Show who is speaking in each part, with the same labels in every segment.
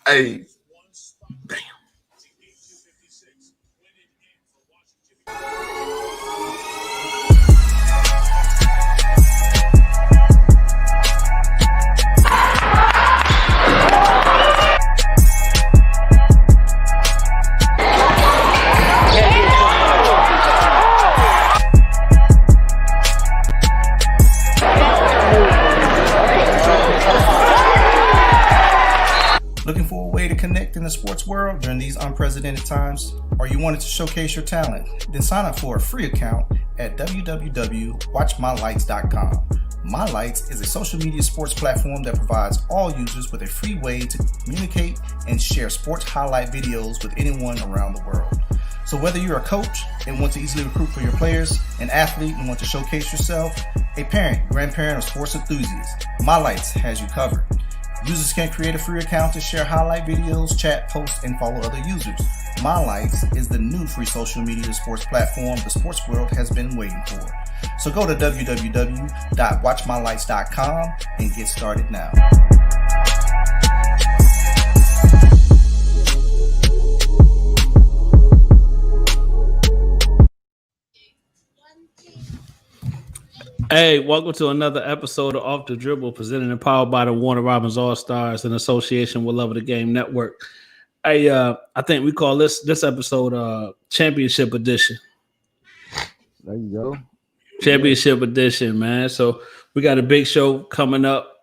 Speaker 1: Hey, damn.
Speaker 2: Looking for a way to connect in the sports world during these unprecedented times? Or you wanted to showcase your talent? Then sign up for a free account at www.watchmylights.com. My Lights is a social media sports platform that provides all users with a free way to communicate and share sports highlight videos with anyone around the world. So whether you're a coach and want to easily recruit for your players, an athlete and want to showcase yourself, a parent, grandparent, or sports enthusiast, My Lights has you covered. Users can create a free account to share highlight videos, chat, post, and follow other users. My Lights is the new free social media sports platform the sports world has been waiting for. So go to www.watchmylights.com and get started now.
Speaker 3: Hey, welcome to another episode of Off the Dribble, presented and powered by the Warner Robins All-Stars in association with Love of the Game Network. Hey, I think we call this episode Championship Edition.
Speaker 4: There you go.
Speaker 3: Championship Edition, man. So we got a big show coming up.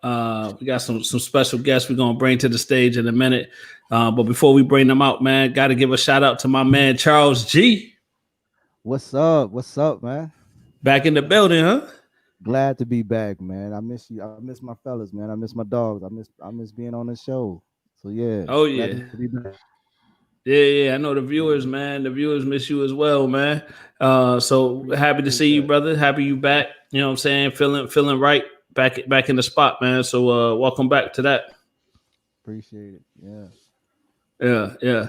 Speaker 3: We got some special guests we're going to bring to the stage in a minute. But before we bring them out, man, got to give a shout out to my man, Charles G.
Speaker 4: What's up? What's up, man?
Speaker 3: Back in the building, huh?
Speaker 4: Glad to be back, man. I miss you. I miss my fellas, man. I miss my dogs. I miss being on the show. So yeah.
Speaker 3: Oh yeah. Yeah. I know the viewers, man. The viewers miss you as well, man. So happy to see you, brother. Happy you back. You know what I'm saying? Feeling right. Back in the spot, man. So welcome back to that.
Speaker 4: Appreciate it.
Speaker 3: Yeah.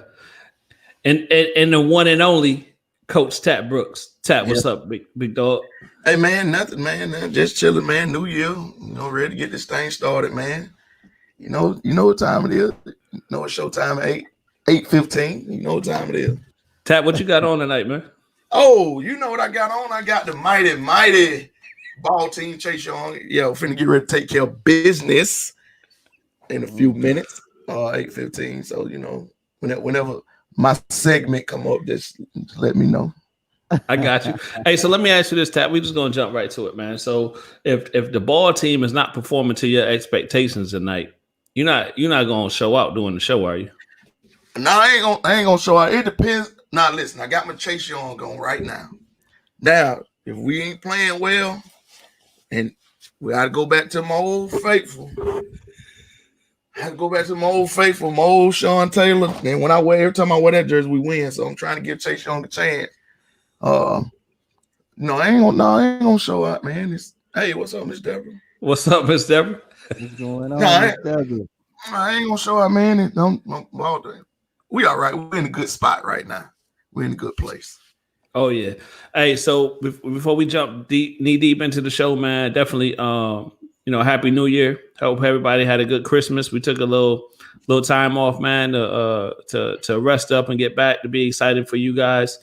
Speaker 3: And the one and only Coach Tat Brooks. Tat, what's up, big dog?
Speaker 1: Hey, man, nothing, man. Just chilling, man. New year, ready to get this thing started, man. You know what time it is. You know it's showtime at 8:15. You know what time it is.
Speaker 3: Tat, what you got on tonight, man?
Speaker 1: Oh, you know what I got on? I got the mighty ball team chase you on. Yeah, we're finna get ready to take care of business in a few minutes. 8:15. So, whenever my segment come up, just let me know.
Speaker 3: I got you. Hey, so let me ask you this, Tat. We're just gonna jump right to it, man. So if the ball team is not performing to your expectations tonight, you're not gonna show out during the show, are you?
Speaker 1: No, I ain't gonna show out. It depends. Now listen, I got my chase you on going right now. Now, if we ain't playing well, and we gotta go back to my old faithful. I have to go back to my old faithful, my old Sean Taylor. And every time I wear that jersey, we win. So I'm trying to give Chase Young a chance. I ain't gonna show up, man. Hey, what's up, Miss Deborah?
Speaker 3: What's up, Miss Deborah?
Speaker 4: What's going on, Miss Deborah?
Speaker 1: I ain't gonna show up, man. We all right. We're in a good spot right now. We're in a good place.
Speaker 3: Oh yeah. Hey, so before we jump knee deep into the show, man, definitely Happy New Year. Hope everybody had a good Christmas. We took a little time off, man, to rest up and get back, to be excited for you guys.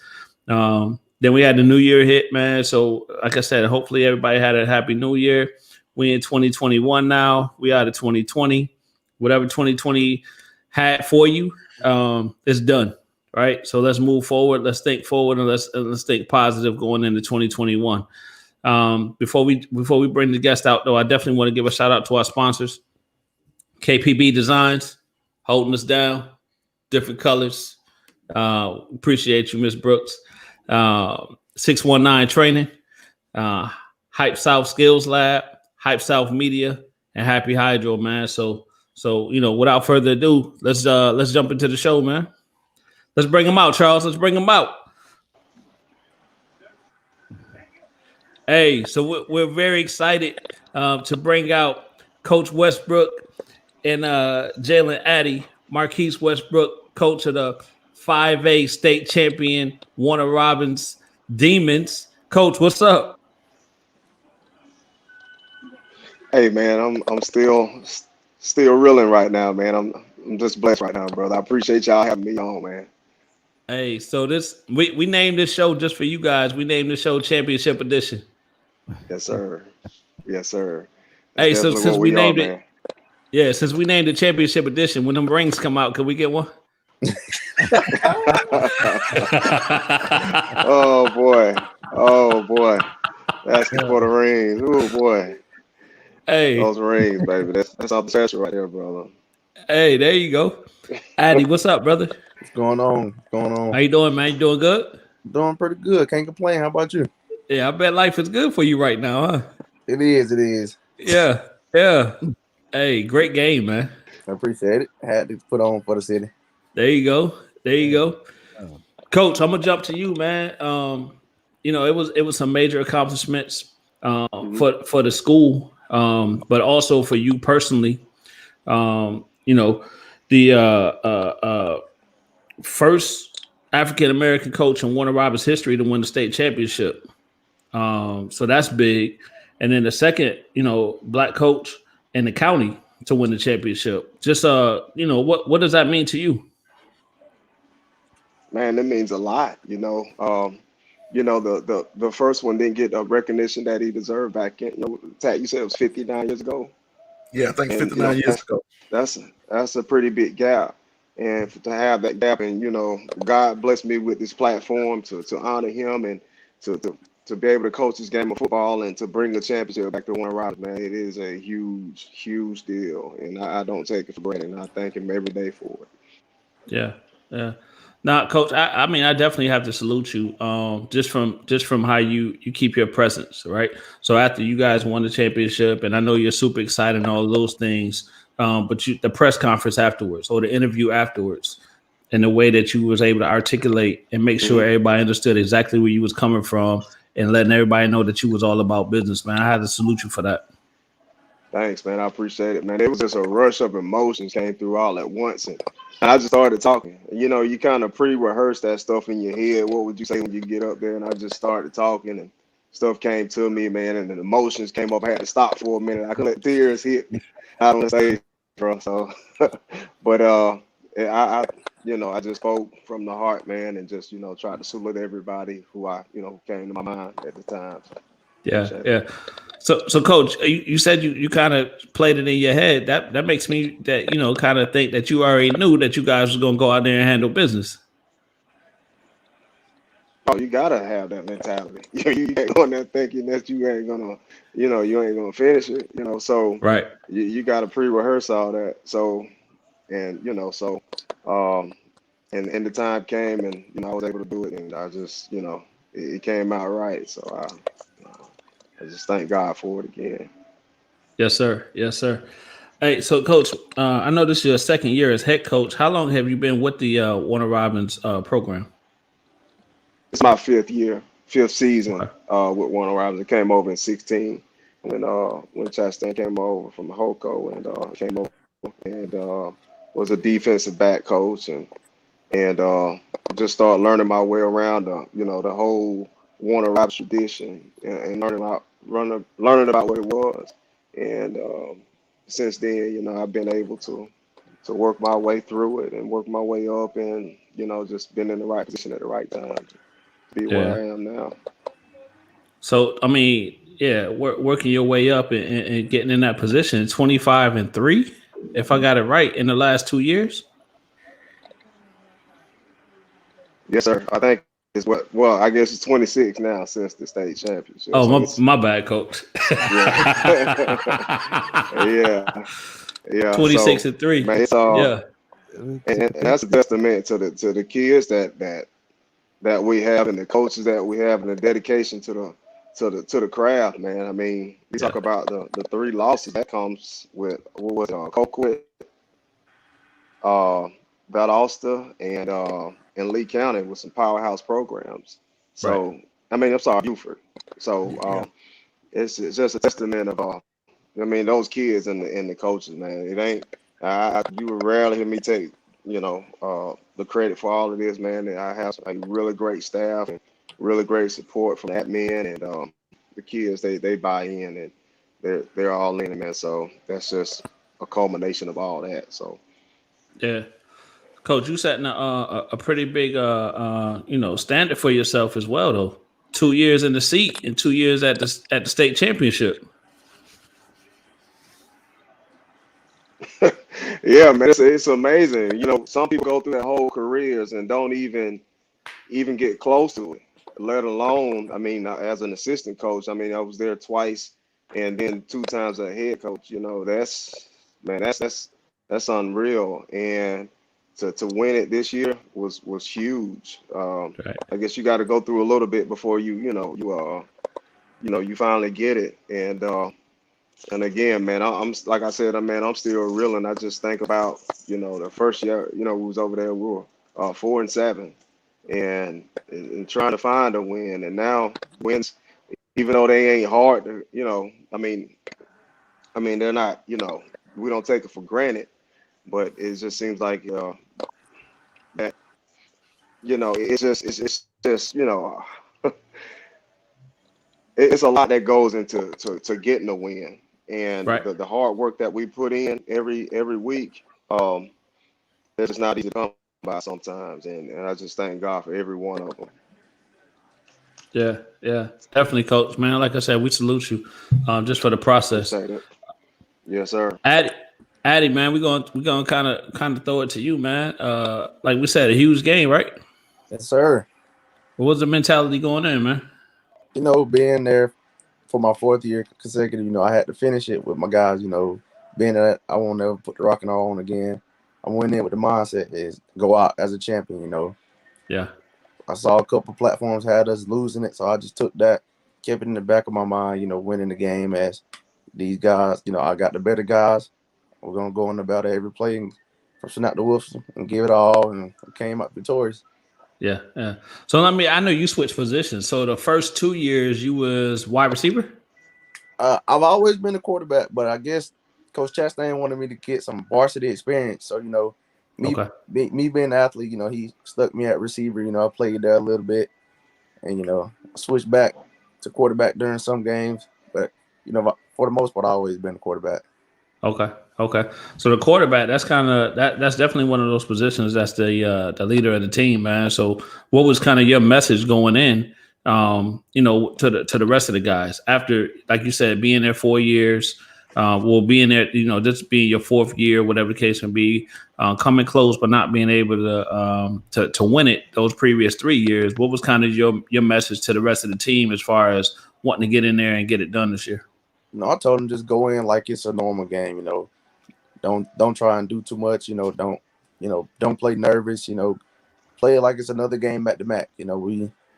Speaker 3: Then we had the New Year hit, man. So like I said, hopefully everybody had a happy New Year. We in 2021 now. We out of 2020. Whatever 2020 had for you, it's done. Right. So let's move forward. Let's think forward, and let's think positive going into 2021. Before we bring the guest out, though, I definitely want to give a shout out to our sponsors. KPB Designs, holding us down, different colors. Appreciate you, Miss Brooks. 619 Training, Hype South Skills Lab, Hype South Media, and Happy Hydro, man. So without further ado, let's jump into the show, man. Let's bring them out, Charles. Let's bring them out. Hey, so we're very excited to bring out Coach Westbrook and Jalen Addy, Marquis Westbrook, coach of the 5A state champion Warner Robins Demons. Coach, what's up?
Speaker 5: Hey man, I'm still reeling right now, man. I'm just blessed right now, brother. I appreciate y'all having me on, man.
Speaker 3: Hey, so this we named this show just for you guys. We named the show Championship Edition.
Speaker 5: Yes, sir. Yes, sir. That's
Speaker 3: Hey, so
Speaker 5: definitely
Speaker 3: since
Speaker 5: what
Speaker 3: we
Speaker 5: we are,
Speaker 3: named it,
Speaker 5: man.
Speaker 3: yeah, since we named it Championship Edition, when them rings come out, can we get one?
Speaker 5: Oh boy. Oh boy. Asking for the rings. Oh boy.
Speaker 3: Hey,
Speaker 5: Those rings, baby. That's all the special right there, brother.
Speaker 3: hey, there you go. Addy, what's up, brother?
Speaker 6: What's going on? What's going
Speaker 3: How
Speaker 6: on?
Speaker 3: you doing, man? You doing good?
Speaker 6: Doing pretty good. Can't complain. How about you?
Speaker 3: Yeah, I bet life is good for you right now, huh?
Speaker 6: It is. It is.
Speaker 3: Yeah, yeah. Hey, great game, man.
Speaker 6: I appreciate it. Had to put on for the city.
Speaker 3: There you go. There you go.
Speaker 4: Yeah.
Speaker 3: Coach, I'm gonna jump to you, man. It was some major accomplishments
Speaker 5: Mhm.
Speaker 3: for the school, but also for you personally. You know, the first African American coach in Warner Robins history to win the state championship. So that's big. And then the second, black coach in the county to win the championship. Just what does that mean to you?
Speaker 5: Man, that means a lot, the first one didn't get a recognition that he deserved back in, Tat, you said it was 59 years ago.
Speaker 1: Yeah, I think
Speaker 5: And
Speaker 1: 59 years ago.
Speaker 5: that's a pretty big gap. And to have that gap, and God blessed me with this platform to honor him and to be able to coach this game of football and to bring the championship back to Warner Robins, man, it is a huge, huge deal. And I don't take it for granted. And I thank him every day for it.
Speaker 3: Yeah, yeah. Now, Coach, I mean, I definitely have to salute you. Just from how you keep your presence, right? So after you guys won the championship, and I know you're super excited and all those things, but the press conference afterwards or the interview afterwards, and the way that you was able to articulate and make sure
Speaker 5: Mhm.
Speaker 3: everybody understood exactly where you was coming from, and letting everybody know that you was all about business, man. I had to salute you for that.
Speaker 5: Thanks, man. I appreciate it, man. It was just a rush of emotions came through all at once, and I just started talking. You kind of pre-rehearse that stuff in your head. What would you say when you get up there? And I just started talking, and stuff came to me, man, and the emotions came up. I had to stop for a minute. I couldn't let tears hit me out on the stage, bro. So, but I I just spoke from the heart, man, and just tried to salute everybody who came to my mind at the time. So,
Speaker 3: Yeah,
Speaker 5: appreciate it.
Speaker 3: yeah. So, Coach, you said you kind of played it in your head. That makes me kind of think that you already knew that you guys was gonna go out there and handle business.
Speaker 5: Oh, you gotta have that mentality. You ain't going there thinking that you ain't gonna, you ain't gonna finish it. So
Speaker 3: Right.
Speaker 5: you gotta pre-rehearse all that. So and um, and the time came, and I was able to do it, and I just, it came out right. So I just thank God for it again.
Speaker 3: Yes, sir. Yes, sir. Hey, so Coach, I know this is your second year as head coach. How long have you been with the Warner Robins program?
Speaker 5: It's my fifth year, fifth season
Speaker 3: Okay.
Speaker 5: with Warner Robins. It came over in 16 when Chastain came over from Hoco and came over and was a defensive back coach and just started learning my way around the whole Warner Robins tradition and learning about what it was. And since then, I've been able to work my way through it and work my way up and just been in the right position at the right time to be where
Speaker 3: Yeah.
Speaker 5: I am now.
Speaker 3: So I mean, yeah, working your way up and getting in that position, 25-3, if I got it right, in the last 2 years.
Speaker 5: Yes, sir. I think it's I guess it's 26 now since the state championship.
Speaker 3: Oh,
Speaker 5: So
Speaker 3: my
Speaker 5: it's,
Speaker 3: my bad, Coach.
Speaker 5: yeah. Yeah. Yeah.
Speaker 3: 26
Speaker 5: So,
Speaker 3: and three.
Speaker 5: man, it's
Speaker 3: Yeah.
Speaker 5: and that's a testament to the kids that we have and the coaches that we have and the dedication to the craft, man. I mean, we
Speaker 3: Yeah.
Speaker 5: talk about the three losses that comes with what was Colquitt, uh, Valdosta, and Lee County with some powerhouse programs.
Speaker 3: Right.
Speaker 5: So I mean, I'm sorry, Buford. So
Speaker 4: Yeah.
Speaker 5: it's just a testament of I mean, those kids and the coaches, man. It ain't. You would rarely hear me take, the credit for all of this, man. And I have a really great staff and really great support from admin and the kids. They buy in and they're all in, man. So that's just a culmination of all that. So
Speaker 3: Yeah. Coach, you setting a pretty big standard for yourself as well, though. 2 years in the seat and 2 years at the state championship.
Speaker 5: Yeah, man, it's amazing. You know, some people go through their whole careers and don't even get close to it, let alone, I mean, as an assistant coach, I mean, I was there twice and then 2 times as a head coach. You know, that's unreal. And to win it this year was huge.
Speaker 3: Right.
Speaker 5: I guess you got to go through a little bit before you finally get it. And again, man, I'm like I said, man, I'm still reeling. I just think about, the first year, we was over there, we were 4-7, and trying to find a win. And now wins, even though they ain't hard to, I mean, they're not, we don't take it for granted, but it just seems like that, it's just, it's a lot that goes into to getting a win. And
Speaker 3: Right.
Speaker 5: the hard work that we put in every week, it's just not easy to come by sometimes. And I just thank God for every one of them.
Speaker 3: Yeah, definitely, Coach. Man, like I said, we salute you just for the process.
Speaker 5: Appreciate it. Yes, sir.
Speaker 3: Addy, man, we're gonna kind of throw it to you, man. Like we said, a huge game, right?
Speaker 6: Yes, sir.
Speaker 3: What was the mentality going in, man?
Speaker 6: Being there for my 4th year consecutive, I had to finish it with my guys, being that I won't never put the rock and roll on again. I went in with the mindset is go out as a champion,
Speaker 3: Yeah.
Speaker 6: I saw a couple platforms had us losing it, so I just took that, kept it in the back of my mind, winning the game as these guys, I got the better guys. We're going to go in about every play and pushing out the wolves and give it all, and came up victorious.
Speaker 3: Yeah. So I know you switched positions. So the first 2 years you was wide receiver?
Speaker 6: I've always been a quarterback, but I guess Coach Chastain wanted me to get some varsity experience. So, me being an athlete, he stuck me at receiver. I played there a little bit, and, I switched back to quarterback during some games. But, for the most part, I've always been a quarterback.
Speaker 3: Okay. So the quarterback, that's that's definitely one of those positions that's the leader of the team, man. So what was kind of your message going in, to the rest of the guys after, like you said, being there 4 years, being there, this being your 4th year, whatever the case may be, coming close but not being able to win it those previous 3 years. What was kind of your message to the rest of the team as far as wanting to get in there and get it done this year?
Speaker 6: I told them just go in like it's a normal game. Don't try and do too much. Don't play nervous. Play it like it's another game at the MAC.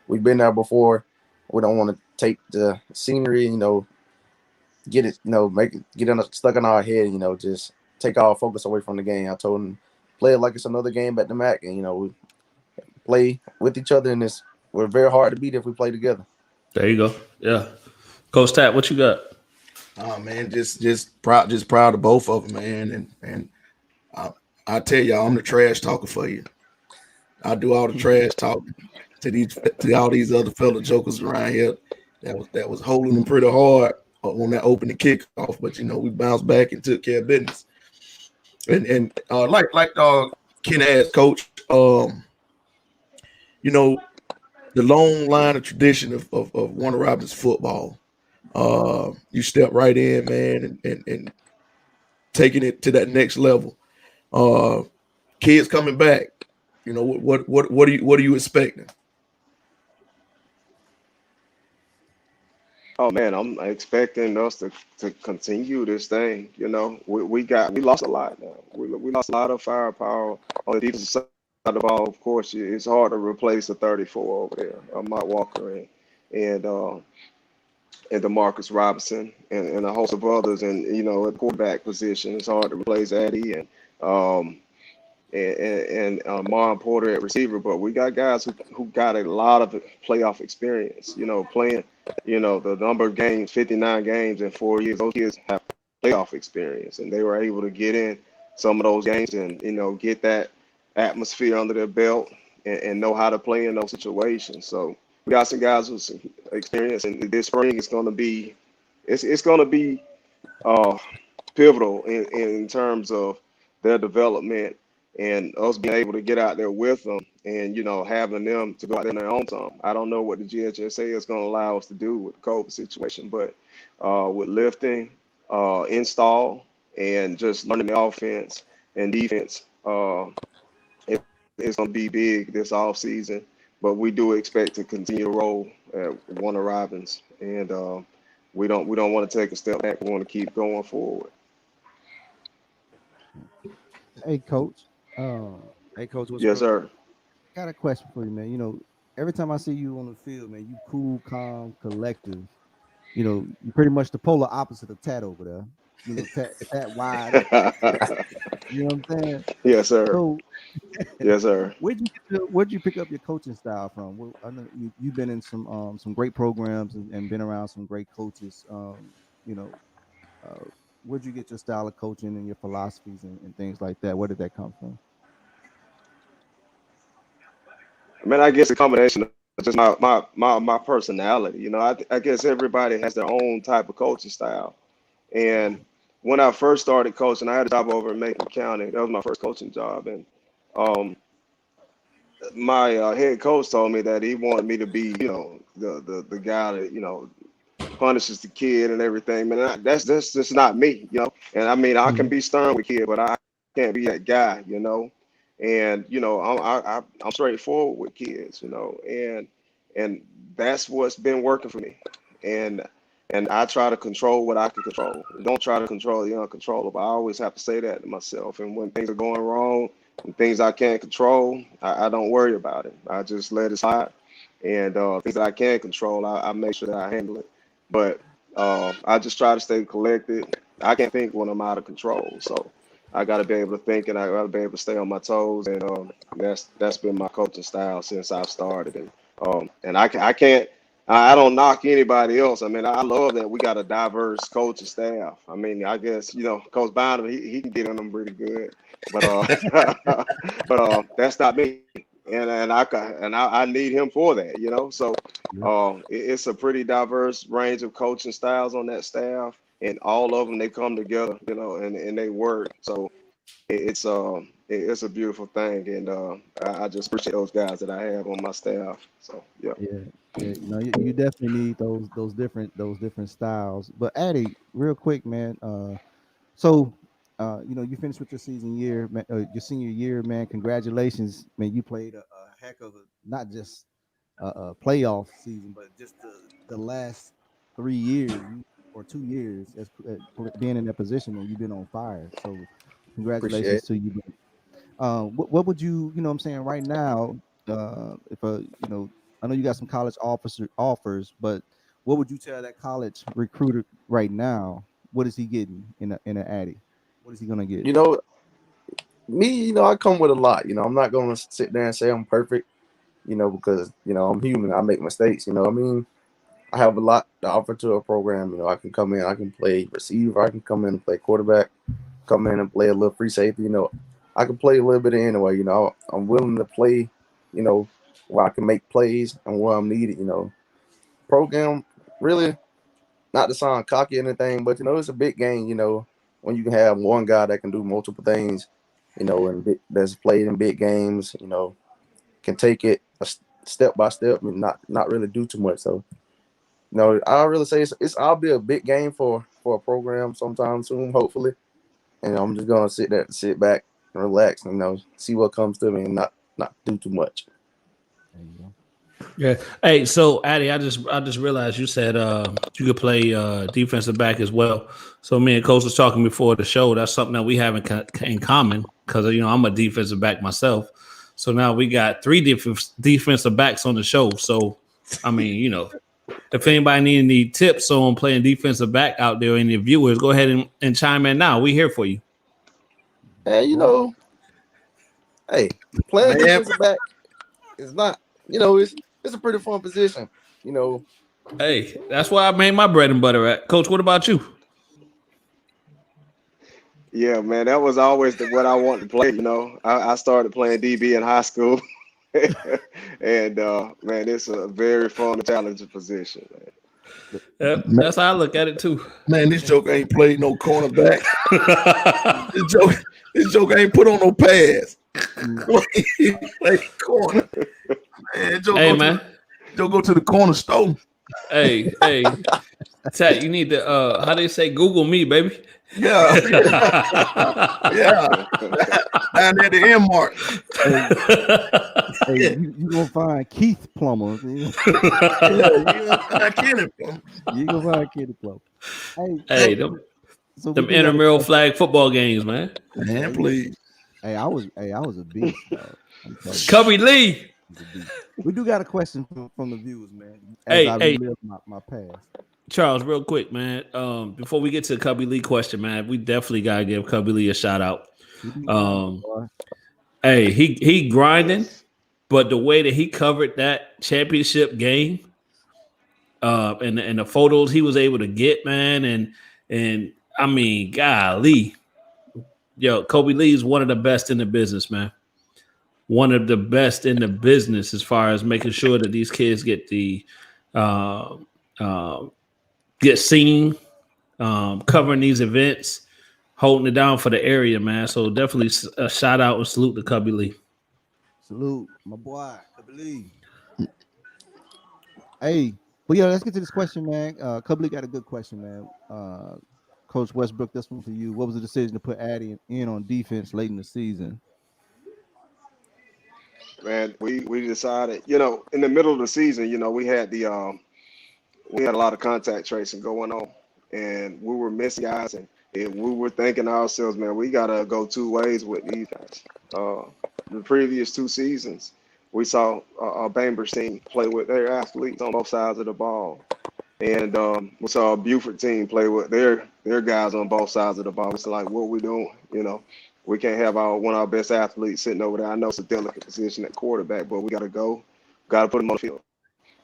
Speaker 6: We've been there before. We don't want to take the scenery. Get it. Stuck in our head. Just take our focus away from the game. I told them play it like it's another game at the MAC, and we play with each other. And we're very hard to beat if we play together.
Speaker 3: There you go. Yeah, Coach Tat, what you got?
Speaker 1: Oh man, just proud of both of them, man. And I tell y'all, I'm the trash talker for you. I do all the trash talking to all these other fellow jokers around here that was holding them pretty hard on that opening kickoff, but we bounced back and took care of business. And like Ken asked, Coach, the long line of tradition of Warner Robins football. You step right in, man, and taking it to that next level. Kids coming back, what are you expecting?
Speaker 5: Oh man, I'm expecting us to continue this thing. We lost a lot now. We lost a lot of firepower on the defensive side of the ball. Of course, it's hard to replace a 34 over there, Mike Walker and DeMarcus Robinson and a host of others. And at quarterback position, it's hard to replace Addy and Marlon Porter at receiver. But we got guys who got a lot of playoff experience. Playing. The number of games, 59 games in 4 years, those kids have playoff experience, and they were able to get in some of those games and, get that atmosphere under their belt and know how to play in those situations. So we got some guys with some experience, and this spring it's going to be pivotal in terms of their development and us being able to get out there with them and, having them to go out there on their own time. I don't know what the GHSA is going to allow us to do with the COVID situation, but with lifting, install, and just learning the offense and defense, it's going to be big this off season. But we do expect to continue to roll at Warner Robins, and we don't want to take a step back. We want to keep going forward.
Speaker 4: Hey, coach.
Speaker 6: Hey, Coach, what's
Speaker 5: Yes, sir.
Speaker 4: Got a question for you, man. Every time I see you on the field, man, you cool, calm, collective. You pretty much the polar opposite of Tat over there. Tat wide. You know what I'm saying?
Speaker 5: Yes, sir.
Speaker 4: So,
Speaker 5: Yes, sir.
Speaker 4: where'd you pick up your coaching style from? I know you've been in some great programs and been around some great coaches. Where'd you get your style of coaching and your philosophies and things like that? Where did that come from?
Speaker 5: I mean, I guess a combination of just my personality. I guess everybody has their own type of coaching style. And when I first started coaching, I had a job over in Macon County. That was my first coaching job. And my head coach told me that he wanted me to be, the guy that, punishes the kid and everything. Man, that's just not me, And I mean, I can be stern with kids, but I can't be that guy, And I'm straightforward with kids, and that's what's been working for me. And I try to control what I can control. Don't try to control the uncontrollable. I always have to say that to myself. And when things are going wrong and things I can't control, I don't worry about it. I just let it slide. And things that I can control, I make sure that I handle it. But I just try to stay collected. I can't think when I'm out of control. So I got to be able to think, and I got to be able to stay on my toes. And that's been my coaching style since I've started. And I don't knock anybody else. I mean, I love that we got a diverse coaching staff. I mean, I guess, Coach Bynum, he can get in them pretty good, but that's not me. And I need him for that, So it's a pretty diverse range of coaching styles on that staff, and all of them, they come together, and they work. So it's a beautiful thing, and I just appreciate those guys that I have on my staff. So yeah.
Speaker 4: You definitely need those different styles. But Addy, real quick, man. You finished with your your senior year, man. Congratulations, man. You played a heck of not just a playoff season, but just the last 3 years or 2 years as being in that position, and you've been on fire. So congratulations to you. What would you, what I'm saying right now, I know you got some college offers, but what would you tell that college recruiter right now? What is he getting in an Addy? What is he gonna get?
Speaker 6: Me, I come with a lot. I'm not gonna sit there and say I'm perfect, because I'm human. I make mistakes. I mean, I have a lot to offer to a program. I can come in, I can play receiver, I can come in and play quarterback, come in and play a little free safety. I can play a little bit of anyway. I'm willing to play. Where I can make plays and where I'm needed. Program really not to sound cocky or anything, but it's a big game. When you can have one guy that can do multiple things, and that's played in big games, can take it step by step and not really do too much. So, I'll really say I'll be a big game for a program sometime soon, hopefully. And I'm just gonna sit back and relax and see what comes to me and not do too much.
Speaker 4: There you go.
Speaker 3: Yeah. Hey, so Addy, I just realized you said you could play defensive back as well. So me and Coach was talking before the show. That's something that we have in common because I'm a defensive back myself. So now we got 3 defensive backs on the show. So I mean, if anybody need tips on playing defensive back out there, any viewers, go ahead and chime in now. We here for you.
Speaker 6: And playing defensive back is not. It's a pretty fun position,
Speaker 3: Hey, that's why I made my bread and butter at. Coach, what about you?
Speaker 5: Yeah, man, that was always what I wanted to play. I started playing DB in high school, and man, it's a very fun and challenging position, man.
Speaker 3: That's how I look at it too.
Speaker 1: Man, this joke ain't played no cornerback. This joke ain't put on no pads. Play corner. Man, Joe go to the corner store.
Speaker 3: Hey, Tat, you need to how they say Google me, baby.
Speaker 1: Yeah. Yeah. Down at the end mark.
Speaker 4: Hey, you gonna find Keith Plummer. You
Speaker 1: Yeah, you find Kenny Plummer.
Speaker 4: gonna find Kenny Plummer.
Speaker 3: Hey, them
Speaker 4: so we do got a
Speaker 3: intramural
Speaker 4: question.
Speaker 3: flag football games, man.
Speaker 1: Man, please.
Speaker 4: Hey, I was a beast, dog. I'm telling you,
Speaker 3: Cubby Lee.
Speaker 4: I was a beast. We do got a question from the viewers, man.
Speaker 3: Hey,
Speaker 4: As I relive my past.
Speaker 3: Charles, real quick, man. Before we get to the Cubby Lee question, man, we definitely gotta give Cubby Lee a shout out. Hey, he grinding, but the way that he covered that championship game, and the photos he was able to get, man, and I mean, golly, yo, Kobe Lee is one of the best in the business, man. One of the best in the business as far as making sure that these kids get the get seen, covering these events, holding it down for the area, man. So definitely a shout out and salute to Cubby Lee.
Speaker 4: Salute, my boy, Cubby Lee. Hey, but yeah, let's get to this question, man. Cubby Lee got a good question, man. Coach Westbrook, this one for you. What was the decision to put Addy in on defense late in the season?
Speaker 5: Man, we decided, in the middle of the season, we had a lot of contact tracing going on, and we were missing guys, and we were thinking to ourselves, man, we gotta go two ways with defense. The previous 2 seasons, we saw a Bainbridge team play with their athletes on both sides of the ball, and we saw a Buford team play with their guys on both sides of the ball. It's like, what we doing? We can't have one of our best athletes sitting over there. I know it's a delicate position at quarterback, but we got to put him on the field.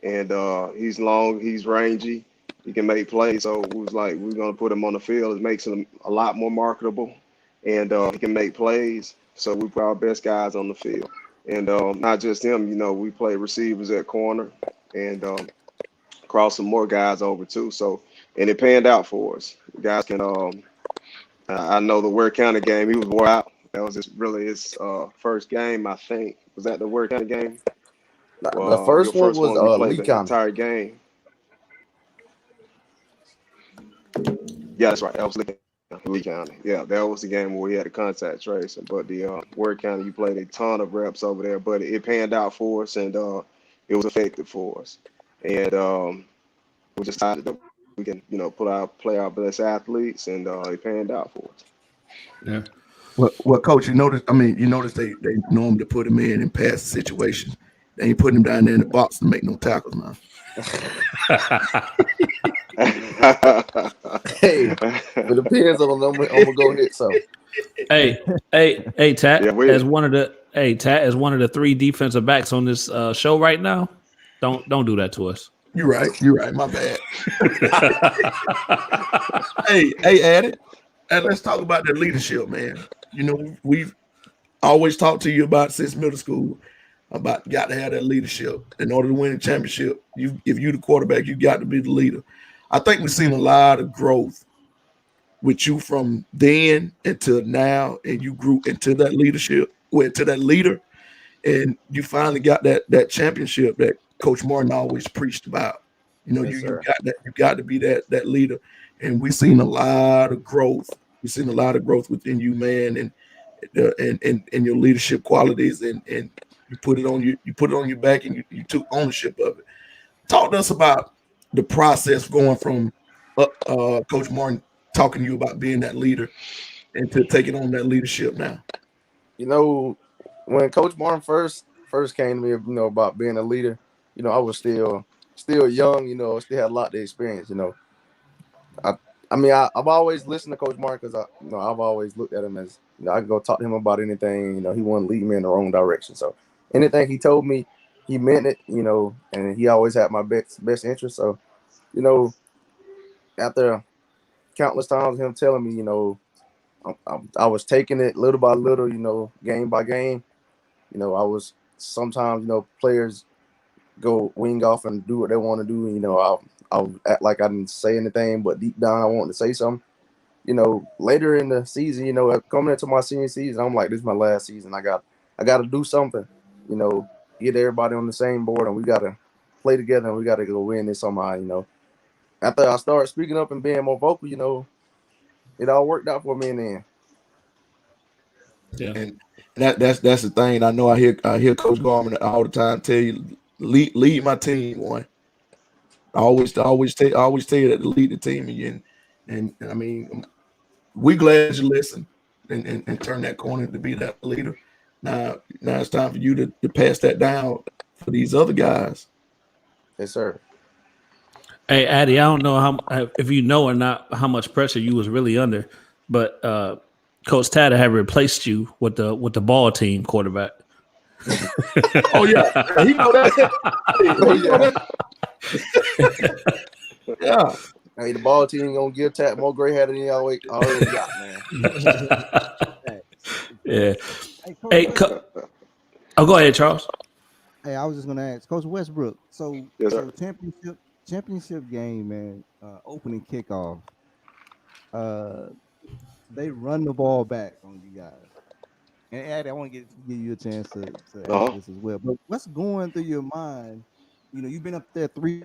Speaker 5: And he's long, he's rangy, he can make plays. So we was like, we're going to put him on the field. It makes him a lot more marketable, and he can make plays. So we put our best guys on the field. And not just him, we play receivers at corner and cross some more guys over too. So, and it panned out for us. The guys can I know the Ware County game, he was wore out. That was his first game, I think. Was that the Ware County game?
Speaker 6: The first one was
Speaker 5: Lee
Speaker 6: Lee
Speaker 5: the
Speaker 6: County.
Speaker 5: entire game. Yeah, that's right. That was Lee County. Yeah, that was the game where we had a contact tracing. But the Ware County, you played a ton of reps over there, but it panned out for us, and it was effective for us. And we just decided that we can, play our best athletes, and it panned out for us.
Speaker 3: Yeah.
Speaker 1: Well, Coach, you notice they normally put him in pass situations. They ain't putting him down there in the box to make no tackles now.
Speaker 6: Hey, it depends on the number. I'm gonna go hit some.
Speaker 3: Hey, Tat,
Speaker 5: Yeah,
Speaker 3: as one of the 3 defensive backs on this show right now, don't do that to us.
Speaker 1: You're right. My bad. hey, Addy, and let's talk about the leadership, man. We've always talked to you about since middle school about got to have that leadership in order to win a championship. If you're the quarterback, you got to be the leader. I think we've seen a lot of growth with you from then until now, and you grew into that leadership, to that leader, and you finally got that championship that Coach Martin always preached about.
Speaker 6: Yes,
Speaker 1: you got to be that leader, and we've seen a lot of growth. We've seen a lot of growth within you, man, and your leadership qualities, and you put it on your back, and you took ownership of it. Talk to us about the process going from Coach Martin talking to you about being that leader and to taking on that leadership now.
Speaker 6: When Coach Martin first came to me, about being a leader, I was still young, still had a lot to experience, I've always listened to Coach Martin because I've always looked at him as, I can go talk to him about anything, he wouldn't lead me in the wrong direction. So anything he told me, he meant it, and he always had my best interest. So, after countless times him telling me, I was taking it little by little, game by game. I was sometimes, players go wing off and do what they want to do. I'll act like I didn't say anything, but deep down I wanted to say something. Later in the season, coming into my senior season, I'm like, this is my last season. I got I got to do something, get everybody on the same board, and we got to play together, and we got to go win this somehow. After I started speaking up and being more vocal, it all worked out for me in the end.
Speaker 3: Yeah.
Speaker 1: And that's the thing. I know I hear Coach Garman all the time tell you, lead my team, boy. I always tell you that to lead the team, and I mean, we glad you listen and turn that corner to be that leader. Now it's time for you to pass that down for these other guys.
Speaker 6: Yes, sir.
Speaker 3: Hey, Addy, I don't know if you know or not how much pressure you was really under, but Coach Tatter had replaced you with the ball team quarterback.
Speaker 1: Oh yeah, he know that. Yeah.
Speaker 6: Hey, the ball team gonna give Tat more gray hair than he already got, man.
Speaker 3: Yeah.
Speaker 4: Hey,
Speaker 3: Hey, go ahead, Charles.
Speaker 4: Hey, I was just gonna ask Coach Westbrook. So,
Speaker 5: Yes, sir.
Speaker 4: championship game, man. Opening kickoff. They run the ball back on you guys. And Addy, I want to give you a chance to ask this as well. But what's going through your mind? You've been up there 3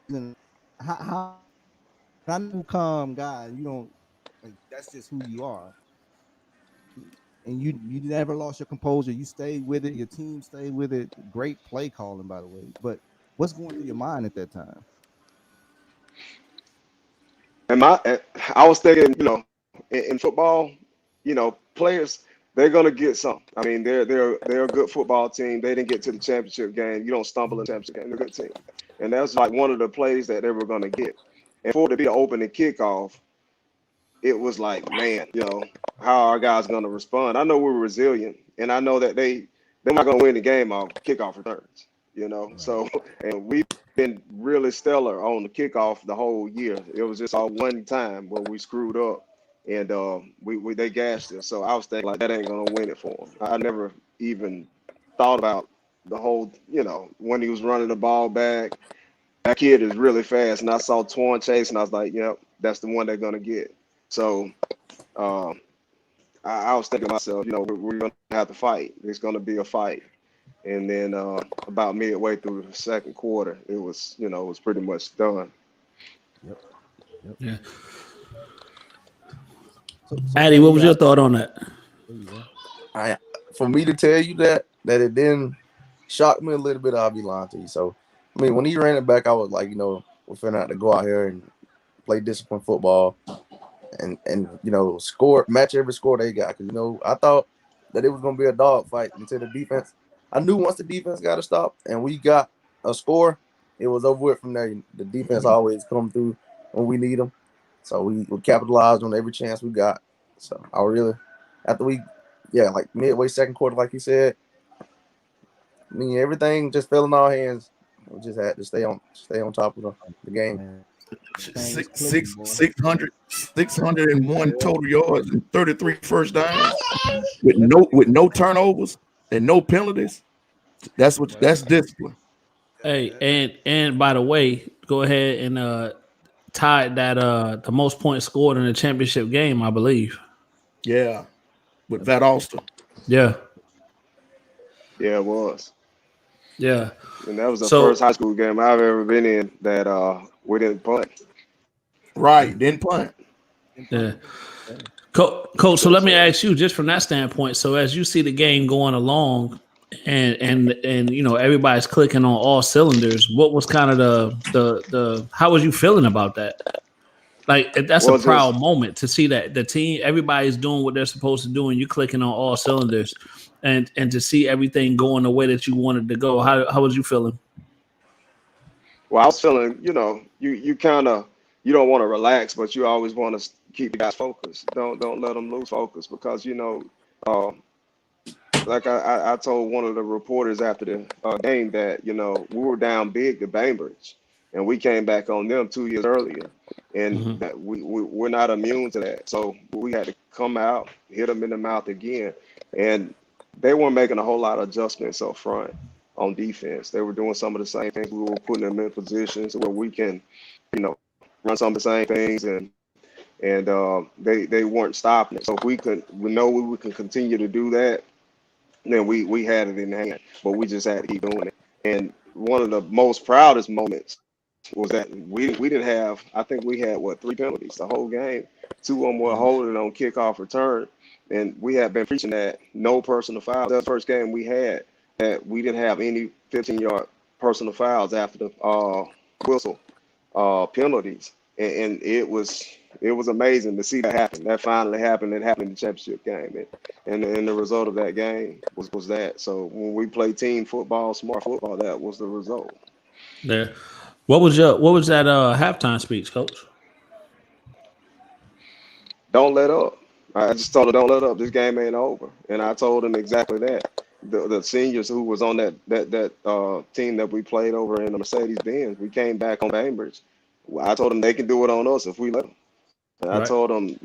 Speaker 4: seasons. How I know calm guy. You don't. That's just who you are. And you never lost your composure. You stayed with it. Your team stayed with it. Great play calling, by the way. But what's going through your mind at that time?
Speaker 5: And I was thinking, in football, players, they're gonna get some. I mean, they're a good football team. They didn't get to the championship game. You don't stumble in the championship game. They're a good team, and that's like one of the plays that they were gonna get. And for it to be an opening kickoff, it was like, man, how are our guys gonna respond? I know we're resilient, and I know that they're not gonna win the game off kickoff returns.
Speaker 4: Right.
Speaker 5: So and we've been really stellar on the kickoff the whole year. It was just all one time where we screwed up, and they gashed us. So I was thinking like that ain't gonna win it for them. I never even thought about the whole, when he was running the ball back. That kid is really fast, and I saw Torn chase, and I was like, yep, that's the one they're gonna get. So I was thinking to myself, we're gonna have to fight. It's gonna be a fight. And then about midway through the second quarter, it was pretty much done.
Speaker 4: Yep.
Speaker 3: Yeah. So Addy, what was your thought on that?
Speaker 6: For me to tell you that it didn't shock me a little bit, I'll be lying to you. So, I mean, when he ran it back, I was like, we're finna have to go out here and play disciplined football and match every score they got. Because, I thought that it was going to be a dogfight until the defense. I knew once the defense got to stop and we got a score, it was over with from there. The defense always come through when we need them. So we capitalized on every chance we got. So I really, after like midway second quarter, like you said, I mean, everything just fell in our hands. We just had to stay on top of the game.
Speaker 1: 601 total yards and 33 first downs with no turnovers and no penalties. That's discipline.
Speaker 3: Hey, and by the way, go ahead and tied that the most points scored in the championship game, I believe.
Speaker 1: Yeah, with Vat Austin.
Speaker 3: Yeah,
Speaker 5: it was.
Speaker 3: Yeah,
Speaker 5: and that was the first high school game I've ever been in that we didn't punt.
Speaker 1: Right, didn't punt.
Speaker 3: Yeah. Coach, so let me ask you, just from that standpoint. So as you see the game going along, and everybody's clicking on all cylinders, what was kind of the how was you feeling about that? Like, that's a proud moment to see that the team, everybody's doing what they're supposed to do, and you clicking on all cylinders, and to see everything going the way that you wanted to go. How was you feeling?
Speaker 5: Well, I was feeling, you kind of, you don't want to relax, but you always want to keep the guys focused. Don't let them lose focus because, like I told one of the reporters after the game that, we were down big to Bainbridge, and we came back on them 2 years earlier, and that we're not immune to that. So we had to come out, hit them in the mouth again, and they weren't making a whole lot of adjustments up front on defense. They were doing some of the same things. We were putting them in positions where we can, run some of the same things, and they weren't stopping it. So if we can continue to do that, then we had it in hand, but we just had to keep doing it. And one of the most proudest moments was that we didn't have. I think we had 3 penalties the whole game. 2 of them were holding on kickoff return, and we had been preaching that no personal fouls. That's the first game we had that we didn't have any 15-yard personal fouls after the whistle penalties, and it was amazing to see that happen. That finally happened. It happened in the championship game, and the result of that game was that. So when we play team football, smart football, that was the result.
Speaker 3: Yeah. What was that halftime speech, Coach?
Speaker 5: Don't let up. I just told her, don't let up. This game ain't over. And I told them exactly that. The seniors who was on that team that we played over in the Mercedes-Benz, we came back on Bainbridge. I told them they can do it on us if we let them. And I told them,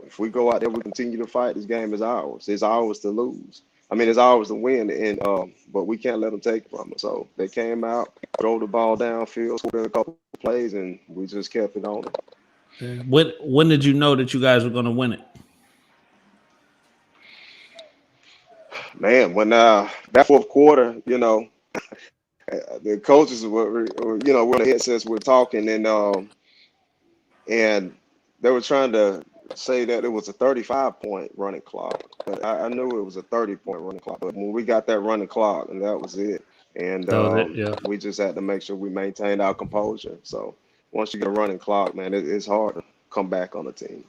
Speaker 5: if we go out there, we continue to fight. This game is ours. It's ours to lose. I mean, it's ours to win, and but we can't let them take it from us. So they came out, drove the ball downfield, scored a couple of plays, and we just kept it on.
Speaker 3: Yeah. When did you know that you guys were going to win it?
Speaker 5: Man, when that fourth quarter, the coaches were on the headsets were talking, and they were trying to say that it was a 35-point running clock, but I knew it was a 30-point running clock. But when we got that running clock, and that was it, and we just had to make sure we maintained our composure. So once you get a running clock, man, it's hard to come back on the team.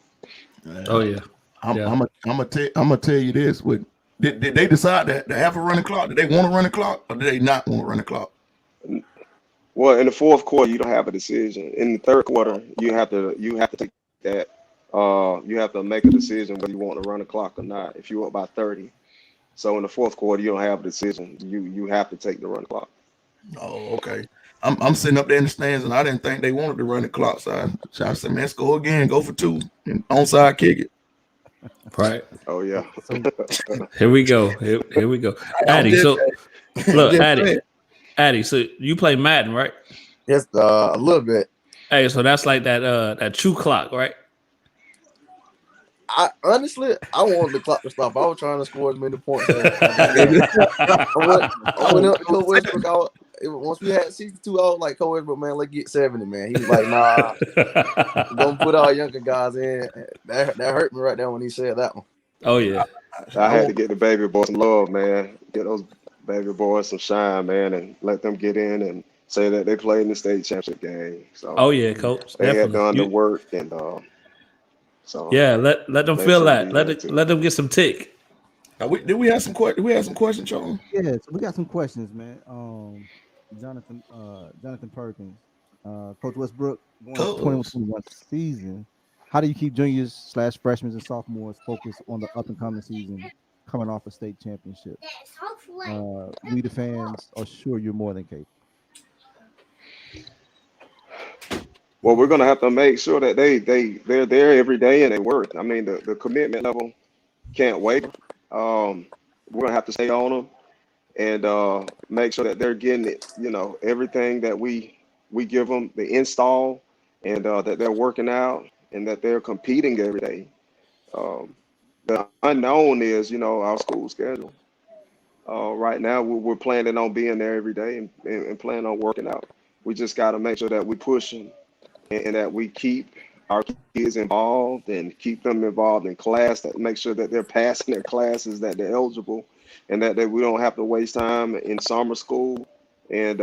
Speaker 3: Oh yeah,
Speaker 1: I'm gonna tell you this: did they decide to have a running clock? Did they want a running clock, or did they not want a running clock?
Speaker 5: Well, in the fourth quarter, you don't have a decision. In the third quarter, you have to take that. You have to make a decision whether you want to run the clock or not. If you're up by 30, so in the fourth quarter, you don't have a decision. You have to take the run clock.
Speaker 1: Oh, okay. I'm sitting up there in the stands, and I didn't think they wanted to run the clock. So I said, man, score again, go for 2, and onside kick it.
Speaker 3: Right.
Speaker 5: Oh yeah.
Speaker 3: Here we go. Here we go. Addy, so look, Addy, so you play Madden, right?
Speaker 6: Yes, a little bit.
Speaker 3: Hey, so that's like that true clock, right?
Speaker 6: I wanted the clock to stop. I was trying to score as many points. I went up to Coach Westbrook. Once we had 62, I was like, Coach Westbrook, man, let's get 70, man. He was like, nah, don't put our younger guys in. That hurt me right there when he said that one.
Speaker 3: Oh yeah.
Speaker 5: I had to get the baby boys some love, man. Get those baby boys some shine, man, and let them get in and say that they played in the state championship game. So
Speaker 3: oh yeah, Coach.
Speaker 5: They
Speaker 3: definitely.
Speaker 5: had done the work, and so
Speaker 3: yeah, let them feel that. Let them get some tick.
Speaker 1: Did we have some questions, Charles?
Speaker 4: Yeah, so we got some questions, man. Jonathan Perkins, Coach Westbrook, going to 21 season. How do you keep juniors / freshmen and sophomores focused on the up and coming season, coming off a state championship? We the fans are sure you're more than capable.
Speaker 5: Well, we're gonna have to make sure that they're there every day and they work. I mean, the commitment level can't waver. We're gonna have to stay on them and make sure that they're getting it. Everything that we give them, the install, and that they're working out and that they're competing every day. The unknown is, our school schedule. Right now, we're planning on being there every day and planning on working out. We just got to make sure that we push them and that we keep our kids involved and keep them involved in class, that make sure that they're passing their classes, that they're eligible, and that we don't have to waste time in summer school, and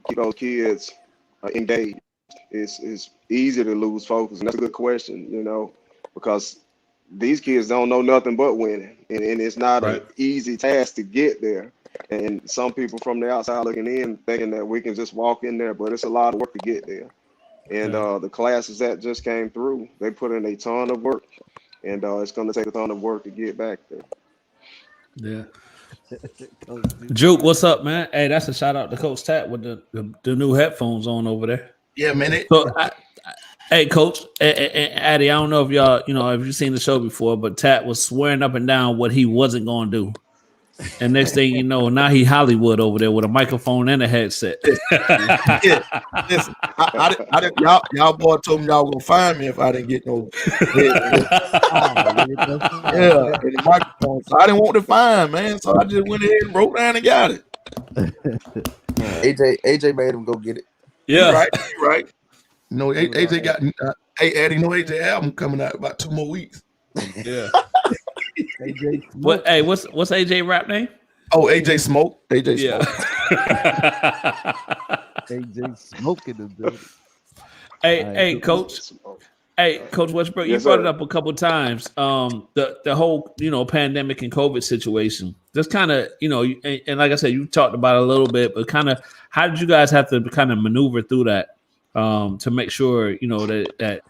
Speaker 5: keep those kids engaged. It's easy to lose focus, and that's a good question, because these kids don't know nothing but winning, and it's not an easy task to get there. And some people from the outside looking in thinking that we can just walk in there, but it's a lot of work to get there. And the classes that just came through, they put in a ton of work, and it's going to take a ton of work to get back there.
Speaker 3: Yeah. Juke, what's up, man? Hey, that's a shout out to Coach Tat with the new headphones on over there.
Speaker 1: Yeah, man.
Speaker 3: Hey, Coach, Addy, I don't know if y'all, if you've seen the show before, but Tat was swearing up and down what he wasn't going to do. And next thing you know, now he Hollywood over there with a microphone and a headset.
Speaker 1: Yeah. Listen, I didn't, y'all boy told me y'all gonna find me if I didn't get no yeah, and the microphone. So I didn't want to find, man. So I just went ahead and broke down and got it.
Speaker 6: AJ made him go get it.
Speaker 3: Yeah,
Speaker 1: You right. You know, AJ got hey Eddie, you know AJ album coming out about 2 more weeks.
Speaker 3: yeah.
Speaker 4: AJ
Speaker 3: What? Hey, what's AJ rap name?
Speaker 1: Oh, AJ Smoke. AJ
Speaker 3: Yeah.
Speaker 1: Smoke.
Speaker 4: AJ smoking the building.
Speaker 3: Hey, Coach. Hey, Coach Westbrook,
Speaker 5: Yes,
Speaker 3: you brought
Speaker 5: sir.
Speaker 3: it up a couple times. The whole pandemic and COVID situation. Just kind of and like I said, you talked about it a little bit, but kind of how did you guys have to kind of maneuver through that to make sure that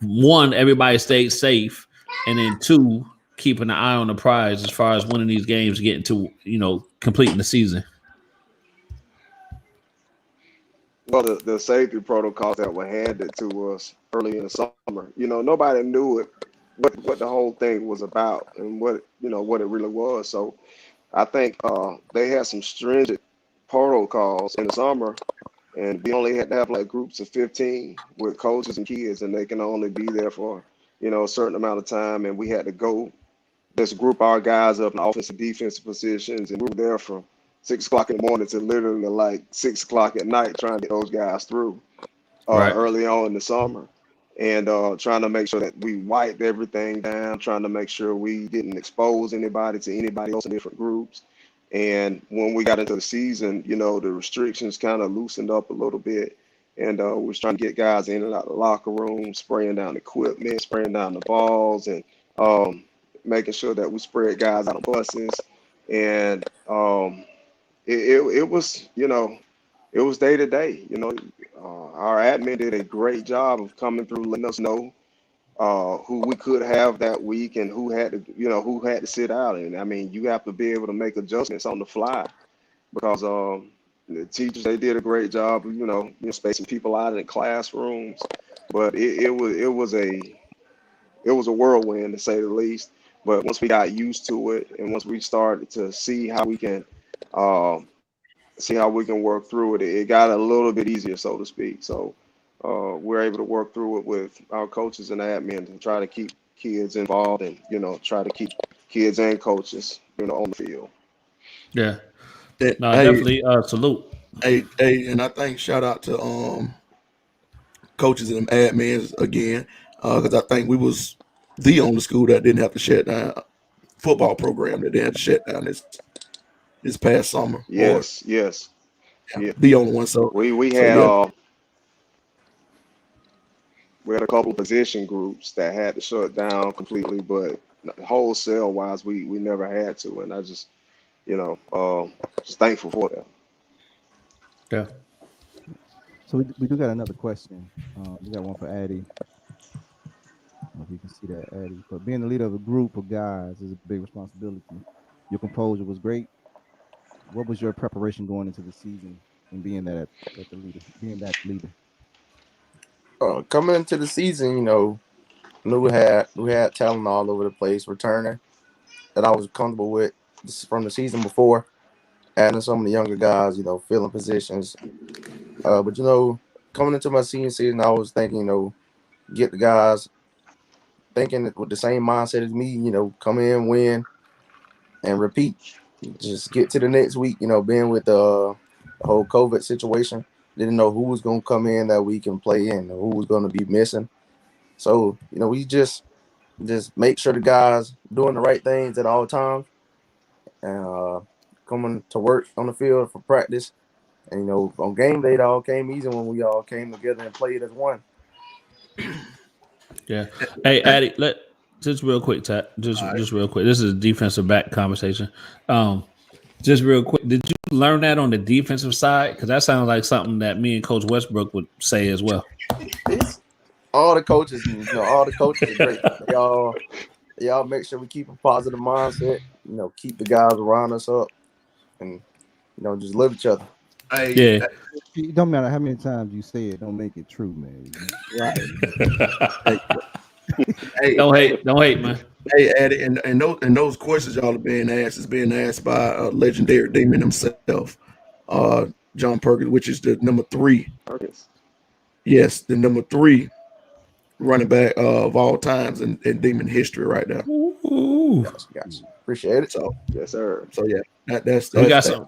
Speaker 3: one, everybody stayed safe, and then two, keeping an eye on the prize as far as winning these games, getting to completing the season.
Speaker 5: Well, the safety protocols that were handed to us early in the summer, nobody knew what the whole thing was about and what it really was. So I think they had some stringent protocols in the summer, and we only had to have like groups of 15 with coaches and kids, and they can only be there for a certain amount of time, and we had to go just group our guys up in offensive defensive positions, and we were there from 6 o'clock in the morning to literally like 6 o'clock at night trying to get those guys through
Speaker 3: Right.
Speaker 5: early on in the summer, and trying to make sure that we wiped everything down, trying to make sure we didn't expose anybody to anybody else in different groups. And when we got into the season, the restrictions kind of loosened up a little bit, and we was trying to get guys in and out of the locker room, spraying down equipment, spraying down the balls, and making sure that we spread guys out on buses. And it was, it was day to day. Our admin did a great job of coming through, letting us know who we could have that week and who had to sit out. And I mean, you have to be able to make adjustments on the fly, because the teachers, they did a great job of spacing people out in classrooms. But it was a whirlwind, to say the least. But once we got used to it, and once we started to see how we can work through it, it got a little bit easier, so to speak. So we're able to work through it with our coaches and admin to try to keep kids involved, and try to keep kids and coaches on the field.
Speaker 3: Yeah.
Speaker 1: Hey,
Speaker 3: No, definitely salute.
Speaker 1: Hey, and I think shout out to coaches and admins again, because I think we was the only school that didn't have to shut down, football program that didn't have to shut down this past summer.
Speaker 5: Yes.
Speaker 1: Yeah. The only one. So
Speaker 5: we had a couple of position groups that had to shut down completely, but wholesale wise, we never had to, and I just just thankful for that.
Speaker 3: Yeah.
Speaker 4: So we do got another question. We got one for Addy. I don't know if you can see that, Addy. But being the leader of a group of guys is a big responsibility. Your composure was great. What was your preparation going into the season and being that at the leader, being that leader?
Speaker 6: Coming into the season, knew we had talent all over the place, returning that I was comfortable with from the season before, adding some of the younger guys, filling positions. But coming into my senior season, I was thinking, get the guys thinking with the same mindset as me, come in, win, and repeat. Just get to the next week, being with the whole COVID situation. Didn't know who was going to come in that week and play in, who was going to be missing. So, we just make sure the guys doing the right things at all times, and coming to work on the field for practice. And, on game day, it all came easy when we all came together and played as one.
Speaker 3: Yeah. Hey, Addy, just real quick, just real quick. This is a defensive back conversation. Just real quick, did you learn that on the defensive side? Because that sounds like something that me and Coach Westbrook would say as well.
Speaker 6: All the coaches, all the coaches are great. Y'all make sure we keep a positive mindset. Keep the guys around us up, and just love each other.
Speaker 1: Hey,
Speaker 3: Yeah.
Speaker 4: It don't matter how many times you say it, don't make it true, man.
Speaker 1: hey,
Speaker 3: Don't hate, man.
Speaker 1: Hey, Addy, and those questions y'all are being asked is being asked by legendary Demon himself, uh, John Perkins, which is the number 3.
Speaker 5: Marcus.
Speaker 1: Yes, the number 3 running back of all times in Demon history right now.
Speaker 3: Ooh.
Speaker 6: Gotcha. Appreciate it.
Speaker 1: So,
Speaker 5: Yes, sir.
Speaker 1: yeah, that's
Speaker 3: So we got
Speaker 1: that's
Speaker 3: some.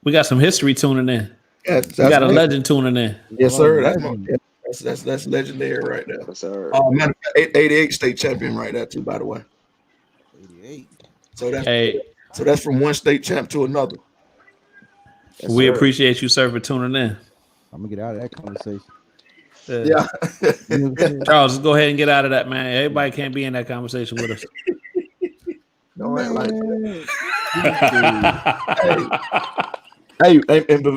Speaker 3: We got some history tuning in. We
Speaker 1: that's
Speaker 3: got a
Speaker 1: me.
Speaker 3: legend tuning in.
Speaker 1: Yes, sir. That's
Speaker 4: Legend.
Speaker 1: that's legendary right there.
Speaker 5: Yes, sir.
Speaker 1: Matter of fact, 88 state champion right there too, by the way.
Speaker 4: 88.
Speaker 1: So
Speaker 3: Hey,
Speaker 1: that's from one state champ to another.
Speaker 6: Yes,
Speaker 3: we
Speaker 6: sir.
Speaker 3: appreciate you, sir, for tuning in.
Speaker 4: I'm gonna get out of that conversation.
Speaker 1: Yeah.
Speaker 4: You know what I'm saying?
Speaker 3: Charles, let's go ahead and get out of that, man. Everybody can't be in that conversation with us.
Speaker 1: Don't act like that.
Speaker 4: Man,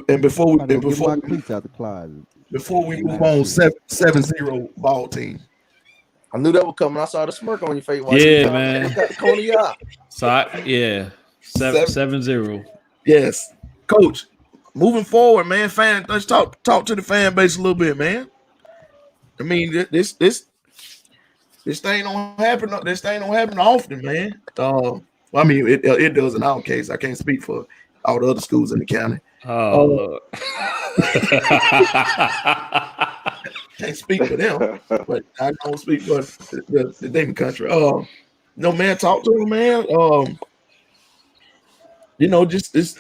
Speaker 1: And before
Speaker 4: I'm about to
Speaker 1: we
Speaker 4: go get my cleats out the closet.
Speaker 1: before we move on, 7-0 ball team.
Speaker 6: I knew that was coming. I saw the smirk on your face.
Speaker 3: Yeah, man.
Speaker 6: Got the corner of your eye.
Speaker 3: So, 7-0.
Speaker 1: Yes, coach. Moving forward, man. Let's talk to the fan base a little bit, man. I mean, this thing don't happen. This thing don't happen often, man. I mean, it does in our case. I can't speak for all the other schools in the county.
Speaker 3: Oh, Lord.
Speaker 1: Can't speak for them, but I don't speak for the Demon country. No, man, talk to them, man. Just this.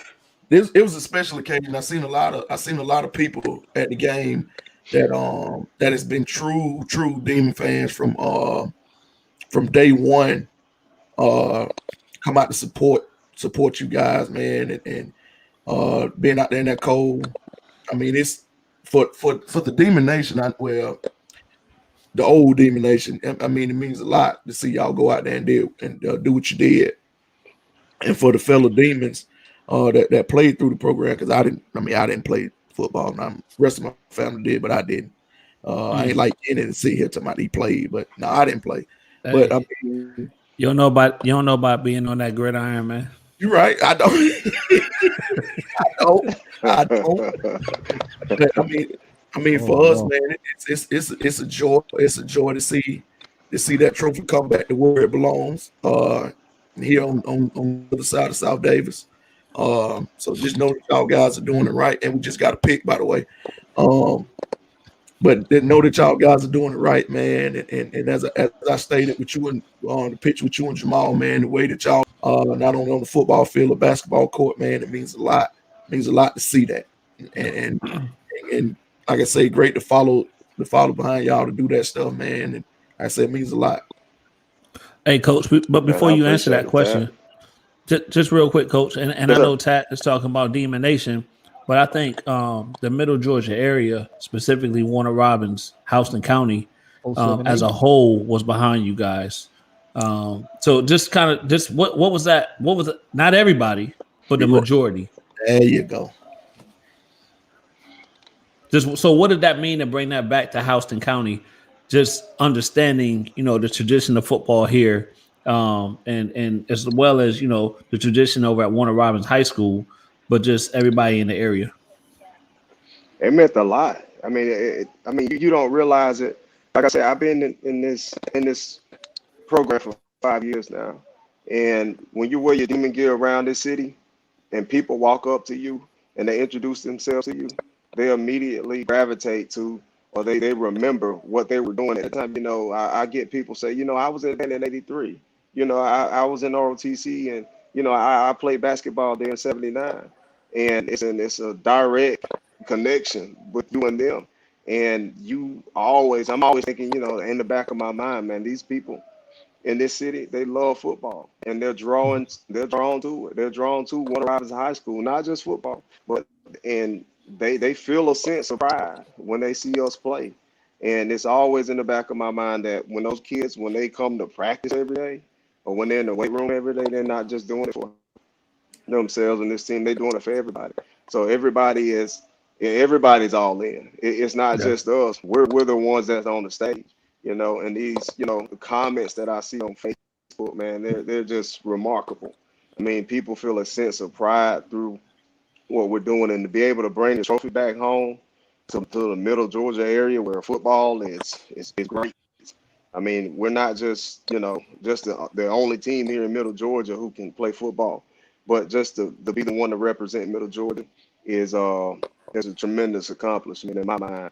Speaker 1: It was a special occasion. I seen a lot of people at the game that has been true Demon fans from day one. Come out to support you guys, man, and being out there in that cold. I mean, it's for the Demon Nation. The old Demon Nation. I mean, it means a lot to see y'all go out there and do what you did, and for the fellow Demons that played through the program, because I didn't play football. Now, the rest of my family did, but I didn't. I ain't like in it and sit here talking about he played, but no, I didn't play.
Speaker 3: Hey,
Speaker 1: but I mean,
Speaker 3: you don't know about being on that gridiron, man.
Speaker 1: You're right. I don't. I don't. But I mean, for us, man, it's a joy. It's a joy to see that trophy come back to where it belongs. Here on the other side of South Davis. So just know that y'all guys are doing it right, and we just got a pick, by the way. But know that y'all guys are doing it right, man. And as I stated with you and on the pitch with you and Jamal, man, the way that y'all not only on the football field or basketball court, man, it means a lot. It means a lot to see that. And like I say, great to follow behind y'all to do that stuff, man. And like I said, it means a lot.
Speaker 3: Hey, Coach, but before you answer that question, just real quick, Coach, and I know Tat is talking about Demon Nation, but I think the Middle Georgia area, specifically Warner Robins, Houston County, as a whole, was behind you guys. So just what was that? What was it? Not everybody, but the majority.
Speaker 1: There you go.
Speaker 3: So what did that mean to bring that back to Houston County? Just understanding, the tradition of football here, and as well as the tradition over at Warner Robins High School, but just everybody in the area.
Speaker 5: It meant a lot. I mean, you don't realize it. Like I said, I've been in this program for 5 years now, and when you wear your demon gear around this city, and people walk up to you and they introduce themselves to you, they immediately gravitate to, or they remember what they were doing at the time. I get people say, I was in '83. I was in ROTC, and I played basketball there in '79, and it's a direct connection with you and them. And I'm always thinking, in the back of my mind, man, these people in this city, they love football, and they're drawn to it. They're drawn to Warner Robins High School, not just football, but they feel a sense of pride when they see us play. And it's always in the back of my mind that when those kids, when they come to practice every day, or when they're in the weight room every day, they're not just doing it for themselves and this team, they're doing it for everybody. So everybody's all in. It's not just us. We're the ones that's on the stage. And these, the comments that I see on Facebook, man, they're just remarkable. I mean, people feel a sense of pride through what we're doing, and to be able to bring the trophy back home to the Middle Georgia area where football is great. I mean, we're not just, just the only team here in Middle Georgia who can play football, but just to be the one to represent Middle Georgia is a tremendous accomplishment in my mind.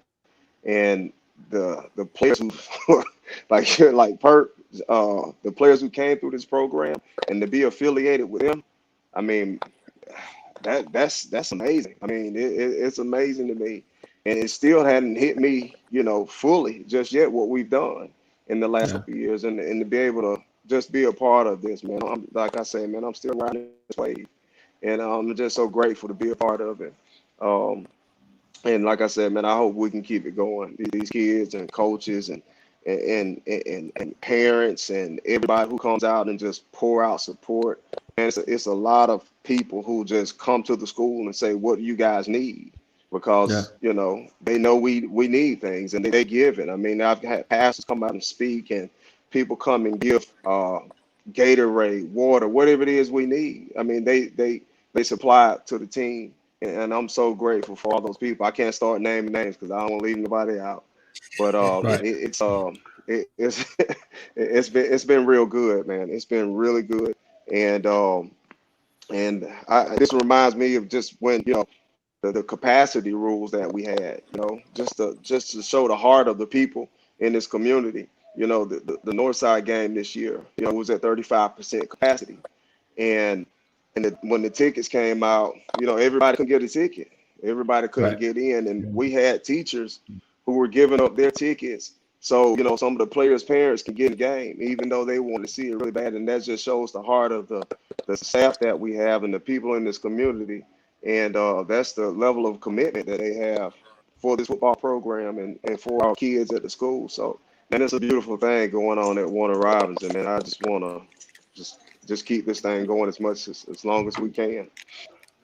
Speaker 5: And the players who like Perk, the players who came through this program and to be affiliated with them, I mean, that's amazing. I mean, it's amazing to me, and it still hadn't hit me, fully just yet what we've done in the last
Speaker 3: Yeah.
Speaker 5: couple of years, and to be able to just be a part of this, man. Like I say, man, I'm still riding this wave, and I'm just so grateful to be a part of it. Um, and like I said, man, I hope we can keep it going. These kids and coaches and parents and everybody who comes out and just pour out support. And it's a lot of people who just come to the school and say, "What do you guys need?"
Speaker 3: Yeah.
Speaker 5: Because they know we need things, and they give it. I mean, I've had pastors come out and speak, and people come and give Gatorade, water, whatever it is we need. I mean, they supply it to the team, and I'm so grateful for all those people. I can't start naming names because I don't want to leave nobody out. But
Speaker 3: Right.
Speaker 5: it's it's been real good, man. It's been really good, and this reminds me of just when the capacity rules that we had, just to show the heart of the people in this community. The North Side game this year, was at 35% capacity, and when the tickets came out, everybody couldn't get a ticket. Everybody couldn't
Speaker 3: Right.
Speaker 5: get in, and we had teachers who were giving up their tickets. So, some of the players' parents can get in the game, even though they want to see it really bad. And that just shows the heart of the staff that we have and the people in this community. And that's the level of commitment that they have for this football program and for our kids at the school. So, and it's a beautiful thing going on at Warner Robinson. And I just want to just keep this thing going as long as we can.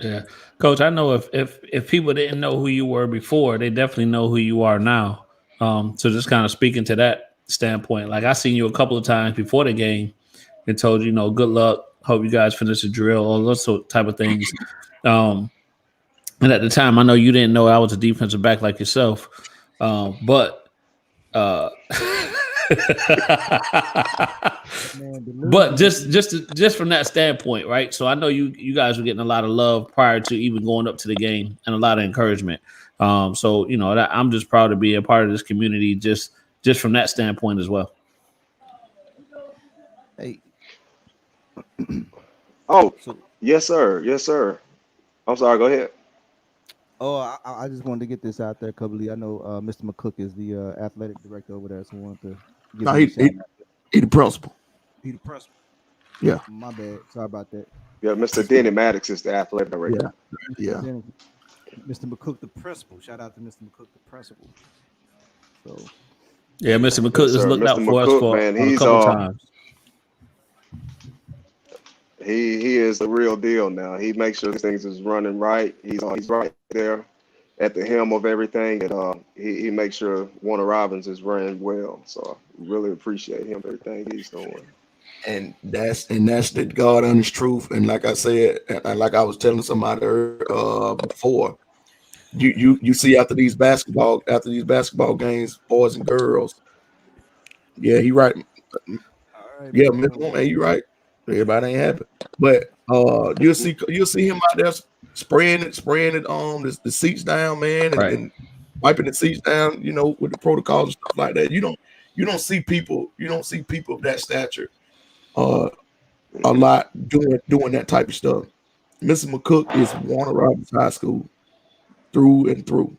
Speaker 3: Yeah, Coach. I know if people didn't know who you were before, they definitely know who you are now. So just kind of speaking to that standpoint, like I seen you a couple of times before the game and told you, good luck. Hope you guys finish the drill, all those type of things. And at the time, I know you didn't know I was a defensive back like yourself, but. But just from that standpoint, right? So I know you guys were getting a lot of love prior to even going up to the game and a lot of encouragement. So I'm just proud to be a part of this community, just from that standpoint as well.
Speaker 4: Hey,
Speaker 5: Oh,
Speaker 4: so
Speaker 5: yes, sir. Yes, sir. I'm sorry. Go ahead.
Speaker 4: I just wanted to get this out there, Cubby. I know Mr. McCook is the athletic director over there, so I wanted to give
Speaker 1: No,
Speaker 4: him a shout out.
Speaker 1: he the principal.
Speaker 4: He the principal.
Speaker 1: Yeah.
Speaker 4: My bad. Sorry about that.
Speaker 5: Yeah, Mr. Denny Maddox is the athletic director.
Speaker 1: Yeah.
Speaker 4: Mr. McCook, the principal. Shout out to Mr. McCook, the principal. So
Speaker 3: Yeah, Mr. McCook
Speaker 5: Yes,
Speaker 3: has
Speaker 5: sir.
Speaker 3: looked out
Speaker 5: Mr.
Speaker 3: for us
Speaker 5: McCook,
Speaker 3: for
Speaker 5: man,
Speaker 3: a
Speaker 5: he's
Speaker 3: couple times.
Speaker 5: he is the real deal now. He makes sure things is running right. He's right there at the helm of everything, and he makes sure Warner Robins is running well. So I really appreciate him for everything he's doing.
Speaker 1: And that's the God honest truth. And like I said, and like I was telling somebody before, you see after these basketball games, boys and girls. Yeah, he right.
Speaker 4: all right,
Speaker 1: Yeah,
Speaker 4: man.
Speaker 1: Mr. Man, you right. Everybody ain't happy, but you'll see him out there spraying it the seats down, man,
Speaker 3: Right.
Speaker 1: and wiping the seats down. With the protocols and stuff like that. You don't see people of that stature a lot doing that type of stuff. Mr. McCook is Warner Robins High School through and through.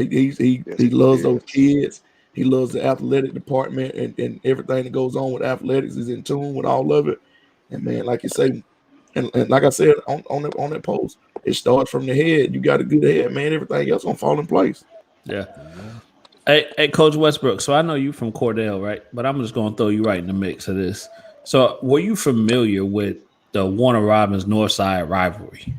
Speaker 1: He loves those kids. He loves the athletic department and everything that goes on with athletics is in tune with all of it. And man, like you say, and like I said on that post, it starts from the head. You got a good head, man. Everything else gonna fall in place.
Speaker 3: Yeah. Hey, Coach Westbrook. So I know you from Cordell, right? But I'm just gonna throw you right in the mix of this. So were you familiar with the Warner Robins Northside rivalry?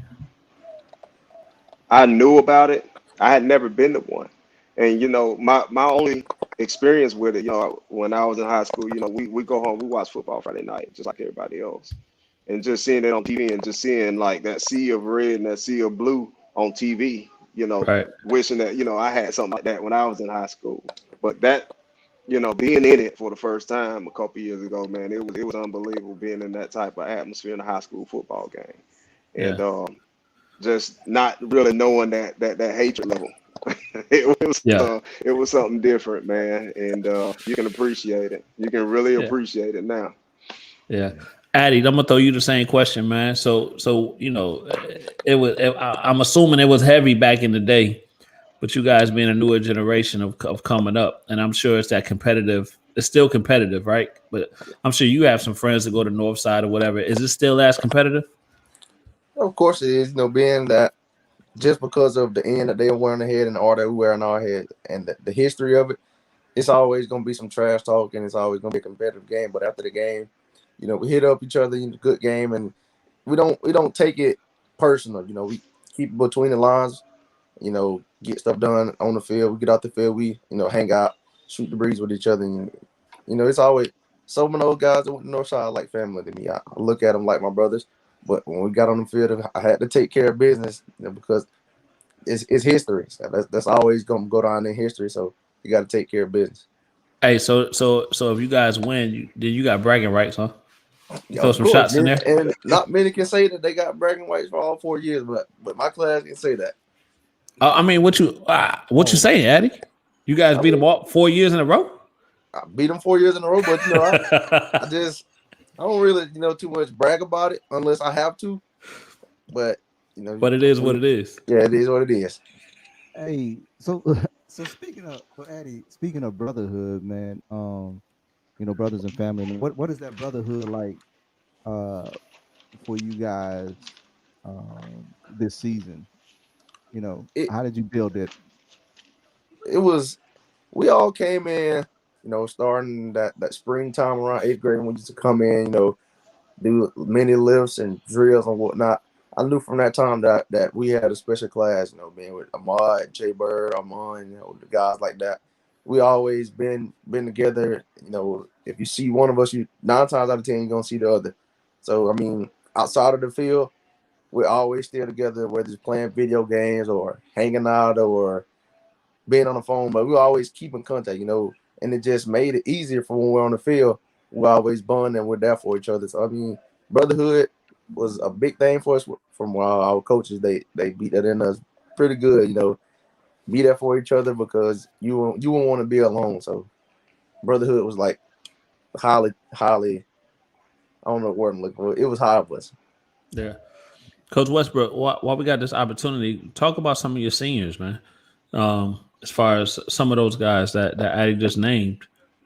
Speaker 5: I knew about it. I had never been to one, and my only experience with it, when I was in high school, we go home, we watch football Friday night, just like everybody else, and just seeing it on TV and just seeing like that sea of red and that sea of blue on TV,
Speaker 3: Right.
Speaker 5: wishing that I had something like that when I was in high school. But that being in it for the first time a couple years ago, man, it was unbelievable being in that type of atmosphere in a high school football game, and
Speaker 3: Yeah,
Speaker 5: just not really knowing that hatred level.
Speaker 3: yeah,
Speaker 5: It was something different, man, and you can appreciate it. You can really
Speaker 3: yeah,
Speaker 5: appreciate it now.
Speaker 3: yeah. Addy, I'm gonna throw you the same question, man. So it was. I'm assuming it was heavy back in the day, but you guys being a newer generation of coming up, and I'm sure it's that competitive. It's still competitive, right? But I'm sure you have some friends that go to North Side or whatever. Is it still as competitive?
Speaker 6: Of course it is, being that just because of the end that they wear on their head and the order that we wear on our head and the history of it, it's always going to be some trash talk and it's always going to be a competitive game. But after the game, we hit up each other in a good game and we don't take it personal. We keep it between the lines, get stuff done on the field. We get out the field, we, hang out, shoot the breeze with each other. And, it's always some of those guys that went to Northside like family to me. I look at them like my brothers. But when we got on the field, I had to take care of business because it's history. So that's always gonna go down in history. So you got to take care of business.
Speaker 3: Hey, so if you guys win, you got bragging rights, huh? You
Speaker 6: Yeah,
Speaker 3: throw
Speaker 6: of
Speaker 3: some
Speaker 6: course.
Speaker 3: shots in there.
Speaker 6: And not many can say that they got bragging rights for all 4 years, but my class can say that.
Speaker 3: I mean, what you saying, Addy? You guys
Speaker 6: I
Speaker 3: beat
Speaker 6: mean,
Speaker 3: them all 4 years in a row?
Speaker 6: I beat them 4 years in a row, but I don't really too much brag about it unless I have to. But
Speaker 3: But it is what it is.
Speaker 6: yeah, it is what it is.
Speaker 4: Hey, so so Addy, speaking of brotherhood, man, brothers and family, man, what is that brotherhood like uh for you guys this season?
Speaker 6: It
Speaker 4: How did you build it?
Speaker 6: it was we all came in, starting that springtime around eighth grade when we used to come in, do many lifts and drills and whatnot. I knew from that time that we had a special class, being with Ahmad, Jay Bird, Armand, the guys like that. We always been together. If you see one of us, you 9 times out of 10 you're gonna see the other. So I mean, outside of the field, we're always still together, whether it's playing video games or hanging out or being on the phone. But we always keep in contact, and it just made it easier for when we're on the field. We always bond and we're there for each other. So I mean, brotherhood was a big thing for us from our coaches. They beat that in us pretty good. Be there for each other because you won't want to be alone. So brotherhood was like highly. I don't know what word I'm looking for. It was high of us.
Speaker 3: Yeah. Coach Westbrook, while we got this opportunity, talk about some of your seniors, man. As far as some of those guys that Addy just named,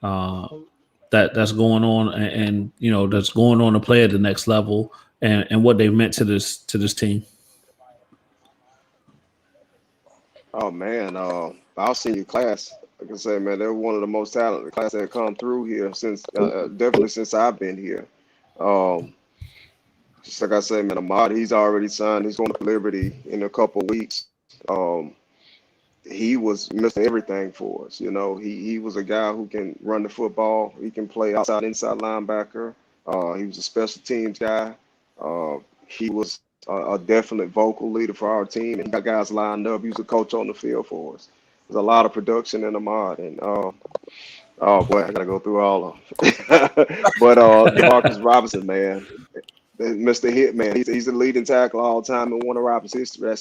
Speaker 3: that's going on and that's going on to play at the next level and what they've meant to this team.
Speaker 5: Oh man, our senior class, like I said, man, they're one of the most talented class that have come through here since definitely since I've been here. Um, just like I said, man, Ahmad, he's already signed. He's going to Liberty in a couple weeks. Um, he was Mr. Everything for us. He was a guy who can run the football. He can play outside, inside linebacker. He was a special teams guy. He was a definite vocal leader for our team, and he got guys lined up. He was a coach on the field for us. There's a lot of production in Ahmad, and oh boy, I gotta go through all of them. But Marcus Robinson, man, Mr. Hitman, he's the leading tackle all time in Warner Robins history. That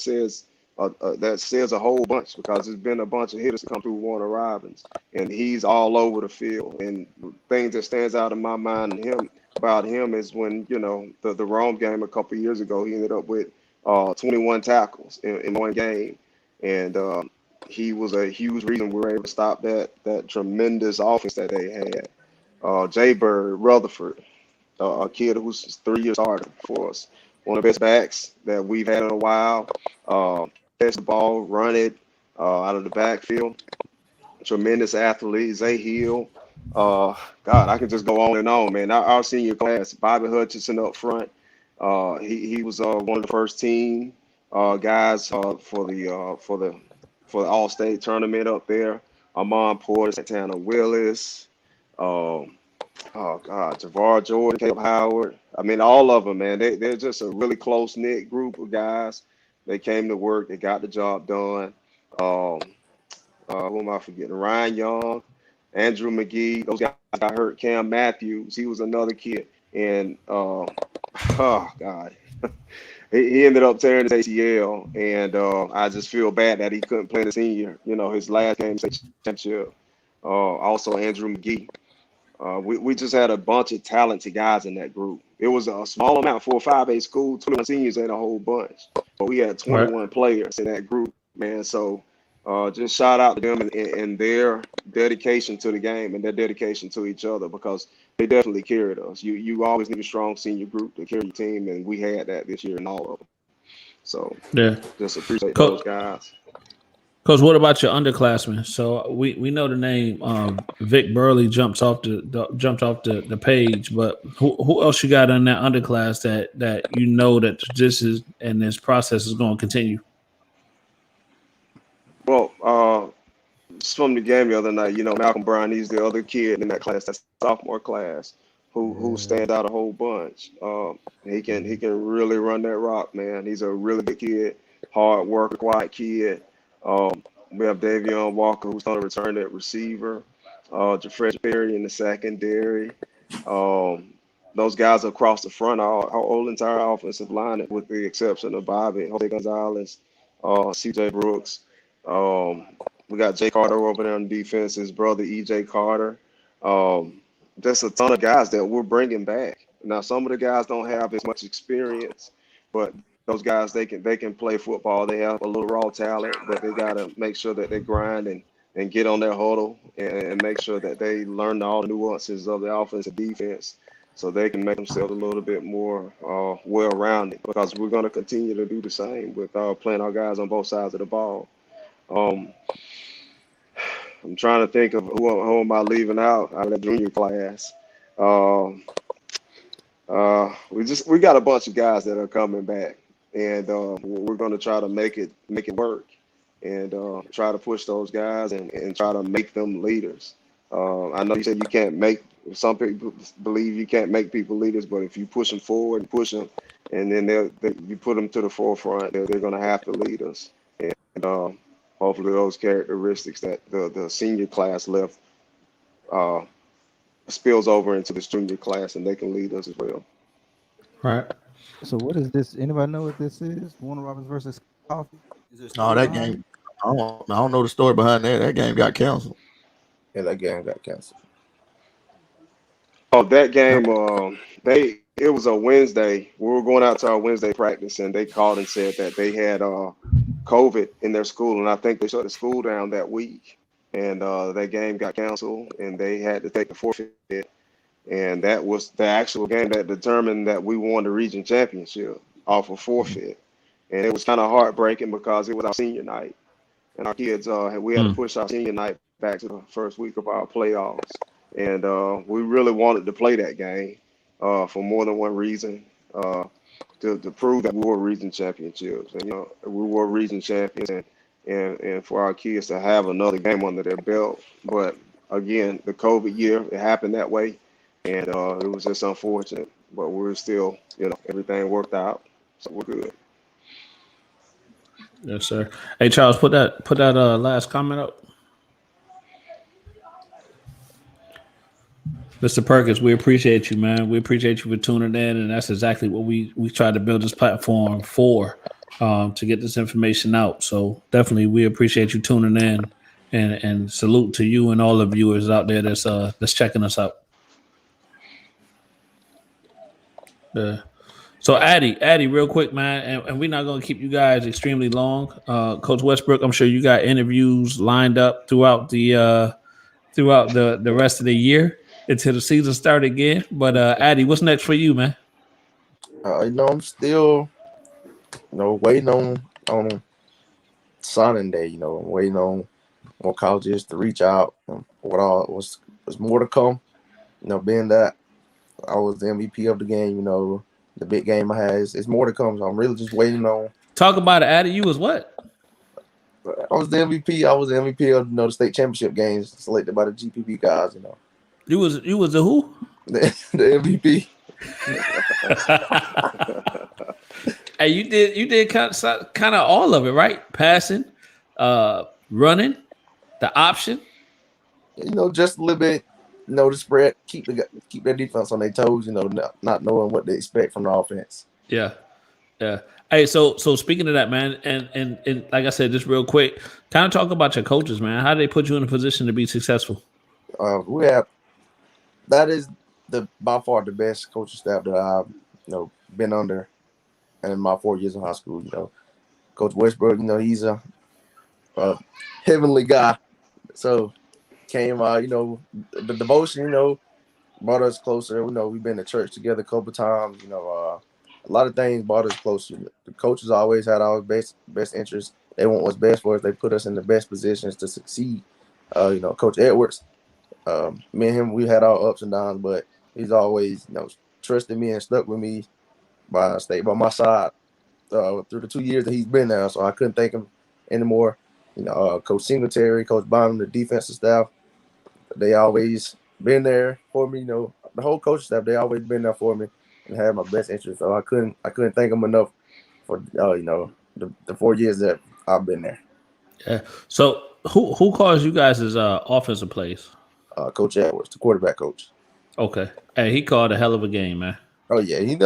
Speaker 5: says a whole bunch because there's been a bunch of hitters that come through Warner Robins, and he's all over the field. And things that stands out in my mind about him is when the Rome game a couple of years ago, he ended up with 21 tackles in one game, and he was a huge reason we were able to stop that tremendous offense that they had. Jay Bird, Rutherford, a kid who's 3 years starting for us, one of the best backs that we've had in a while. Catch the ball, run it out of the backfield. Tremendous athlete, Zay Hill. God, I can just go on and on, man. Our senior class, Bobby Hutchinson up front. He was one of the first team guys for the All-State tournament up there. Armand Porter, Santana Willis. Oh God, Javar Jordan, Caleb Howard. I mean, all of them, man. They're just a really close-knit group of guys. They came to work. They got the job done. Who am I forgetting? Ryan Young. Andrew McGee. Those guys got hurt. Cam Matthews, he was another kid. And, oh, God. He ended up tearing his ACL, and I just feel bad that he couldn't play the senior. His last game state championship. Also Andrew McGee. We just had a bunch of talented guys in that group. It was a small amount for a 5A school. 21 seniors ain't a whole bunch, but we had 21 players in that group, man. So just shout out to them and their dedication to the game and their dedication to each other, because they definitely carried us. You always need a strong senior group to carry your team, and we had that this year in all of them. So
Speaker 3: Yeah,
Speaker 5: just appreciate those guys.
Speaker 3: Coach, what about your underclassmen? So we know the name Vic Burley jumps off the page, but who else you got in that underclass that that this is and this process is going to continue?
Speaker 5: Well, just from the game the other night, Malcolm Brown, he's the other kid in that class, that's sophomore class, who stands out a whole bunch. He can really run that rock, man. He's a really good kid, hard worker, quiet kid. We have Davion Walker, who's going to return at receiver. Jafresh Perry in the secondary. Those guys across the front, our whole entire offensive line, with the exception of Bobby, Jose Gonzalez, C.J. Brooks. We got Jay Carter over there on defense, his brother E.J. Carter. There's a ton of guys that we're bringing back. Now, some of the guys don't have as much experience, but those guys, they can play football. They have a little raw talent, but they got to make sure that they grind and get on their huddle and make sure that they learn all the nuances of the offense and defense, so they can make themselves a little bit more well-rounded, because we're going to continue to do the same with playing our guys on both sides of the ball. I'm trying to think of who am I leaving out of the junior class. We got a bunch of guys that are coming back, and we're going to try to make it work, and try to push those guys and try to make them leaders. I know you said you can't make. Some people believe you can't make people leaders, but if you push them forward and push them, and then you put them to the forefront, they're going to have to lead us. And hopefully those characteristics that the senior class left spills over into the junior class, and they can lead us as well.
Speaker 3: Right.
Speaker 4: So what is this? Anybody know what this is? Warner Robins versus Coffee?
Speaker 1: No, that game. I don't know the story behind that. That game got canceled.
Speaker 6: Yeah, that game got canceled.
Speaker 5: Oh, that game. It was a Wednesday. We were going out to our Wednesday practice, and they called and said that they had COVID in their school, and I think they shut the school down that week. And that game got canceled, and they had to take the forfeit. And that was the actual game that determined that we won the region championship off of forfeit. And it was kind of heartbreaking because it was our senior night, and our kids we had to push our senior night back to the first week of our playoffs. And we really wanted to play that game for more than one reason, to prove that we were region championships. And we were region champions, and for our kids to have another game under their belt. But again, the COVID year, it happened that way, and it was just unfortunate. But we're still, everything worked out, so we're good.
Speaker 3: Yes, sir. Hey, Charles, put that last comment up. Mr. Perkins, we appreciate you, man. We appreciate you for tuning in, and that's exactly what we tried to build this platform for, to get this information out. So definitely, we appreciate you tuning in, and salute to you and all the viewers out there that's checking us out. Yeah. So Addy, real quick, man, and we're not going to keep you guys extremely long. Coach Westbrook, I'm sure you got interviews lined up throughout the rest of the year until the season start again. But Addy, what's next for you, man?
Speaker 6: I'm still, waiting on signing day. I'm waiting on more colleges to reach out. What's more to come. Being that I was the MVP of the game, the big game I had is more to come. So I'm really just waiting on.
Speaker 3: Talk about it, Addy. You was what?
Speaker 6: I was the MVP. I was the MVP of the state championship games selected by the GPP guys.
Speaker 3: You was the who?
Speaker 6: The MVP.
Speaker 3: Hey, you did kind of all of it, right? Passing, running, the option.
Speaker 6: just a little bit, the spread, keep their defense on their toes, not knowing what they expect from the offense.
Speaker 3: Yeah. Yeah. Hey, so speaking of that, man, and like I said, just real quick, kind of talk about your coaches, man. How do they put you in a position to be successful?
Speaker 6: That is by far the best coaching staff that I've been under in my 4 years in high school. Coach Westbrook, he's a heavenly guy. So came the devotion, brought us closer. We've been to church together a couple times. A lot of things brought us closer. The coaches always had our best interests. They want what's best for us. They put us in the best positions to succeed. Coach Edwards, me and him, we had our ups and downs, but he's always, trusted me and stuck with me stayed by my side through the 2 years that he's been there. So I couldn't thank him anymore. Coach Singletary, Coach Bonham, the defensive staff, they always been there for me. The whole coaching staff, they always been there for me and had my best interest. So I couldn't thank them enough for the 4 years that I've been there.
Speaker 3: Yeah. So who calls you guys as offensive plays?
Speaker 6: Coach Edwards, the quarterback coach.
Speaker 3: Okay. Hey, he called a hell of a game, man.
Speaker 6: Oh yeah, he's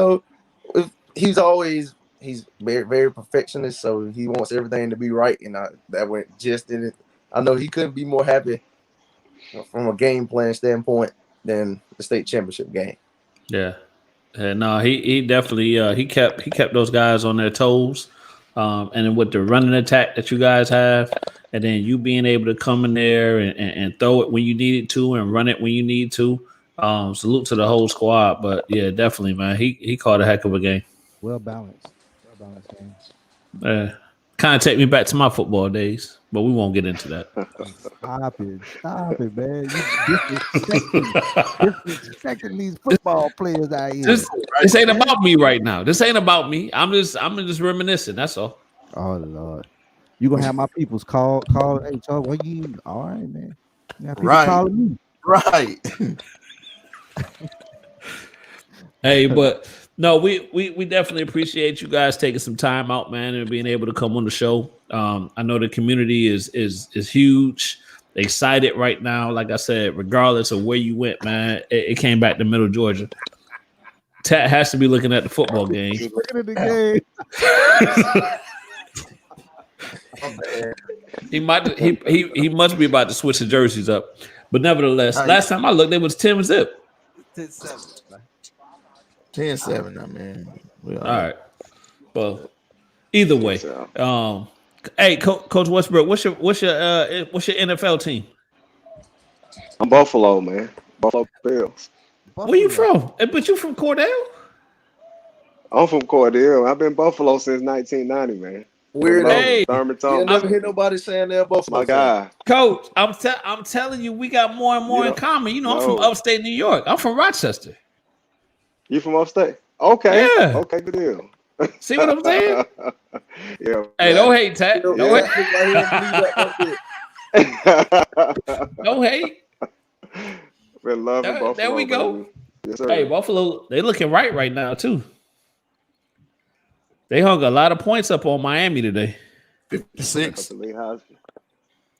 Speaker 6: very, very perfectionist, so he wants everything to be right, and that went just in it. I know he couldn't be more happy from a game plan standpoint than the state championship game.
Speaker 3: Yeah. No, he definitely he kept those guys on their toes. And then with the running attack that you guys have, and then you being able to come in there and throw it when you need it to and run it when you need to. Salute to the whole squad. But yeah, definitely, man. He called a heck of a game.
Speaker 4: Well balanced game.
Speaker 3: Kind of take me back to my football days, but we won't get into that.
Speaker 4: Stop it, man. You disrespecting these football players out here.
Speaker 3: This ain't about me right now. This ain't about me. I'm just reminiscing. That's all.
Speaker 4: Oh Lord, you gonna have my people's call? Hey, Charles, what you? All right, man.
Speaker 1: Right.
Speaker 4: Calling me.
Speaker 1: Right.
Speaker 3: Hey, but no, we definitely appreciate you guys taking some time out, man, and being able to come on the show. I know the community is huge, excited right now. Like I said, regardless of where you went, man, it came back to Middle Georgia. Tat has to be looking at the football game.
Speaker 4: Looking at the game.
Speaker 3: He must be about to switch the jerseys up. But nevertheless, last time I looked, it was 10-0.
Speaker 1: 10-7 now, man.
Speaker 3: All right. Well, either way. Hey, Coach Westbrook, what's your NFL team?
Speaker 5: I'm Buffalo, man. Buffalo Bills.
Speaker 3: Where you from? But you from Cordell?
Speaker 5: I'm from Cordell. I've been Buffalo since 1990, man.
Speaker 6: Weird.
Speaker 3: Hey,
Speaker 5: Thurman
Speaker 6: I
Speaker 5: Thompson.
Speaker 6: never hear nobody saying they're Buffalo.
Speaker 5: My guy.
Speaker 3: Coach, I'm telling you, we got more and more in common. I'm from upstate New York. I'm from Rochester.
Speaker 5: You from upstate? Okay.
Speaker 3: Yeah.
Speaker 5: Okay, good deal.
Speaker 3: See what I'm saying?
Speaker 5: Yeah.
Speaker 3: Hey, don't hate, Tat. Don't hate.
Speaker 5: Been loving Buffalo.
Speaker 3: There we go.
Speaker 5: Baby. Yes, sir.
Speaker 3: Hey, Buffalo, they looking right now too. They hung a lot of points up on Miami today.
Speaker 1: 56.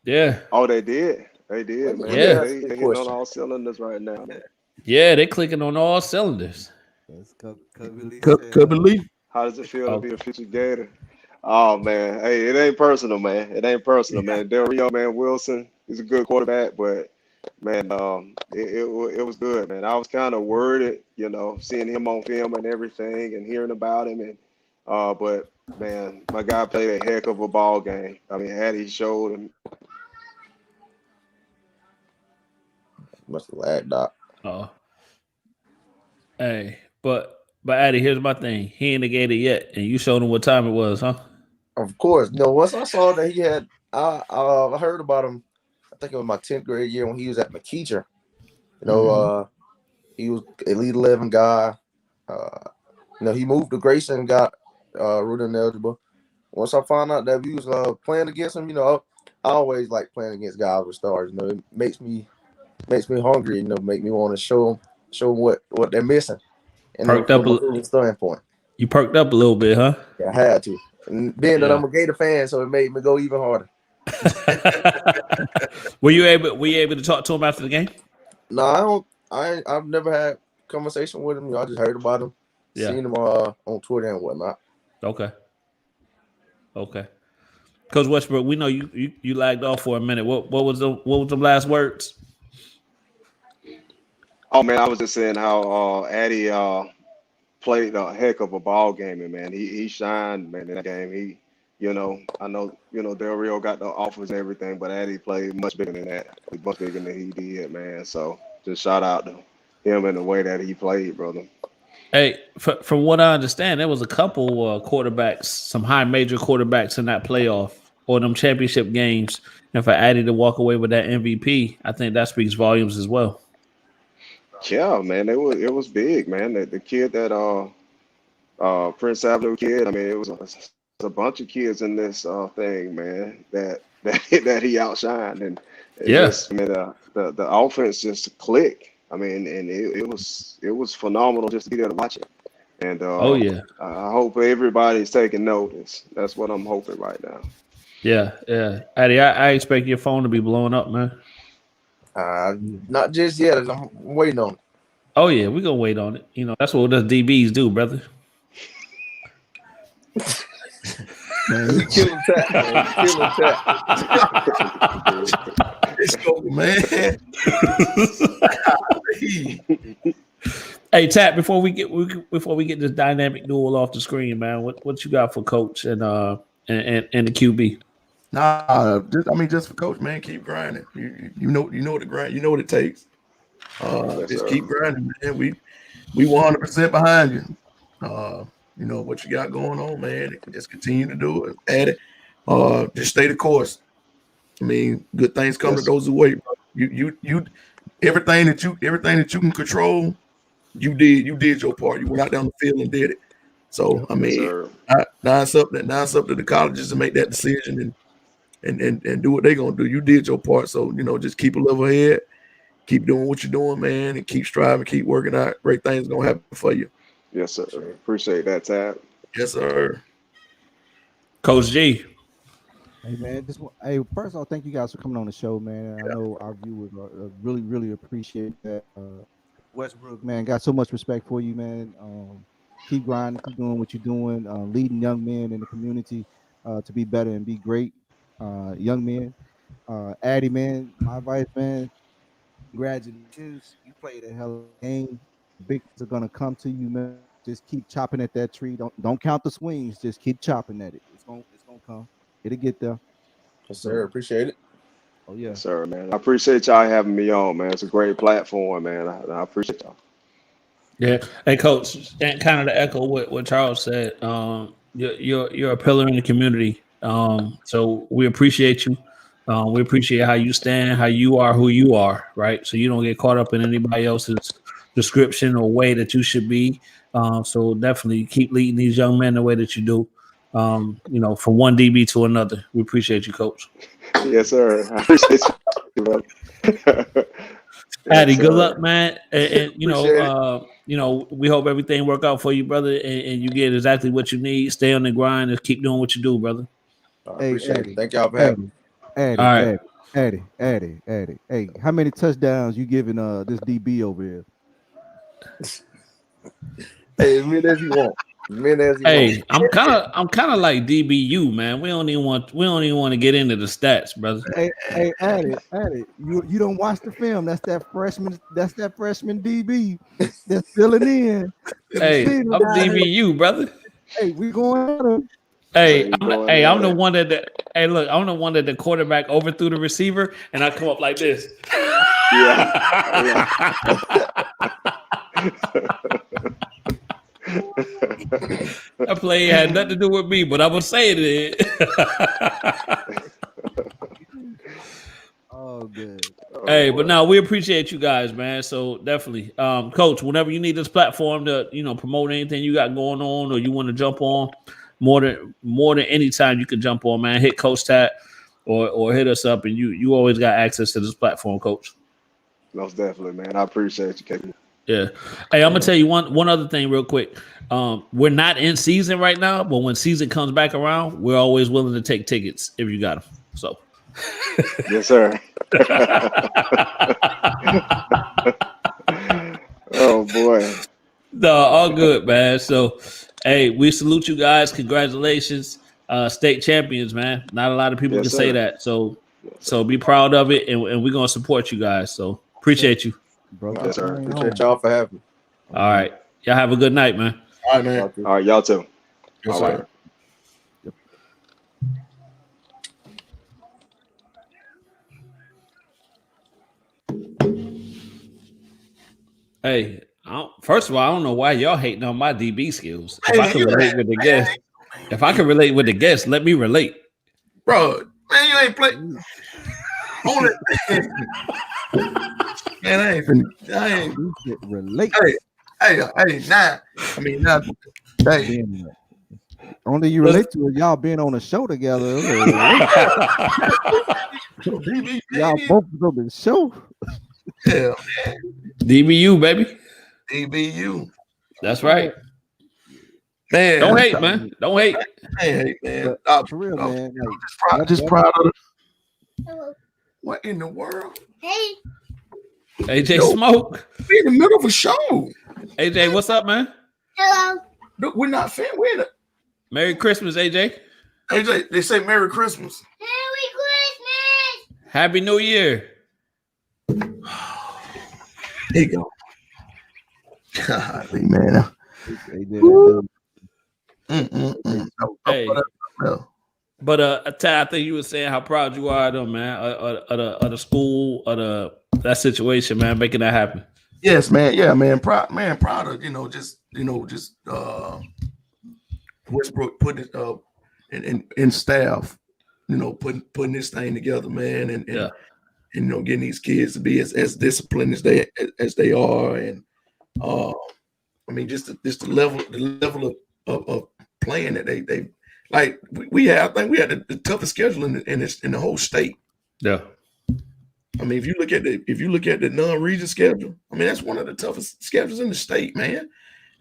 Speaker 3: Yeah.
Speaker 5: Oh, they did. They did, man.
Speaker 3: Yeah.
Speaker 5: They hitting on all cylinders right now, man.
Speaker 3: Yeah, they clicking on all cylinders.
Speaker 1: Cubby.
Speaker 5: How does it feel to be a future Gator? Oh man, hey, it ain't personal, man. It ain't personal, man. Del Rio, man, Wilson, he's a good quarterback, but man, it was good, man. I was kind of worried, seeing him on film and everything, and hearing about him, and but man, my guy played a heck of a ball game. I mean, Hattie showed him.
Speaker 6: Must have lagged, Doc.
Speaker 3: Hey, but Addy, here's my thing. He ain't a Gator yet, and you showed him what time it was, huh?
Speaker 6: Of course. Once I saw that he had, I heard about him. I think it was my 10th grade year when he was at McKeecher. He was Elite 11 guy. He moved to Grayson and got Rudin eligible. Once I found out that we was playing against him, I always like playing against guys with stars. It makes me hungry. Make me want to show them what they're missing. And
Speaker 3: perked up
Speaker 6: a standpoint.
Speaker 3: You perked up a little bit, huh?
Speaker 6: Yeah, I had to. And being that I'm a Gator fan, so it made me go even harder.
Speaker 3: Were you able to talk to him after the game?
Speaker 6: No, I don't. I've never had conversation with him. You know, I just heard about him, seen him on Twitter and whatnot.
Speaker 3: Okay. Coach Westbrook, we know you lagged off for a minute. What was the last words?
Speaker 5: Oh man, I was just saying how Addy played a heck of a ball game, and man, he shined, man, in that game. I know, Del Rio got the offers and everything, but Addy played much bigger than that, much bigger than he did, man. So just shout out to him and the way that he played, brother.
Speaker 3: Hey, from what I understand, there was a couple quarterbacks, some high major quarterbacks in that playoff or them championship games. And for Addy to walk away with that MVP, I think that speaks volumes as well.
Speaker 5: Yeah, man, it was big, man. The kid that Prince Avenue kid, I mean, it was a bunch of kids in this thing, man, that he outshined, and just, I mean, the offense just clicked. I mean, and it was phenomenal just to be there to watch it. And I hope everybody's taking notice. That's what I'm hoping right now.
Speaker 3: Yeah. Addy, I expect your phone to be blowing up, man.
Speaker 6: Not just yet. I'm waiting on it.
Speaker 3: Oh yeah, we're gonna wait on it. That's what us DBs do, brother.
Speaker 6: Man, killing tap, man. Killing tap.
Speaker 1: Let's go, man.
Speaker 3: Hey, Tap, before we get this dynamic duel off the screen, man, what you got for Coach and the QB?
Speaker 1: Just for Coach, man, keep grinding. You know the grind. You know what it takes. Just keep grinding, man. We 100% behind you. You know what you got going on, man. Just continue to do it. Add it. Just stay the course. I mean, good things come to those who wait. You everything that you can control, you did your part. You went out down the field and did it. So I mean, now it's up to the colleges to make that decision and do what they're gonna do. You did your part. So just keep a level head, keep doing what you're doing, man, and keep striving, keep working out. Great things gonna happen for you.
Speaker 5: Yes, sir. Appreciate that, Tab.
Speaker 1: Yes, sir.
Speaker 3: Coach G.
Speaker 4: Hey man, first of all, thank you guys for coming on the show, man. I know our viewers really, really appreciate that. Westbrook, man, got so much respect for you, man. Keep grinding, keep doing what you're doing, leading young men in the community to be better and be great young men. Addy, man, my advice, man, congratulations. You played a hell of a game. Big things are gonna come to you, man. Just keep chopping at that tree. Don't count the swings. Just keep chopping at it. It's gonna come. It'll get there.
Speaker 6: Yes, sir. Appreciate it.
Speaker 4: Oh yeah,
Speaker 5: yes, sir, man. I appreciate y'all having me on, man. It's a great platform, man. I appreciate y'all.
Speaker 3: Yeah. Hey, Coach, and kind of to echo what Charles said, you're a pillar in the community. So we appreciate you. We appreciate how you stand, how you are who you are, right? So you don't get caught up in anybody else's description or way that you should be. So definitely keep leading these young men the way that you do. From one DB to another. We appreciate you, Coach.
Speaker 5: Yes, sir. I appreciate you, brother.
Speaker 3: Addy, good luck, man. And we hope everything work out for you, brother, and you get exactly what you need. Stay on the grind and keep doing what you do, brother.
Speaker 6: I appreciate it. Thank y'all for having me.
Speaker 4: Addy. Hey, how many touchdowns you giving this DB over here?
Speaker 6: Hey, as many as you want.
Speaker 3: Hey, I'm kind of like DBU, man. We don't even want to get into the stats, brother.
Speaker 4: Hey, Addy, you don't watch the film. That's that freshman DB that's filling in.
Speaker 3: Hey, I'm DBU, brother.
Speaker 4: Hey, we going at him.
Speaker 3: I'm the one that I'm the one that the quarterback overthrew the receiver, and I come up like this.
Speaker 5: Yeah.
Speaker 3: That play had nothing to do with me, but I was saying it.
Speaker 4: Oh, good.
Speaker 3: Hey, but no, we appreciate you guys, man. So definitely, Coach, whenever you need this platform to, promote anything you got going on, or you want to jump on, more than any time you can jump on, man. Hit Coach Tat or hit us up, and you always got access to this platform, Coach.
Speaker 5: Most definitely, man. I appreciate you, KP.
Speaker 3: Yeah. Hey, I'm gonna tell you one other thing real quick. We're not in season right now, but when season comes back around, we're always willing to take tickets if you got them. So
Speaker 5: Yes, sir. Oh boy.
Speaker 3: No, all good, man. So, hey, we salute you guys. Congratulations, state champions, man. Not a lot of people can
Speaker 5: Yes,
Speaker 3: say
Speaker 5: sir.
Speaker 3: that. So,
Speaker 5: Yes, sir.
Speaker 3: so be proud of it, and we're gonna support you guys. So, appreciate you.
Speaker 4: Broke
Speaker 5: Yes,
Speaker 4: that
Speaker 5: sir.
Speaker 4: thing
Speaker 6: Appreciate
Speaker 4: home.
Speaker 6: y'all for having me.
Speaker 3: All right, y'all have a good night, man.
Speaker 1: All right, man.
Speaker 6: Y'all too.
Speaker 5: All right, y'all too.
Speaker 1: Yes,
Speaker 5: All
Speaker 1: sir.
Speaker 5: right.
Speaker 3: Hey, first of all, I don't know why y'all hating on my DB skills. If
Speaker 1: Hey,
Speaker 3: I can
Speaker 1: you
Speaker 3: relate
Speaker 1: ain't-
Speaker 3: with the guest, if I can relate with the guest, let me relate.
Speaker 1: Bro, man, you ain't play. On it. Man, I ain't.
Speaker 4: You should relate.
Speaker 1: Hey, now. I mean, now. Hey,
Speaker 4: Being, only you relate to is y'all being on a show together. Relate.
Speaker 1: DB,
Speaker 4: Y'all
Speaker 1: baby.
Speaker 4: both on the show.
Speaker 1: Hell,
Speaker 3: DBU, baby.
Speaker 1: DBU.
Speaker 3: That's right.
Speaker 1: Man,
Speaker 3: Don't hate, man. Don't hate.
Speaker 1: Hey, man.
Speaker 4: But for real, man. Like,
Speaker 1: Just proud of it. What in the world?
Speaker 3: AJ
Speaker 1: Yo.
Speaker 3: Smoke.
Speaker 1: We in the middle of a show.
Speaker 3: AJ, what's up, man?
Speaker 1: Look, we're not fan. We're in it.
Speaker 3: Merry Christmas, AJ.
Speaker 1: AJ, they say Merry Christmas.
Speaker 3: Happy New Year.
Speaker 1: There you go. Golly, man.
Speaker 4: they did that.
Speaker 3: Hey.
Speaker 1: No.
Speaker 3: But Ty, I think you were saying how proud you are of them, man, of the school, of that situation, man, making that happen.
Speaker 1: Yes, man. Yeah, man. Proud of just Westbrook putting it in staff, putting this thing together, man, and getting these kids to be as disciplined as they are, and I mean just the level of playing that they like. I think we had the toughest schedule in the whole state.
Speaker 3: Yeah.
Speaker 1: I mean, if you look at the non-region schedule, I mean that's one of the toughest schedules in the state, man.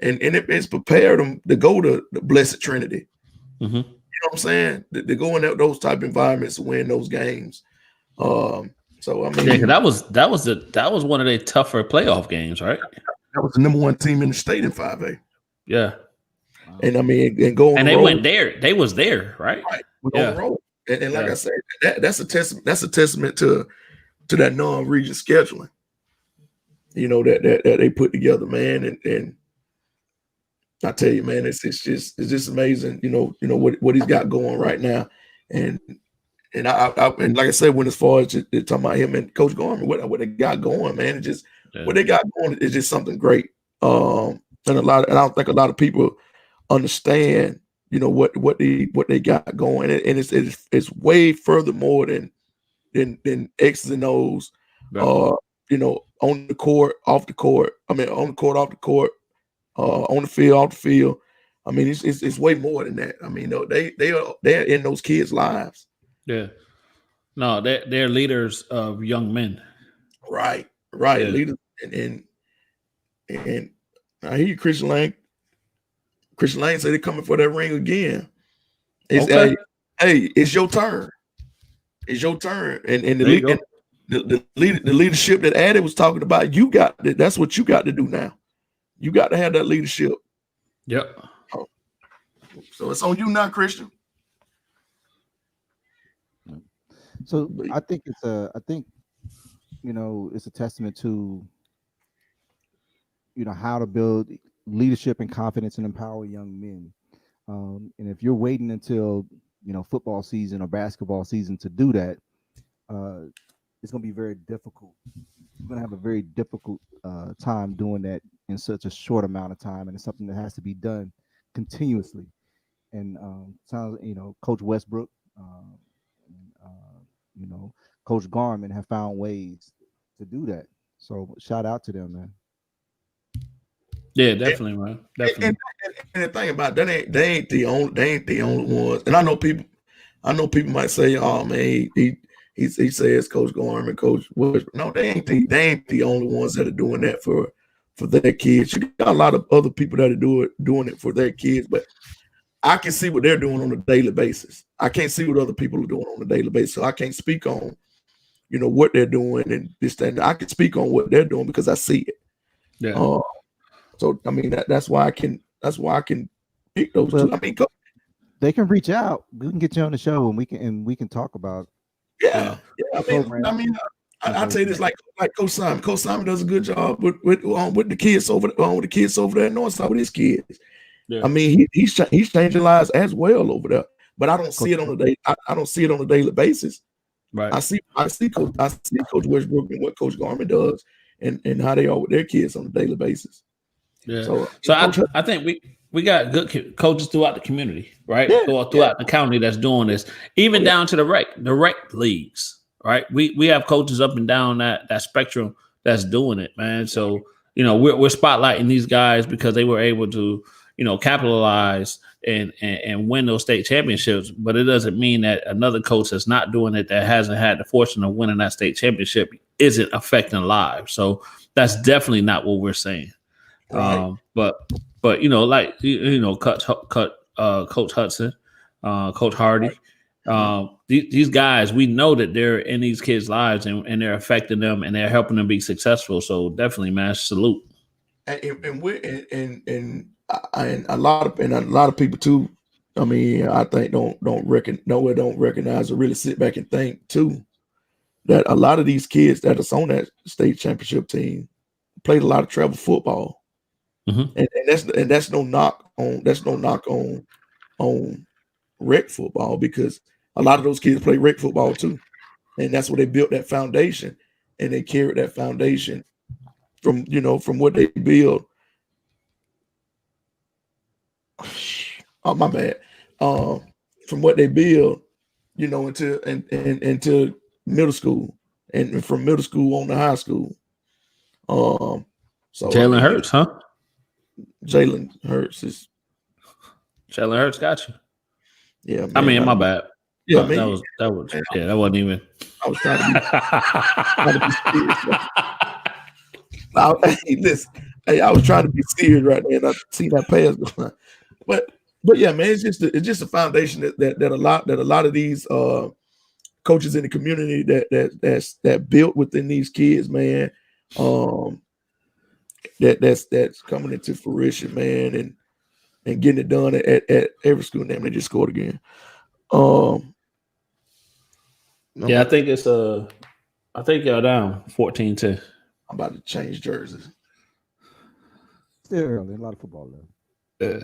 Speaker 1: And it's prepared them to go to the Blessed Trinity.
Speaker 3: Mm-hmm.
Speaker 1: You know what I'm saying? To go in those type of environments to win those games. So I mean,
Speaker 3: Yeah, because that was one of their tougher playoff games, right?
Speaker 1: that was the number one team in the state in 5A.
Speaker 3: Yeah.
Speaker 1: And I mean, and go on
Speaker 3: and
Speaker 1: the
Speaker 3: they
Speaker 1: road,
Speaker 3: went there. They was there, right?
Speaker 1: right? On
Speaker 3: Yeah.
Speaker 1: the road. And like I said, that's a testament. That's a testament to that non-region scheduling. That they put together, man. And I tell you, man, it's just amazing. What he's got going right now, and I and like I said, when as far as talking about him and Coach Gorman, what they got going, man, what they got going is just something great. And I don't think a lot of people understand, what they got going, and it's way further more than X's and O's.
Speaker 3: Right.
Speaker 1: On the court, off the court. I mean, on the court, off the court. On the field, off the field. I mean, it's way more than that. I mean, they're in those kids' lives.
Speaker 3: Yeah. No, they're leaders of young men.
Speaker 1: Right.
Speaker 3: Yeah.
Speaker 1: Leaders, and I hear you, Christian Lane. Christian Lane said they're coming for that ring again.
Speaker 3: Okay.
Speaker 1: Hey, it's your turn. It's your turn, and the leadership that Addie was talking about, that's what you got to do now. You got to have that leadership.
Speaker 3: Yep.
Speaker 1: So it's on you now, Christian.
Speaker 4: So I think it's a testament to how to build leadership and confidence and empower young men. And if you're waiting until football season or basketball season to do that, it's going to be very difficult. You're going to have a very difficult time doing that in such a short amount of time, and it's something that has to be done continuously. And sounds, Coach Westbrook, Coach Garmin have found ways to do that. So shout out to them, man.
Speaker 3: Yeah, definitely, man. Definitely.
Speaker 1: And the thing about that, they ain't the only ones. And I know people might say, "Oh man, he says Coach Gorman, Coach Westbrook." No, they ain't the only ones that are doing that for their kids. You got a lot of other people that are doing it for their kids, but I can see what they're doing on a daily basis. I can't see what other people are doing on a daily basis. So I can't speak on, what they're doing and this, that, and that. I can speak on what they're doing because I see it.
Speaker 3: Yeah.
Speaker 1: So I mean that's why I can pick those two. I mean,
Speaker 4: they can reach out. We can get you on the show and we can talk about.
Speaker 1: Yeah. I tell you this, like Coach Simon. Coach Simon does a good job with the kids over there in Northside with his kids. Yeah. I mean, he's changing lives as well over there, but I don't see it on a day. I don't see it on a daily basis. Right. I see Coach Westbrook and what Coach Garmin does, and how they are with their kids on a daily basis.
Speaker 3: Yeah. So I think we got good coaches throughout the community, right? Yeah, throughout the county that's doing this, even down to the rec leagues, right? We have coaches up and down that spectrum that's doing it, man. So we're spotlighting these guys because they were able to capitalize and win those state championships. But it doesn't mean that another coach that's not doing it, that hasn't had the fortune of winning that state championship, isn't affecting lives. So that's definitely not what we're saying. Right. But Coach Hudson, Coach Hardy, these guys, we know that they're in these kids' lives and they're affecting them and they're helping them be successful. So definitely, man, salute.
Speaker 1: And a lot of people too. I mean, I think don't recognize or really sit back and think too that a lot of these kids that are on that state championship team played a lot of travel football. Mm-hmm. And that's no knock on rec football, because a lot of those kids play rec football too, and that's where they built that foundation, and they carried that foundation from what they build. Oh, my bad. From what they build, into middle school, and from middle school on to high school. So
Speaker 3: Jalen Hurts, huh?
Speaker 1: Jalen Hurts
Speaker 3: got you.
Speaker 1: Yeah, man,
Speaker 3: I mean, my bad.
Speaker 1: Yeah,
Speaker 3: that wasn't even.
Speaker 1: I was trying to be listen. Hey, I was trying to be serious right there, and I see that pass going. But yeah, man, it's just a foundation that a lot of these coaches in the community that built within these kids, man. That's coming into fruition, man, and getting it done at every school. Name they just scored again.
Speaker 3: Yeah, I think it's I think y'all down 14-10.
Speaker 1: I'm about to change jerseys.
Speaker 4: Still early, a lot of football left.
Speaker 3: Yeah.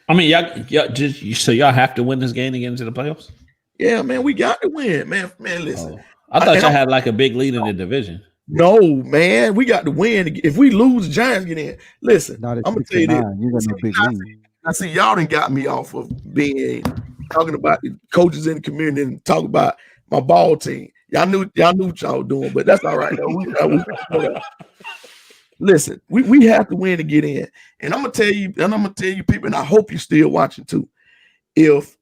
Speaker 3: I mean, y'all have to win this game to get into the playoffs.
Speaker 1: Yeah, man, we got to win, man. Man, listen.
Speaker 3: I thought y'all had like a big lead in the division.
Speaker 1: No, man, we got to win. If we lose, the Giants get in. Listen, I'm gonna tell you this.
Speaker 4: You got no big lead.
Speaker 1: I see y'all done got me off of talking about the coaches in the community and talking about my ball team. Y'all knew what y'all were doing, but that's all right though. Listen, we have to win to get in. And I'm gonna tell you, people, and I hope you're still watching too. If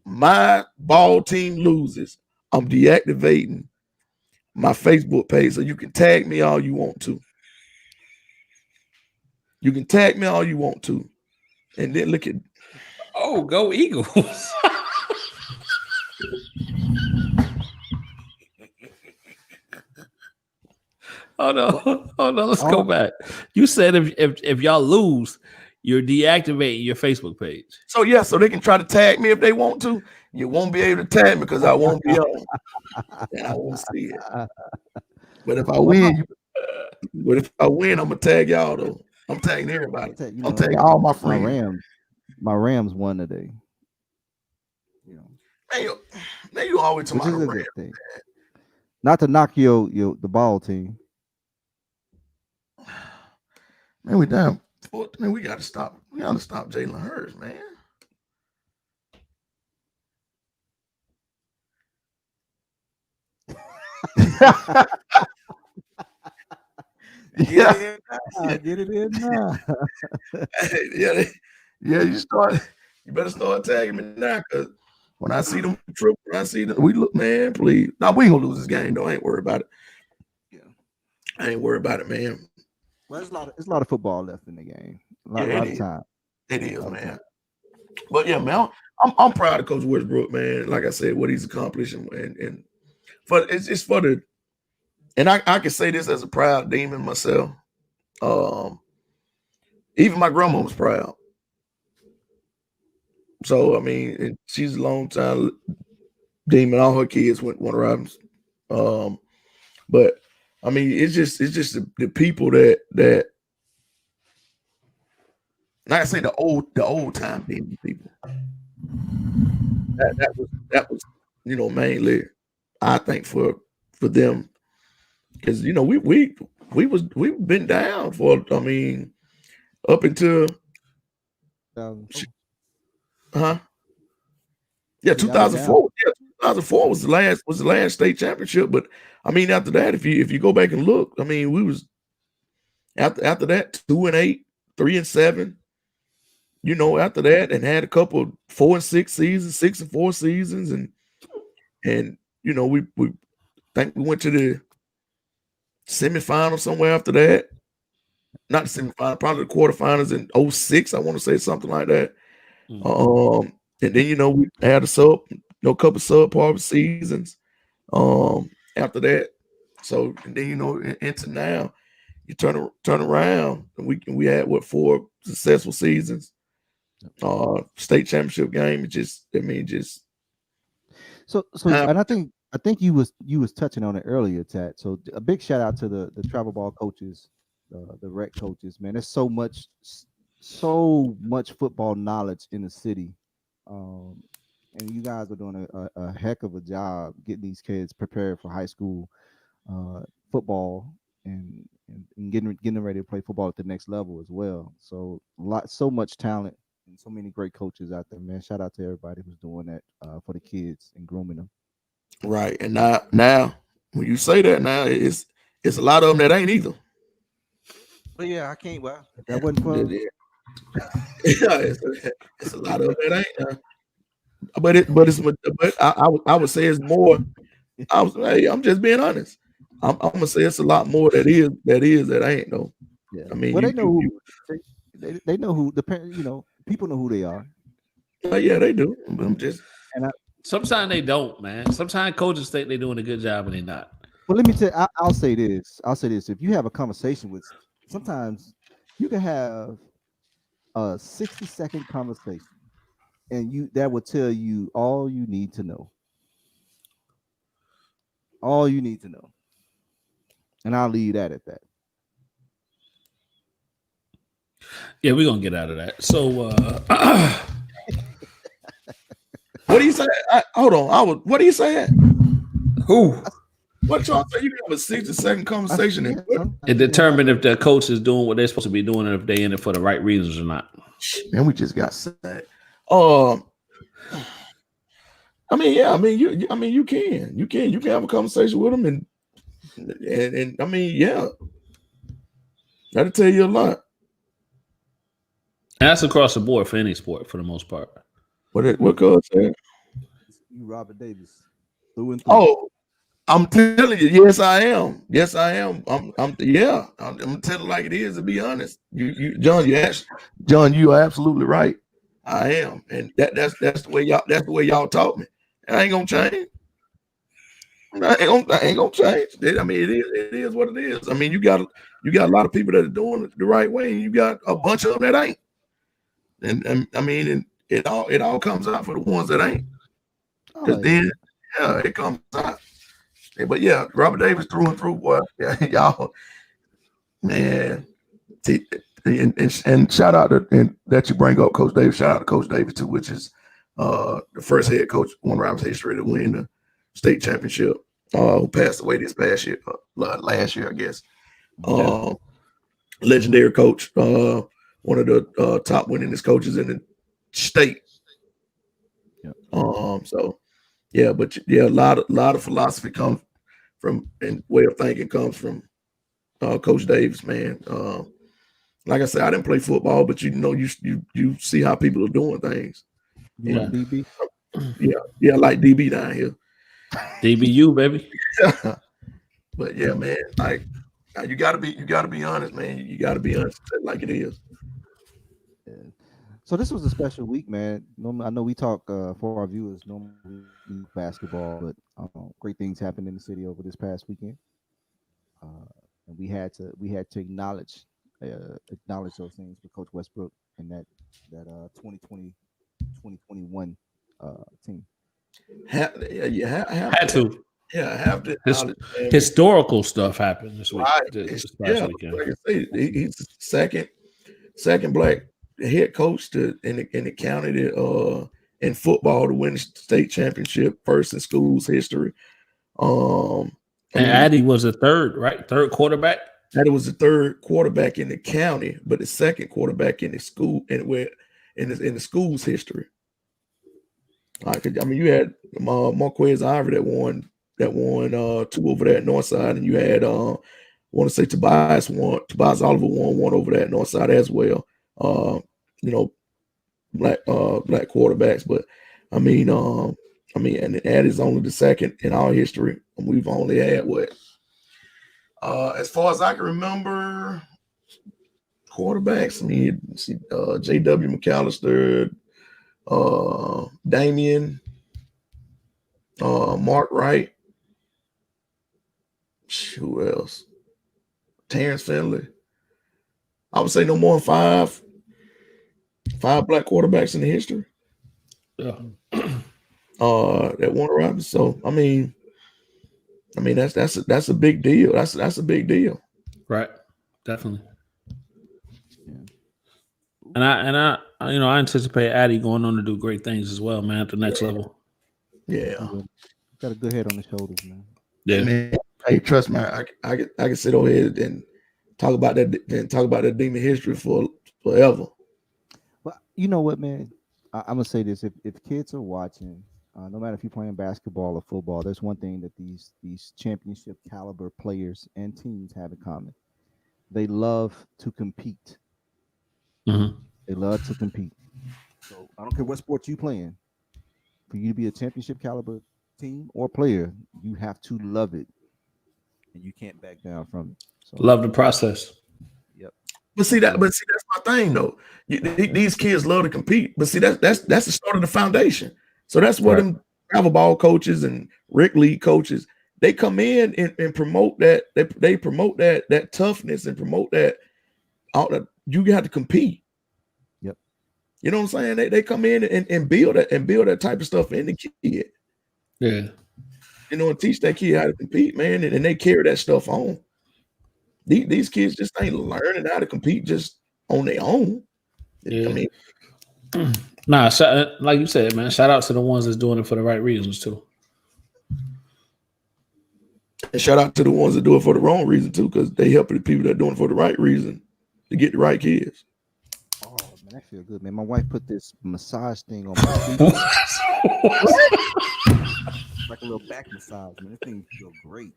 Speaker 1: my ball team loses, I'm deactivating my Facebook page, so you can tag me all you want to. You can tag me all you want to. And then look at
Speaker 3: go Eagles. Oh no, let's go back. You said if y'all lose, you're deactivating your Facebook page.
Speaker 1: So yeah, so they can try to tag me if they want to. You won't be able to tag me because I won't be on, and I won't see it. But if I win, I'm gonna tag y'all though. I'm tagging everybody. I'm tagging all my friends.
Speaker 4: My Rams won today.
Speaker 1: Man, you always talking about the Rams.
Speaker 4: Thing. Not to knock the ball team.
Speaker 1: Man, we down. Man, we gotta stop. We gotta stop Jalen Hurts, man.
Speaker 4: Get it in now.
Speaker 1: You better start tagging me now, because when I see them we look, man, please. Now we ain't gonna lose this game, though. I ain't worried about it. Yeah, I ain't worried about it, man.
Speaker 4: Well, there's a lot of football left in the game. A lot of time.
Speaker 1: It is,
Speaker 4: Okay.
Speaker 1: man. But yeah, man, I'm proud of Coach Westbrook, man. Like I said, what he's accomplished, and for it's for the, and I can say this as a proud demon myself. Even my grandma was proud. So I mean, she's a long time demon. All her kids went one Robins. But I mean, it's just the people that like I say the old time demon people. That was mainly I think for them, because we've been down for, I mean, up until yeah, 2004. Yeah, 2004 was the last state championship. But I mean, after that, if you go back and look, I mean, we was after that 2-8, 3-7. After that, and had a couple 4-6 seasons, 6-4 seasons, and we think we went to the semifinal somewhere after that. Not the semifinal, probably the quarterfinals in 06, I want to say, something like that. And then we had a couple subpar seasons after that. So, and then into now, you turn around, and we had 4 successful seasons. State championship game.
Speaker 4: So and I think you was touching on it earlier, Tat. So a big shout out to the travel ball coaches, the rec coaches, man. There's so much football knowledge in the city, and you guys are doing a heck of a job getting these kids prepared for high school football and getting ready to play football at the next level as well. So so much talent and so many great coaches out there, man. Shout out to everybody who's doing that for the kids and grooming them.
Speaker 1: Right. And now when you say that, now it's a lot of them that ain't either.
Speaker 4: But yeah, I can't. Well, that wasn't fun.
Speaker 1: Yeah, it's a lot of them that ain't. But I would say it's more. I'm just being honest. I'm gonna say it's a lot more that ain't though.
Speaker 4: Yeah.
Speaker 1: I mean,
Speaker 4: well, they know they know who the parents. People know who they are.
Speaker 1: Yeah, they do. I'm just
Speaker 3: sometimes they don't, man. Sometimes coaches think they're doing a good job and they're not.
Speaker 4: Well, let me tell you, I'll say this. If you have a conversation with, sometimes you can have a 60-second conversation, and that will tell you all you need to know. All you need to know. And I'll leave that at that.
Speaker 3: Yeah, we're gonna get out of that. So
Speaker 1: what do you say? Hold on. What are you saying?
Speaker 3: Who?
Speaker 1: What y'all say? You can have a 60-second conversation
Speaker 3: and determine if the coach is doing what they're supposed to be doing and if they in it for the right reasons or not.
Speaker 1: Man, we just got sad. I mean, yeah. I mean, you can have a conversation with them, and I mean, yeah, that'll tell you a lot.
Speaker 3: And that's across the board for any sport, for the most part.
Speaker 1: What coach said?
Speaker 4: You Robert Davis through and through.
Speaker 1: Oh, I'm telling you, yes, I am. Yes, I am. I'm telling like it is. To be honest, John, you are absolutely right. I am, and that's the way y'all taught me. I ain't gonna change. I ain't gonna change. I mean, it is what it is. I mean, you got a lot of people that are doing it the right way, and you got a bunch of them that ain't. And I mean, and it all comes out for the ones that ain't. Because then, yeah, it comes out. But yeah, Robert Davis through and through, boy. Yeah, y'all, man. And shout out that you bring up Coach Davis. Shout out to Coach Davis too, which is the first head coach One Robins history to win the state championship. Who passed away this past year, last year, I guess. Legendary coach, one of the top winningest coaches in the state.
Speaker 4: Yeah.
Speaker 1: So yeah, but yeah, a lot of philosophy comes from, and way of thinking comes from Coach Davis, man. Like I said, I didn't play football, but you see how people are doing things.
Speaker 4: You like DB?
Speaker 1: Yeah, like DB down here.
Speaker 3: DBU, baby.
Speaker 1: But yeah, man, like you gotta be honest, man. You gotta be honest like it is.
Speaker 4: Yeah. So this was a special week, man. I know we talk for our viewers normally basketball, but great things happened in the city over this past weekend, and we had to acknowledge those things with Coach Westbrook and that 2020 2021 team.
Speaker 1: You have
Speaker 3: Had
Speaker 1: to.
Speaker 3: to.
Speaker 1: Yeah, I have to.
Speaker 3: Historical stuff happened this week.
Speaker 1: Right.
Speaker 3: This past weekend.
Speaker 1: Like I say, he's the second black head coach in the county in football to win the state championship, first in school's history.
Speaker 3: And Addy was the third quarterback.
Speaker 1: Addy was the third quarterback in the county, but the second quarterback in the school in the school's history. You had Marquis Ivory that won 2 over there at Northside, and you had I want to say Tobias Oliver won 1 over there at Northside as well. Black quarterbacks, but and Addy's only the second in our history, and we've only had as far as I can remember, quarterbacks. J.W. McAllister, Damien, Mark Wright. Who else? Terrence Finley. I would say no more than 5 black quarterbacks in the history.
Speaker 3: Yeah.
Speaker 1: That won around. So that's a big deal. That's a big deal.
Speaker 3: Right. Definitely. And I anticipate Addy going on to do great things as well, man, at the next level.
Speaker 1: Yeah.
Speaker 4: Got a good head on his shoulders, man.
Speaker 3: Yeah.
Speaker 1: Man, hey, trust me, I can sit over here and talk about that demon history for forever.
Speaker 4: But you know what, man? I'm gonna say this: if kids are watching, no matter if you're playing basketball or football, there's one thing that these championship caliber players and teams have in common: they love to compete.
Speaker 3: Mm-hmm.
Speaker 4: They love to compete. So I don't care what sport you playing. For you to be a championship caliber team or player, you have to love it, and you can't back down from it. So,
Speaker 3: love the process.
Speaker 4: Yep.
Speaker 1: But see that's my thing though. These kids love to compete, but see that's the start of the foundation. So that's what them travel ball coaches and rec league coaches, they come in and promote that. They promote that toughness and promote that you got to compete.
Speaker 4: Yep.
Speaker 1: You know what I'm saying? They come in and build that type of stuff in the kid.
Speaker 3: Yeah.
Speaker 1: And teach that kid how to compete, man, and they carry that stuff on. These kids just ain't learning how to compete just on their own.
Speaker 3: Yeah. Like you said, man, shout out to the ones that's doing it for the right reasons too.
Speaker 1: And shout out to the ones that do it for the wrong reason too, because they help the people that are doing it for the right reason to get the right kids.
Speaker 4: Oh man, that feel good, man. My wife put this massage thing on my feet. Like a little back massage, man. This thing feels great.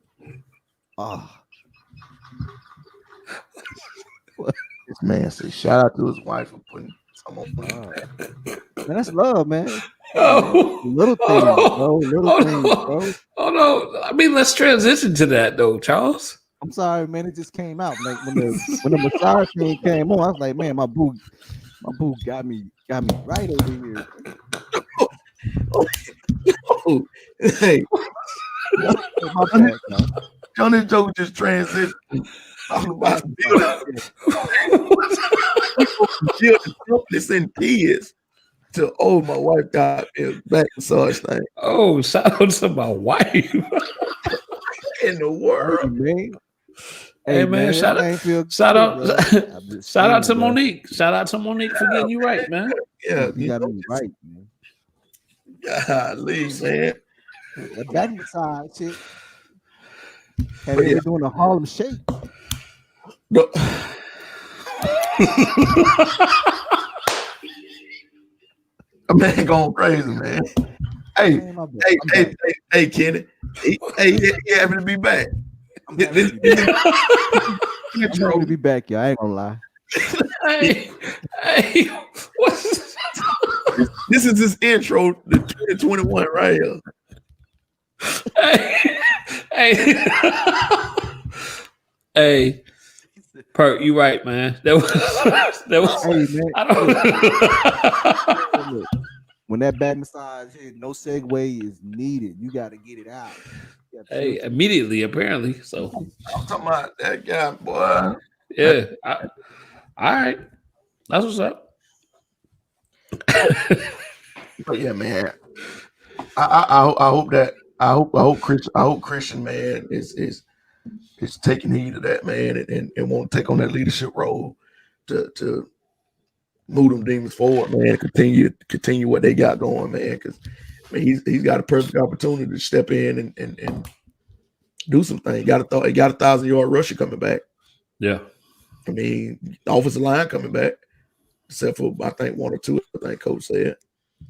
Speaker 1: This man says shout out to his wife for putting some on.
Speaker 4: Man, that's love, man.
Speaker 3: Oh,
Speaker 4: little things, bro. Little things, bro.
Speaker 3: Oh no! I mean, let's transition to that though, Charles.
Speaker 4: I'm sorry, man. It just came out. Like when the massage thing came on, I was like, man, my boo got me right over here.
Speaker 1: Oh, hey,
Speaker 4: My bad, man.
Speaker 1: Johnny Joe just transitioned. Talking about building toughness in kids to my wife got a back massage thing.
Speaker 3: Oh, shout out to my wife.
Speaker 1: In the world,
Speaker 4: man.
Speaker 3: Hey man, shout out to Monique. Shout out to Monique for getting you right, man.
Speaker 1: Yeah,
Speaker 4: you got me right, man.
Speaker 1: Golly, man.
Speaker 4: That back massage shit. Had me doing a Harlem Shake.
Speaker 1: No. A man going crazy, man. Hey, Kenny. He happy to be back.
Speaker 4: I'm happy to be back, y'all. I ain't gonna lie.
Speaker 3: Hey, what's this?
Speaker 1: This is his intro to 2021 right here.
Speaker 3: Perk, you right, man. That was
Speaker 4: Hey man,
Speaker 3: I don't
Speaker 4: look, when that back massage hit, no segue is needed. You got to get it out. You gotta
Speaker 3: Hey,
Speaker 4: filter.
Speaker 3: immediately, apparently. So
Speaker 1: I'm talking about that guy, boy.
Speaker 3: yeah. All right. That's what's up.
Speaker 1: But yeah, man. I hope that I hope Christian man is taking heed of that, man, and want to take on that leadership role to move them demons forward, man. Continue what they got going, man. Because he's got a perfect opportunity to step in and do some things. He got a 1,000-yard rusher coming back.
Speaker 3: Yeah.
Speaker 1: I mean, the offensive line coming back, except for I think 1 or 2. I think Coach said.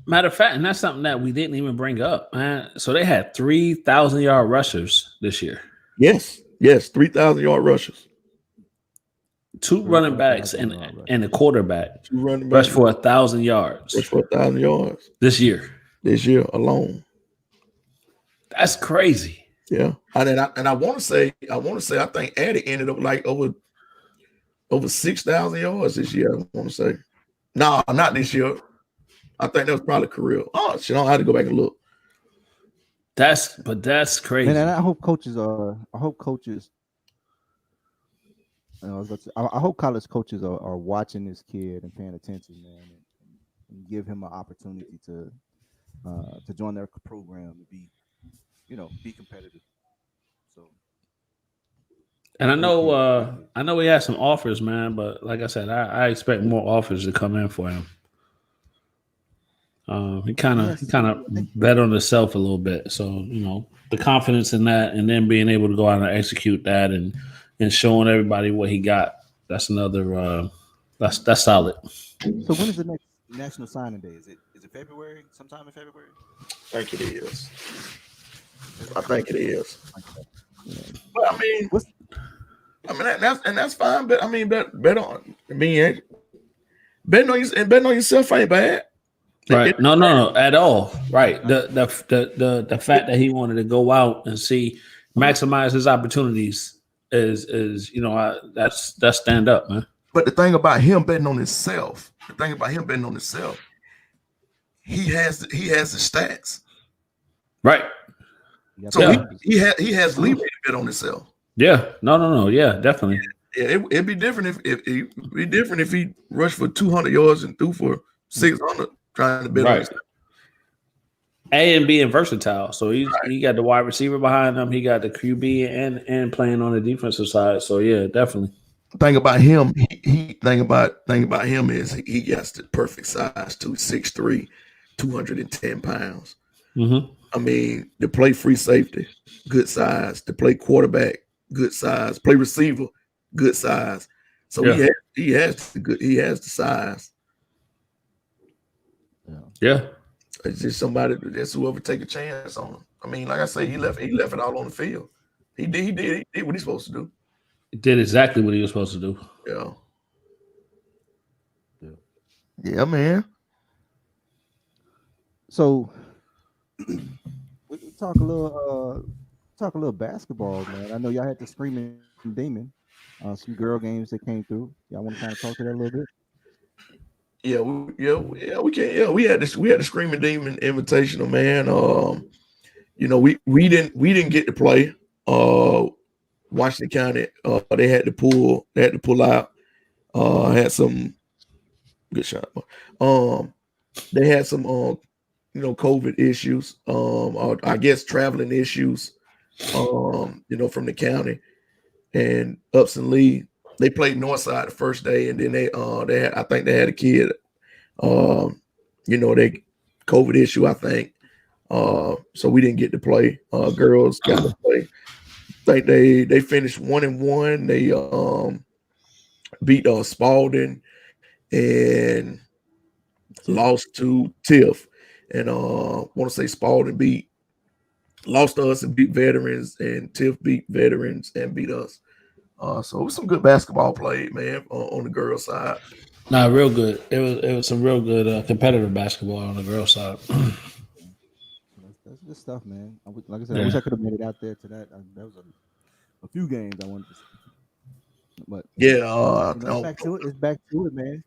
Speaker 3: Matter of fact, and that's something that we didn't even bring up, man. So they had 3,000-yard rushers this year.
Speaker 1: Yes, 3,000-yard rushers.
Speaker 3: 2 running backs and a quarterback
Speaker 1: 2 running
Speaker 3: rush
Speaker 1: backs
Speaker 3: for 1,000 yards.
Speaker 1: rush for 1,000 yards
Speaker 3: this year.
Speaker 1: This year alone.
Speaker 3: That's crazy.
Speaker 1: Yeah, and I want to say I think Addy ended up like over 6,000 yards this year. I want to say, no, not this year. I think that was probably career. Oh shit, I had to go back and look.
Speaker 3: That's crazy.
Speaker 4: And I hope coaches I hope college coaches are watching this kid and paying attention, man, and give him an opportunity to join their program and be competitive. So,
Speaker 3: and I know we had some offers, man, but like I said, I expect more offers to come in for him. He kind of bet on himself a little bit, so the confidence in that, and then being able to go out and execute that, and showing everybody what he got. That's another. That's solid.
Speaker 4: So when is the next National Signing Day? Is it February? Sometime in February?
Speaker 1: I think it is. But I mean, that's fine. But I mean, bet on. I mean, betting on yourself ain't bad.
Speaker 3: Right? No, at all. Right? The fact that he wanted to go out and maximize his opportunities is that's stand up, man.
Speaker 1: But the thing about him betting on himself, he has the stats.
Speaker 3: Right.
Speaker 1: So he has leeway to bet on himself.
Speaker 3: Yeah. No. Yeah, definitely.
Speaker 1: Yeah, it'd be different if he rushed for 200 yards and threw for 600 trying to bet on himself.
Speaker 3: And being versatile. So he got the wide receiver behind him, he got the QB and playing on the defensive side. So yeah, definitely.
Speaker 1: Thing about him, thing about him is he gets the perfect size too, 6'3", 210 pounds.
Speaker 3: Mm-hmm.
Speaker 1: I mean, to play free safety, good size. To play quarterback, good size. Play receiver, good size. So he has the size.
Speaker 3: Yeah.
Speaker 1: It's just somebody that's whoever take a chance on him. I mean, like I say, he left it all on the field. He did what he's supposed to do.
Speaker 3: He did exactly what he was supposed to do.
Speaker 1: Yeah, man.
Speaker 4: So we talk a little basketball, man. I know y'all had the Screaming Demon, some girl games that came through. Y'all want to kind of talk to that a little bit?
Speaker 1: We can. Yeah, we had the Screaming Demon Invitational, man. We didn't get to play. Washington County, they had to pull out. Had some good shot. They had some COVID issues. I guess traveling issues. From the county, and Upson Lee. They played Northside the first day, and then I think they had a kid. They COVID issue, I think. So we didn't get to play. Girls got to play. I think they finished 1-1. They beat Spalding and lost to Tiff. And want to say Spalding lost to us and beat Veterans, and Tiff beat Veterans and beat us. So it was some good basketball played, man, on the girls' side.
Speaker 3: Nah, real good. It was some real good competitive basketball on the girls' side.
Speaker 4: That's good stuff, man. Like I said, I wish I could have made it out there to that. That was a few games I wanted to see. But
Speaker 1: Yeah,
Speaker 4: it's back to it. It's back to it, man.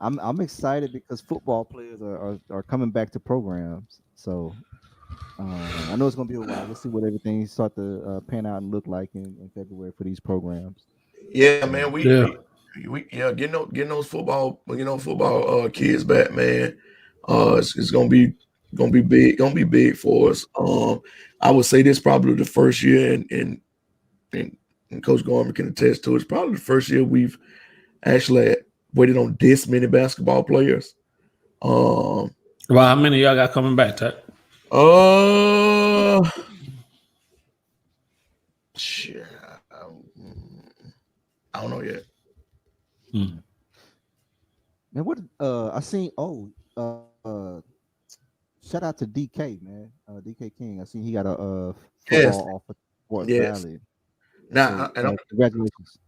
Speaker 4: I'm excited because football players are coming back to programs. So I know it's gonna be a while. We'll see what everything start to pan out and look like in February for these programs.
Speaker 1: yeah, man.
Speaker 3: Yeah.
Speaker 1: We getting those football kids back, man. It's gonna be big for us. I would say this probably the first year, and Coach Gorman can attest to it. It's probably the first year we've actually waited on this many basketball players.
Speaker 3: Well, how many of y'all got coming back, Ted?
Speaker 1: Shit, I don't know yet.
Speaker 4: Man, what I seen? Shout out to DK, man. DK King. I seen he got a
Speaker 1: Yes,
Speaker 4: football offer for
Speaker 1: yes.
Speaker 4: Valley.
Speaker 1: Now,
Speaker 4: So, congratulations.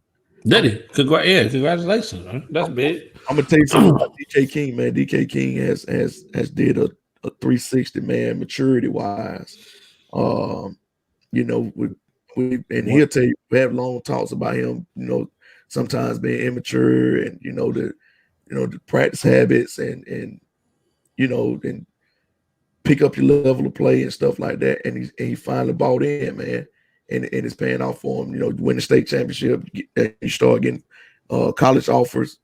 Speaker 3: Did he? Congratulations, man. That's big.
Speaker 1: I'm gonna tell you something about DK King, man. DK King has did a 360, man, maturity wise. We and he'll tell you we have long talks about him, sometimes being immature and the practice habits and pick up your level of play and stuff like that. And he finally bought in, man. And it's paying off for him. Win the state championship, you start getting college offers.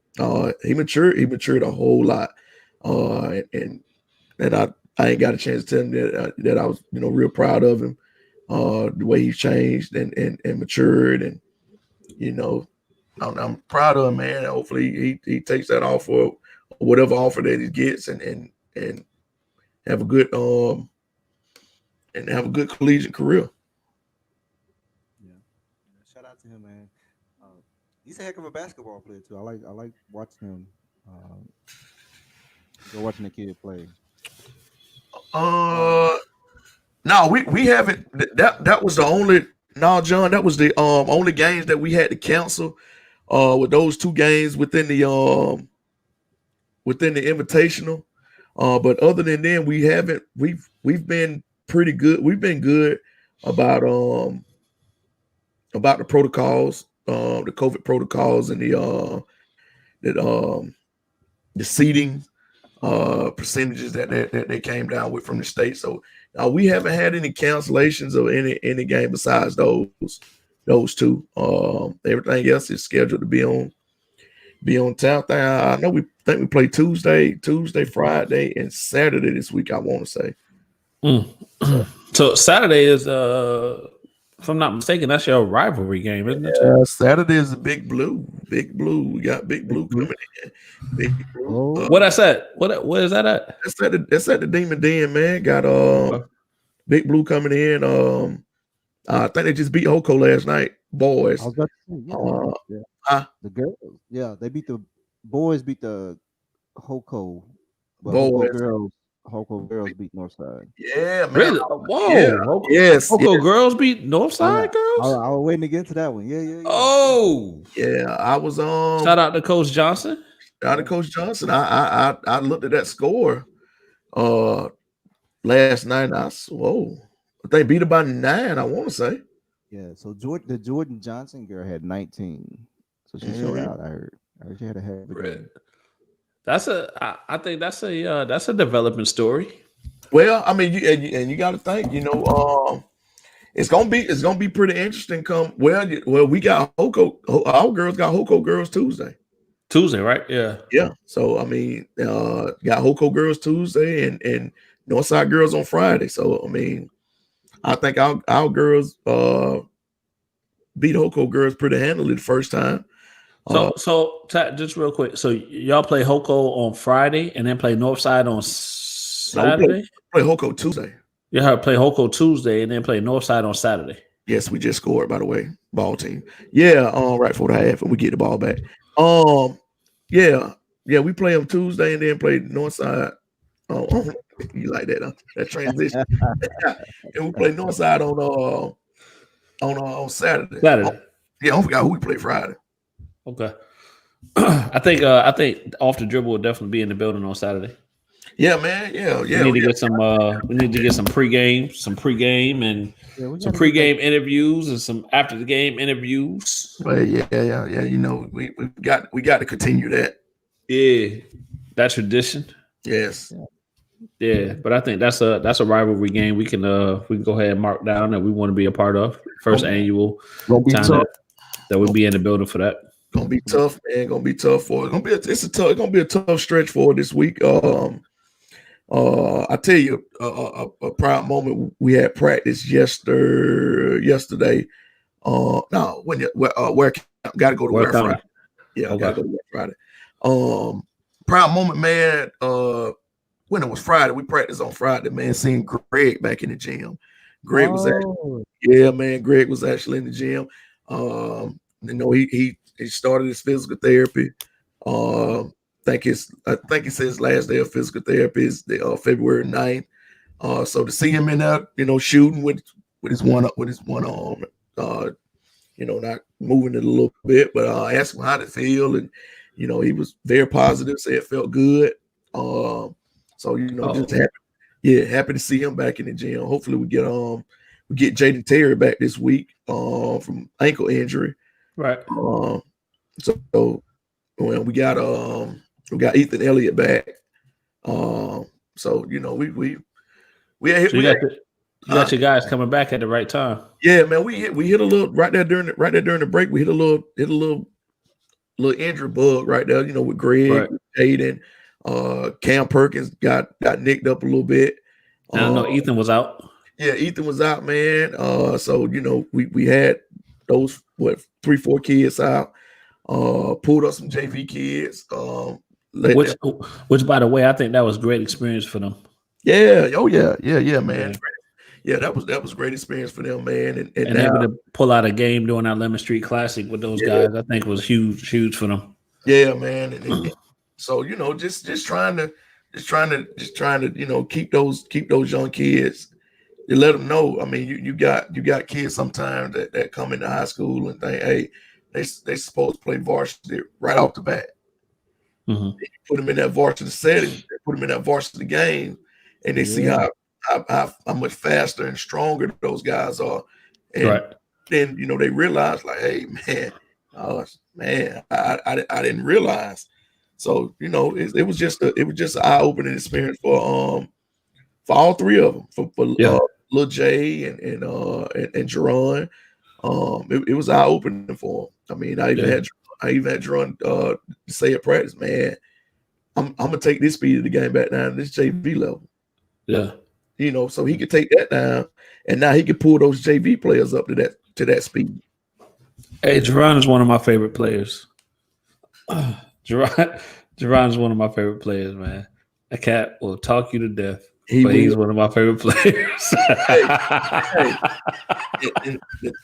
Speaker 1: He matured a whole lot. And I ain't got a chance to tell him that I was, real proud of him. The way he's changed and matured, and I'm proud of him, man. Hopefully he takes that offer, whatever offer that he gets, and have a good collegiate career.
Speaker 4: Yeah. Shout out to him, man. He's a heck of a basketball player too. I like watching him. Go watching the kid play.
Speaker 1: No, we haven't. That was the only. No, John, that was the only games that we had to cancel. With those 2 games within the invitational. But other than then, we haven't. We've been pretty good. We've been good about the protocols, the COVID protocols, and the seating percentages that they came down with from the state. So we haven't had any cancellations of any game besides those 2. Everything else is scheduled to be on tap. I know we play Tuesday, Friday, and Saturday this week. I want to say.
Speaker 3: So Saturday is, if I'm not mistaken, that's your rivalry game, isn't it?
Speaker 1: Yeah, Saturday is the Big Blue. Big Blue. We got Big Blue coming in. Big Blue.
Speaker 3: What that's at? Where is that at?
Speaker 1: That's at the Demon Den, man. Got Big Blue coming in. I think they just beat Hoko last night, boys.
Speaker 4: I was about to say, the girls, they beat the boys, beat the Hoko, but Hoko girls beat Northside.
Speaker 1: Yeah, man.
Speaker 3: Really? Whoa.
Speaker 1: Yeah. Yes.
Speaker 3: Hoko girls beat Northside girls?
Speaker 4: I was waiting to get to that one. Yeah.
Speaker 3: Oh.
Speaker 1: Yeah, I was
Speaker 3: Shout out to Coach Johnson.
Speaker 1: Shout out to Coach Johnson. I looked at that score last night. And I said, whoa. They beat about 9, I want to say.
Speaker 4: Yeah, so the Jordan Johnson girl had 19. So she showed out. I heard she had a heck of a game.
Speaker 3: I think that's a developing story.
Speaker 1: Well, I mean, you got to think, it's gonna be pretty interesting. We got Hoko. Our girls got Hoko girls Tuesday.
Speaker 3: Tuesday, right? Yeah.
Speaker 1: Yeah. So I mean, got Hoko girls Tuesday and Northside girls on Friday. So I mean, I think our girls beat Hoko girls pretty handily the first time.
Speaker 3: So just real quick. So y'all play Hoko on Friday and then play Northside on Saturday?
Speaker 1: Play Hoko Tuesday.
Speaker 3: You have to play Hoko Tuesday and then play Northside on Saturday.
Speaker 1: Yes, we just scored, by the way. Ball team. Yeah, right for the half and we get the ball back. Yeah, we play them Tuesday and then play Northside. You like that, huh? That transition. And we play Northside on Saturday. Yeah, I forgot who we play Friday.
Speaker 3: Okay. I think Off the Dribble will definitely be in the building on Saturday.
Speaker 1: Yeah, man. Yeah.
Speaker 3: We need to get some. We need to get some pregame, and
Speaker 4: Yeah, we
Speaker 3: some
Speaker 4: got to get that.
Speaker 3: pregame interviews and some after the game interviews.
Speaker 1: But yeah. You know, we got to continue that.
Speaker 3: Yeah, that tradition.
Speaker 1: Yes.
Speaker 3: Yeah, but I think that's a rivalry game we can go ahead and mark down that we want to be a part of. First annual
Speaker 1: Gonna be
Speaker 3: time
Speaker 1: tough.
Speaker 3: that we'll be in the building for that.
Speaker 1: Gonna be tough, man. Gonna be tough for it. It's gonna be a tough stretch for this week. I tell you, a proud moment. We had practice yesterday. No, where got to go to
Speaker 3: Where
Speaker 1: Where
Speaker 3: County?
Speaker 1: Friday. Yeah,
Speaker 3: Okay.
Speaker 1: gotta go to Where Friday. Proud moment, man. When it was Friday, we practiced on Friday, man. Seeing Greg back in the gym. Greg was actually, yeah, man. Greg was actually in the gym. You know, he started his physical therapy. I think he said his last day of physical therapy is February 9th. So to see him in there, you know, shooting with his one arm, you know, not moving it a little bit, but I asked him how to feel, and you know, he was very positive, said it felt good. So you know, just happy to see him back in the gym. Hopefully we get Jaden Terry back this week from ankle injury.
Speaker 3: Right.
Speaker 1: So well, we got Ethan Elliott back. So you know, we
Speaker 3: got your guys coming back at the right time.
Speaker 1: Yeah, man, we hit a little right there during the break. We hit a little injury bug right there, you know, with Greg,
Speaker 3: Right.
Speaker 1: Aiden, Cam Perkins got nicked up a little bit.
Speaker 3: And I know Ethan was out.
Speaker 1: Yeah, Ethan was out, man. So you know, we had those 3-4 kids out. Pulled up some JV kids.
Speaker 3: Which by the way, I think that was a great experience for them.
Speaker 1: Yeah, man. Yeah, that was a great experience for them, man. And
Speaker 3: able to pull out a game during our Lemon Street Classic with those guys, I think was huge for them.
Speaker 1: Yeah, man. And so you know, just trying to you know keep those young kids. You let them know. I mean, you got kids sometimes that come into high school and think, hey, they supposed to play varsity right off the bat.
Speaker 3: Mm-hmm.
Speaker 1: You put them in that varsity setting, put them in that varsity game, and they see how much faster and stronger those guys are. And then you know they realize like, hey, man, I didn't realize. So you know it was just an eye-opening experience for all three of them, for Lil J and Jerron. It was eye-opening for them. I mean, I even had Jerron say at practice, man, I'm gonna take this speed of the game back down to this JV level.
Speaker 3: Yeah.
Speaker 1: You know, so he could take that down, and now he could pull those JV players up to that speed.
Speaker 3: Hey, Jerron is one of my favorite players. Jerron is one of my favorite players, man. That cat will talk you to death. He's one of my favorite players.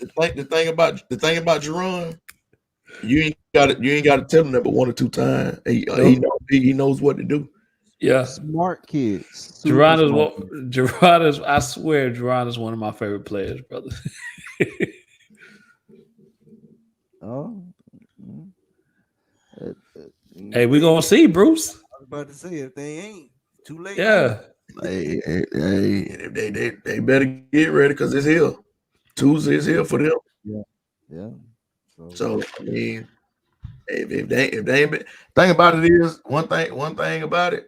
Speaker 1: The thing about Jerron, you ain't got to tell him that but one or two times. He knows what to do.
Speaker 3: Yeah,
Speaker 4: smart kids.
Speaker 3: Jerron is. I swear, Jerron is one of my favorite players, brother. Hey, we're gonna see, Bruce.
Speaker 7: I was about to say if they ain't too late.
Speaker 3: Yeah.
Speaker 1: Hey, they better get ready because it's here. Tuesday is here for them.
Speaker 4: Yeah.
Speaker 1: So I mean, if they ain't been, thing about it is one thing about it,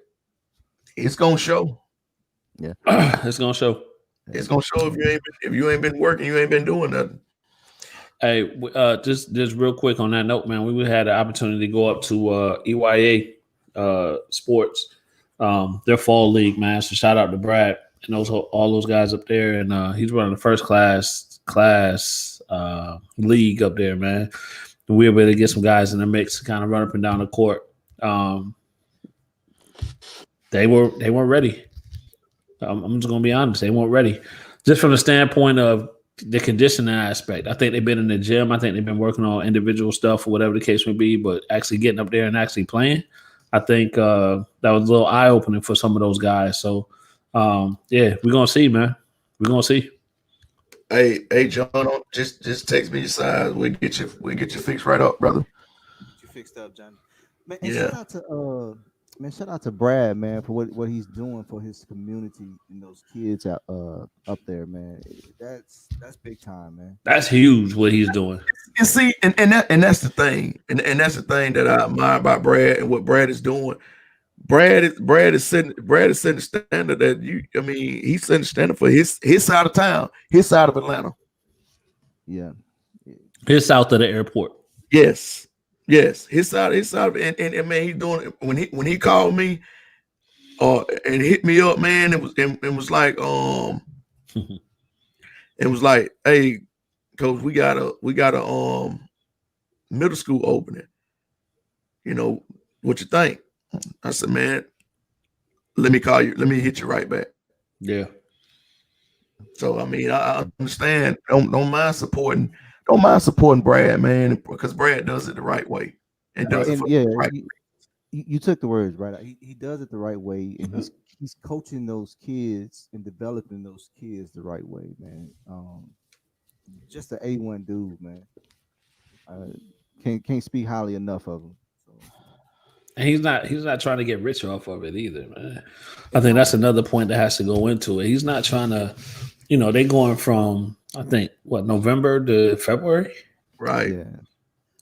Speaker 1: it's gonna show.
Speaker 4: Yeah,
Speaker 3: it's gonna show.
Speaker 1: It's gonna show if you ain't been working, you ain't been doing nothing.
Speaker 3: Hey, just real quick on that note, man. We had the opportunity to go up to EYA Sports, their fall league, man. So shout out to Brad and all those guys up there, and he's running the first class league up there, man. And we were able to get some guys in the mix to kind of run up and down the court. They weren't ready. I'm just gonna be honest, they weren't ready. Just from the standpoint of the conditioning aspect. I think they've been in the gym. I think they've been working on individual stuff or whatever the case may be, but actually getting up there and actually playing, I think that was a little eye-opening for some of those guys. So, we're going to see, man. We're going to see.
Speaker 1: Hey, John, just text me your size. We'll get you fixed right up, brother.
Speaker 7: You fixed up, John.
Speaker 4: Man, shout out to Man, shout out to Brad, man, for what he's doing for his community and those kids out up there, man. That's big time, man.
Speaker 3: That's huge what he's doing.
Speaker 1: And see, and that's the thing, and that's the thing that I admire about Brad and what Brad is doing. Brad is setting the standard that he's setting the standard for his side of town, his side of Atlanta.
Speaker 4: Yeah.
Speaker 3: He's south of the airport.
Speaker 1: Yes, his side, and man, he's doing it when he called me, and hit me up, man. It was like it was like, hey, coach, we got a middle school opening. You know what you think? I said, man, let me call you. Let me hit you right back.
Speaker 3: Yeah.
Speaker 1: So I understand. Don't mind supporting. Don't mind supporting Brad, man, because Brad does it the right way and does it for the right.
Speaker 4: You took the words right. He does it the right way, and he's coaching those kids and developing those kids the right way, man. Just an A1 dude, man. Can't speak highly enough of him. So.
Speaker 3: And he's not trying to get rich off of it either, man. I think that's another point that has to go into it. He's not trying to, they going from, I think, November to February?
Speaker 1: Right.
Speaker 4: Yeah.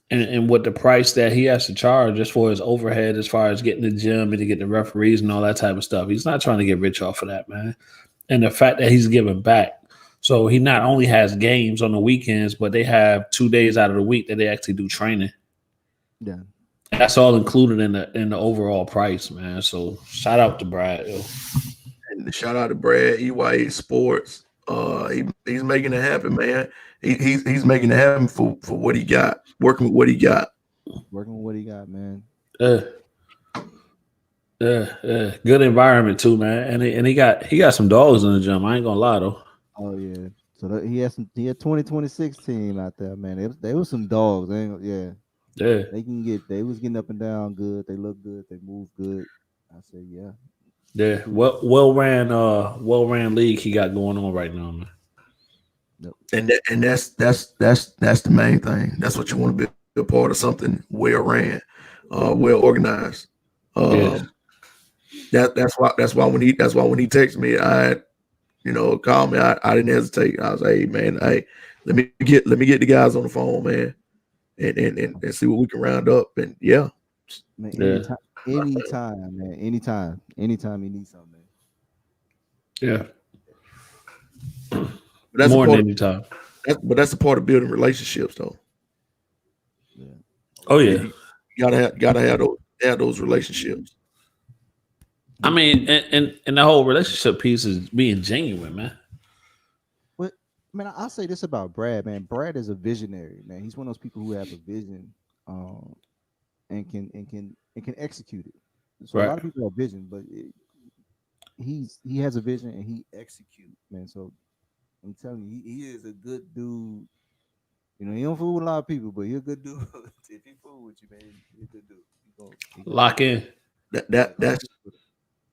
Speaker 3: And what the price that he has to charge just for his overhead as far as getting the gym and to get the referees and all that type of stuff. He's not trying to get rich off of that, man. And the fact that he's giving back. So he not only has games on the weekends, but they have 2 days out of the week that they actually do training.
Speaker 4: Yeah.
Speaker 3: That's all included in the overall price, man. So shout out to Brad. Yo.
Speaker 1: And shout out to Brad, EYE Sports. He's making it happen, man. He's making it happen for what he got, working with what he got.
Speaker 4: Working with what he got, man.
Speaker 3: Good environment too, man. And he got some dogs in the gym. I ain't gonna lie though.
Speaker 4: Oh yeah. So he had 2026 team out there, man. They was some dogs. Yeah. They was getting up and down good. They look good. They move good. I said, yeah.
Speaker 3: Yeah. Well ran league he got going on right now, man.
Speaker 1: Yep. And that's the main thing. That's what you want to be a part of, something well ran, well organized. That's why when he texted me, I called me. I didn't hesitate. I was like, hey man, let me get the guys on the phone, man, and see what we can round up. And yeah,
Speaker 4: man, anytime, man, anytime you need something, man.
Speaker 3: Yeah.
Speaker 1: That's
Speaker 3: more than anytime.
Speaker 1: But that's a part of building relationships, though.
Speaker 4: Yeah.
Speaker 3: Oh yeah.
Speaker 1: You gotta have those relationships.
Speaker 3: I mean, and the whole relationship piece is being genuine, man.
Speaker 4: But man, I'll say this about Brad, man. Brad is a visionary, man. He's one of those people who have a vision, and can execute it. So
Speaker 3: right.
Speaker 4: A lot of people have vision, but he has a vision and he executes, man. So I'm telling you, he is a good dude. He don't fool with a lot of people, but he's a good dude. If he fool with you, man, he's a good dude.
Speaker 3: Lock in.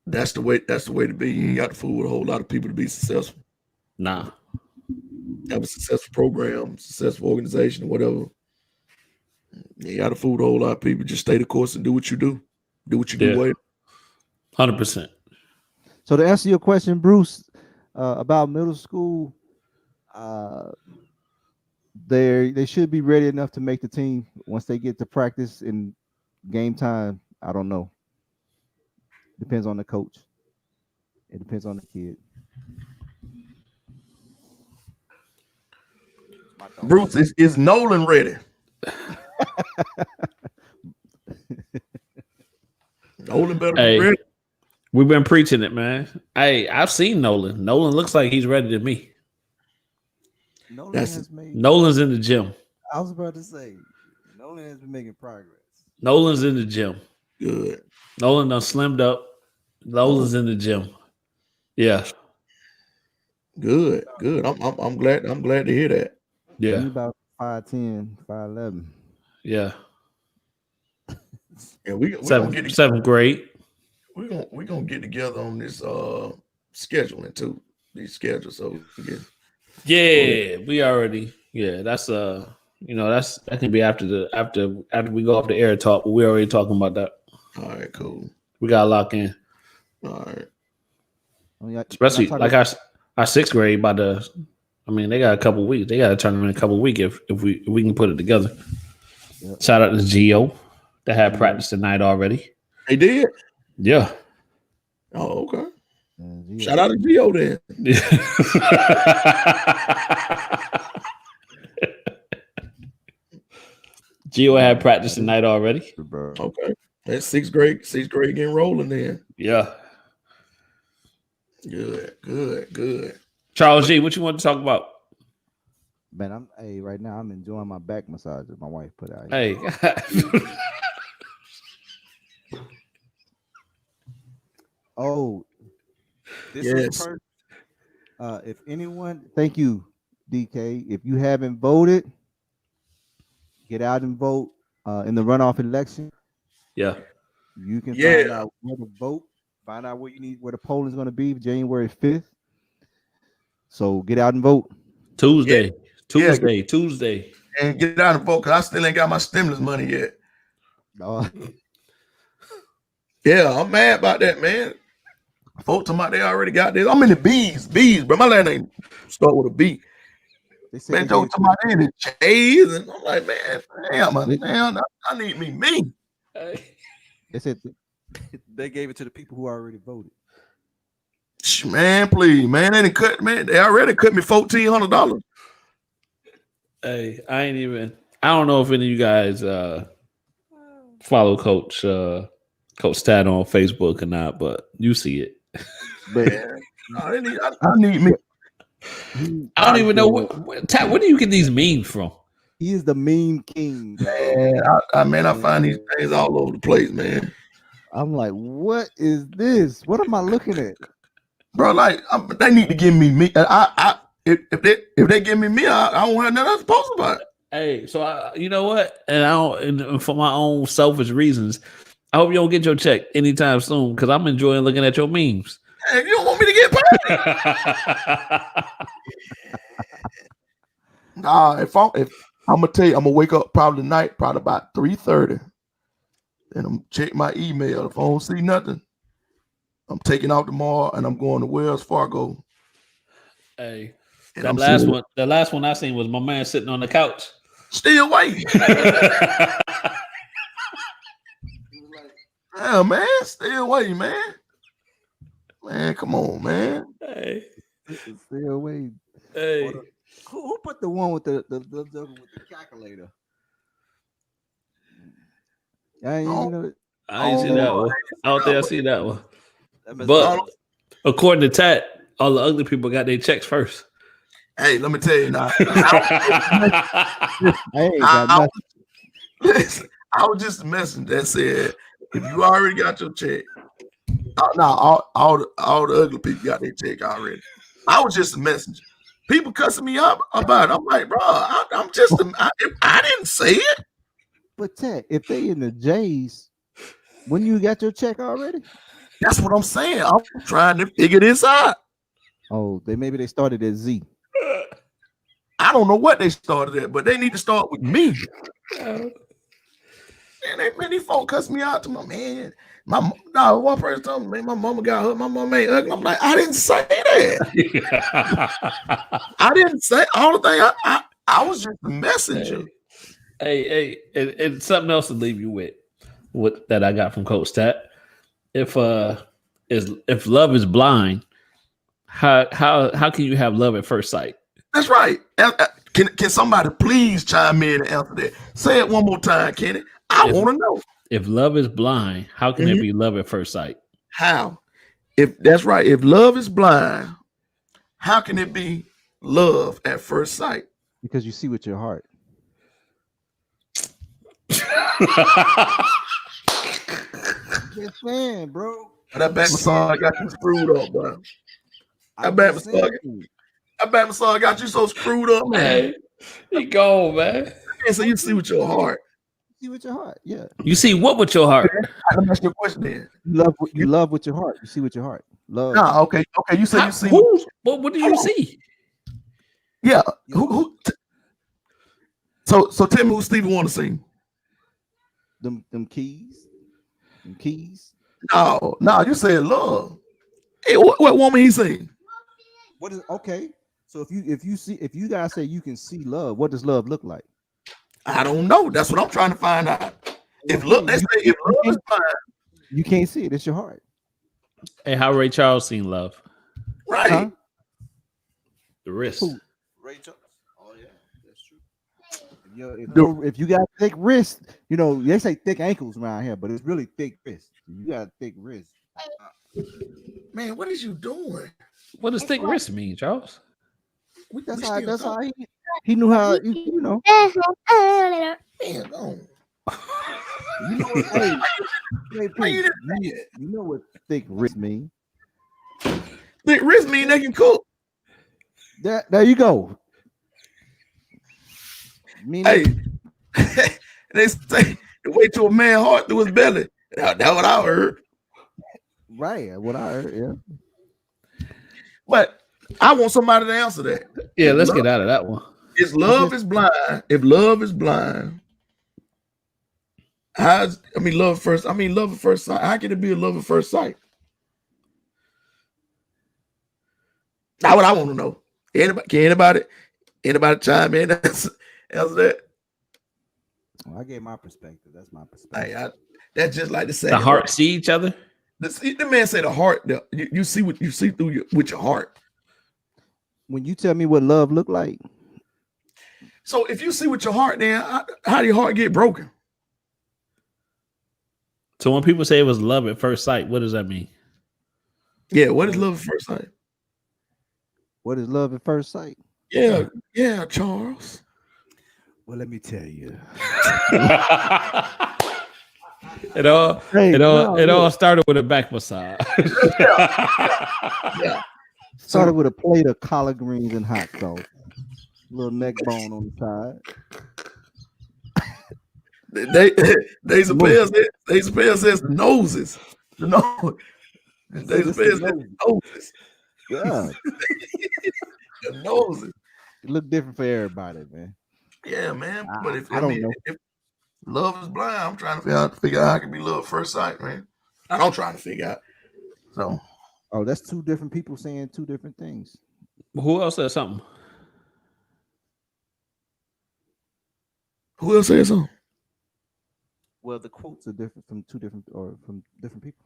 Speaker 1: That's the way to be. You ain't got to fool with a whole lot of people to be successful.
Speaker 3: Nah.
Speaker 1: Have a successful program, successful organization, whatever. You got to fool with a whole lot of people. Just stay the course and do what you do. Do what you do well.
Speaker 3: 100%.
Speaker 4: So to answer your question, Bruce, about middle school, they should be ready enough to make the team once they get to practice and game time. I don't know. Depends on the coach. It depends on the kid.
Speaker 1: Bruce, is Nolan ready? Nolan better be ready.
Speaker 3: We've been preaching it, man. Hey, I've seen Nolan. Nolan looks like he's ready to me. Nolan's in the gym.
Speaker 7: I was about to say, Nolan has been making progress.
Speaker 3: Nolan's in the gym.
Speaker 1: Good.
Speaker 3: Nolan done slimmed up. Nolan's in the gym. Yeah.
Speaker 1: Good. I'm glad to hear that.
Speaker 3: Yeah.
Speaker 4: He's about 5'10", 5'11".
Speaker 3: Yeah.
Speaker 1: And we
Speaker 3: seventh grade.
Speaker 1: We're gonna get together on this scheduling too. These schedules, so we get.
Speaker 3: Yeah, we already. Yeah, that's that can be after we go off the air talk. But we're already talking about that.
Speaker 1: All right, cool.
Speaker 3: We got to lock in.
Speaker 1: All right.
Speaker 3: Especially like our sixth grade by the. I mean, they got a couple weeks. They got to turn in a couple weeks if we can put it together.
Speaker 4: Yep.
Speaker 3: Shout out to Gio that had practice tonight already.
Speaker 1: They did.
Speaker 3: Yeah.
Speaker 1: Oh, okay.
Speaker 4: Yeah.
Speaker 1: Shout out to Gio then.
Speaker 3: Gio had practice tonight already.
Speaker 1: Okay. That's sixth grade getting rolling then.
Speaker 3: Yeah.
Speaker 1: Good.
Speaker 3: Charles G, what you want to talk about?
Speaker 4: Man, right now I'm enjoying my back massage that my wife put out.
Speaker 3: Hey.
Speaker 4: Oh, this is
Speaker 1: Yes.
Speaker 4: perfect. If anyone, thank you, DK. If you haven't voted, get out and vote in the runoff election.
Speaker 3: Yeah.
Speaker 4: You can find out where to vote, find out where the polling is going to be January 5th. So get out and vote.
Speaker 3: Tuesday.
Speaker 1: Yeah.
Speaker 3: Tuesday.
Speaker 1: And get out and vote because I still ain't got my stimulus money yet. Yeah, I'm mad about that, man. Folks talking about they already got this. I'm in the B's, but my last name start with a B.
Speaker 4: They said
Speaker 1: Man, talking about they in the J's, and I'm like, man, damn, I need me.
Speaker 4: They said they gave it to the people who already voted.
Speaker 1: Man, please, man, they already cut me $1,400.
Speaker 3: Hey, I don't know if any of you guys follow Coach Tad on Facebook or not, but you see it.
Speaker 1: Man, I need me.
Speaker 3: I don't even know where do you get these memes from?
Speaker 4: He is the meme king.
Speaker 1: Man, I find these things all over the place, man.
Speaker 4: I'm like, what is this? What am I looking at,
Speaker 1: bro? Like, they need to give me. If they give me, I don't have nothing else to post about it.
Speaker 3: Hey, so you know what? And for my own selfish reasons, I hope you don't get your check anytime soon because I'm enjoying looking at your memes.
Speaker 1: Hey, you don't want me to get paid? Nah, if I'm gonna tell you, I'm gonna wake up probably tonight, probably about 3:30, and I'm check my email. If I don't see nothing, I'm taking out tomorrow, and I'm going to Wells Fargo.
Speaker 3: Hey,
Speaker 1: and
Speaker 3: the last one I seen was my man sitting on the couch,
Speaker 1: still waiting. Yeah, man, still waiting, man. Man, come on, man.
Speaker 3: Hey,
Speaker 4: still waiting.
Speaker 3: Hey,
Speaker 4: who put the one with the calculator? I ain't
Speaker 3: see that one. I don't think I see that one. But according to Tat, all the ugly people got their checks first.
Speaker 1: Hey, let me tell you now. I was just a messenger that said, if you already got your check, all the ugly people got their check already. I was just a messenger. People cussing me up about it. I'm like, bro, I'm just I didn't say it.
Speaker 4: But Ted, if they in the J's, when you got your check already?
Speaker 1: That's what I'm saying. I'm trying to figure this out.
Speaker 4: Oh, maybe they started at Z.
Speaker 1: I don't know what they started at, but they need to start with me. Man, these folks cuss me out to my man. One person told me, man, my mama got hurt. My mama ain't ugly. I'm like, I didn't say that. I didn't say all the thing. I was just a messenger.
Speaker 3: Hey, and something else to leave you with that I got from Coach Stat. If love is blind, how can you have love at first sight?
Speaker 1: That's right. Can somebody please chime in and answer that? Say it one more time, Kenny. I want to know.
Speaker 3: If love is blind, how can it be love at first sight?
Speaker 1: How? If that's right, if love is blind, how can it be love at first sight?
Speaker 4: Because you see with your heart. Just saying, bro.
Speaker 1: That back massage got you screwed up, bro. That back massage got you so screwed up, man.
Speaker 3: He gone, man.
Speaker 1: So you see with your heart.
Speaker 4: See with your heart, yeah.
Speaker 3: You see what with your heart?
Speaker 1: Let me ask you a question then.
Speaker 4: You love with your heart. You see with your heart. Love.
Speaker 1: Nah, okay. You say you see.
Speaker 3: What do you see?
Speaker 1: Yeah. Who? So tell me who Stevie want to sing.
Speaker 4: Them keys. Them keys.
Speaker 1: No, you said love. Hey, what woman he seen?
Speaker 4: What is okay? So if you guys say you can see love, what does love look like?
Speaker 1: I don't know. That's what I'm trying to find out. If look, they say if love is blind,
Speaker 4: You can't see it. It's your heart.
Speaker 3: Hey, how Ray Charles seen love?
Speaker 1: right?
Speaker 4: Huh?
Speaker 3: The wrist.
Speaker 4: Who?
Speaker 2: Ray Charles. Oh yeah, that's true.
Speaker 4: If you got thick wrists, they say thick ankles around here, but it's really thick wrists. You got thick wrists.
Speaker 1: Man, what is you doing?
Speaker 3: What does thick wrist mean, Charles?
Speaker 4: That's
Speaker 1: We
Speaker 4: how.
Speaker 1: still
Speaker 4: That's how
Speaker 1: talking.
Speaker 4: he knew how. You know.
Speaker 1: Man, go.
Speaker 4: You know what? Hey,
Speaker 1: Why you
Speaker 4: Pete,
Speaker 1: didn't say it?
Speaker 4: you know what thick wrist mean?
Speaker 1: Thick wrist mean they can cook.
Speaker 4: There you go.
Speaker 1: Hey, they say the way to a man heart through his belly. That's what I heard.
Speaker 4: Right. What I heard. Yeah.
Speaker 1: But I want somebody to answer that.
Speaker 3: Yeah, let's get out of that one.
Speaker 1: If love is blind, if love is blind, love at first sight. How can it be a love at first sight? That's what I want to know. Anybody chime in? Answer that.
Speaker 4: Well, I gave my perspective. That's my perspective.
Speaker 1: Hey, that's just like the saying.
Speaker 3: The heart see each other.
Speaker 1: The man said the heart. You see what you see through with your heart.
Speaker 4: When you tell me what love look like,
Speaker 1: So if you see with your heart, then how do your heart get broken?
Speaker 3: So when people say it was love at first sight, what does that mean?
Speaker 1: Yeah, what is love at first sight?
Speaker 4: what is love at first sight?
Speaker 1: Yeah, Charles.
Speaker 4: Well, let me tell you.
Speaker 3: It all started with a back massage.
Speaker 1: Yeah.
Speaker 4: Started with a plate of collard greens and hot sauce. Little neck bone on the side.
Speaker 1: They Chappelle says noses. No, they Chappelle says noses.
Speaker 4: Yeah.
Speaker 1: The noses.
Speaker 4: It look different for everybody, man.
Speaker 1: Yeah, man. But if
Speaker 4: I don't know.
Speaker 1: if love is blind, I'm trying to figure out how it can be love at first sight, man. I'm trying to figure out. So
Speaker 4: Oh, that's two different people saying two different things.
Speaker 3: Who else said something?
Speaker 1: who else says something?
Speaker 4: Well, the quotes are different from different people.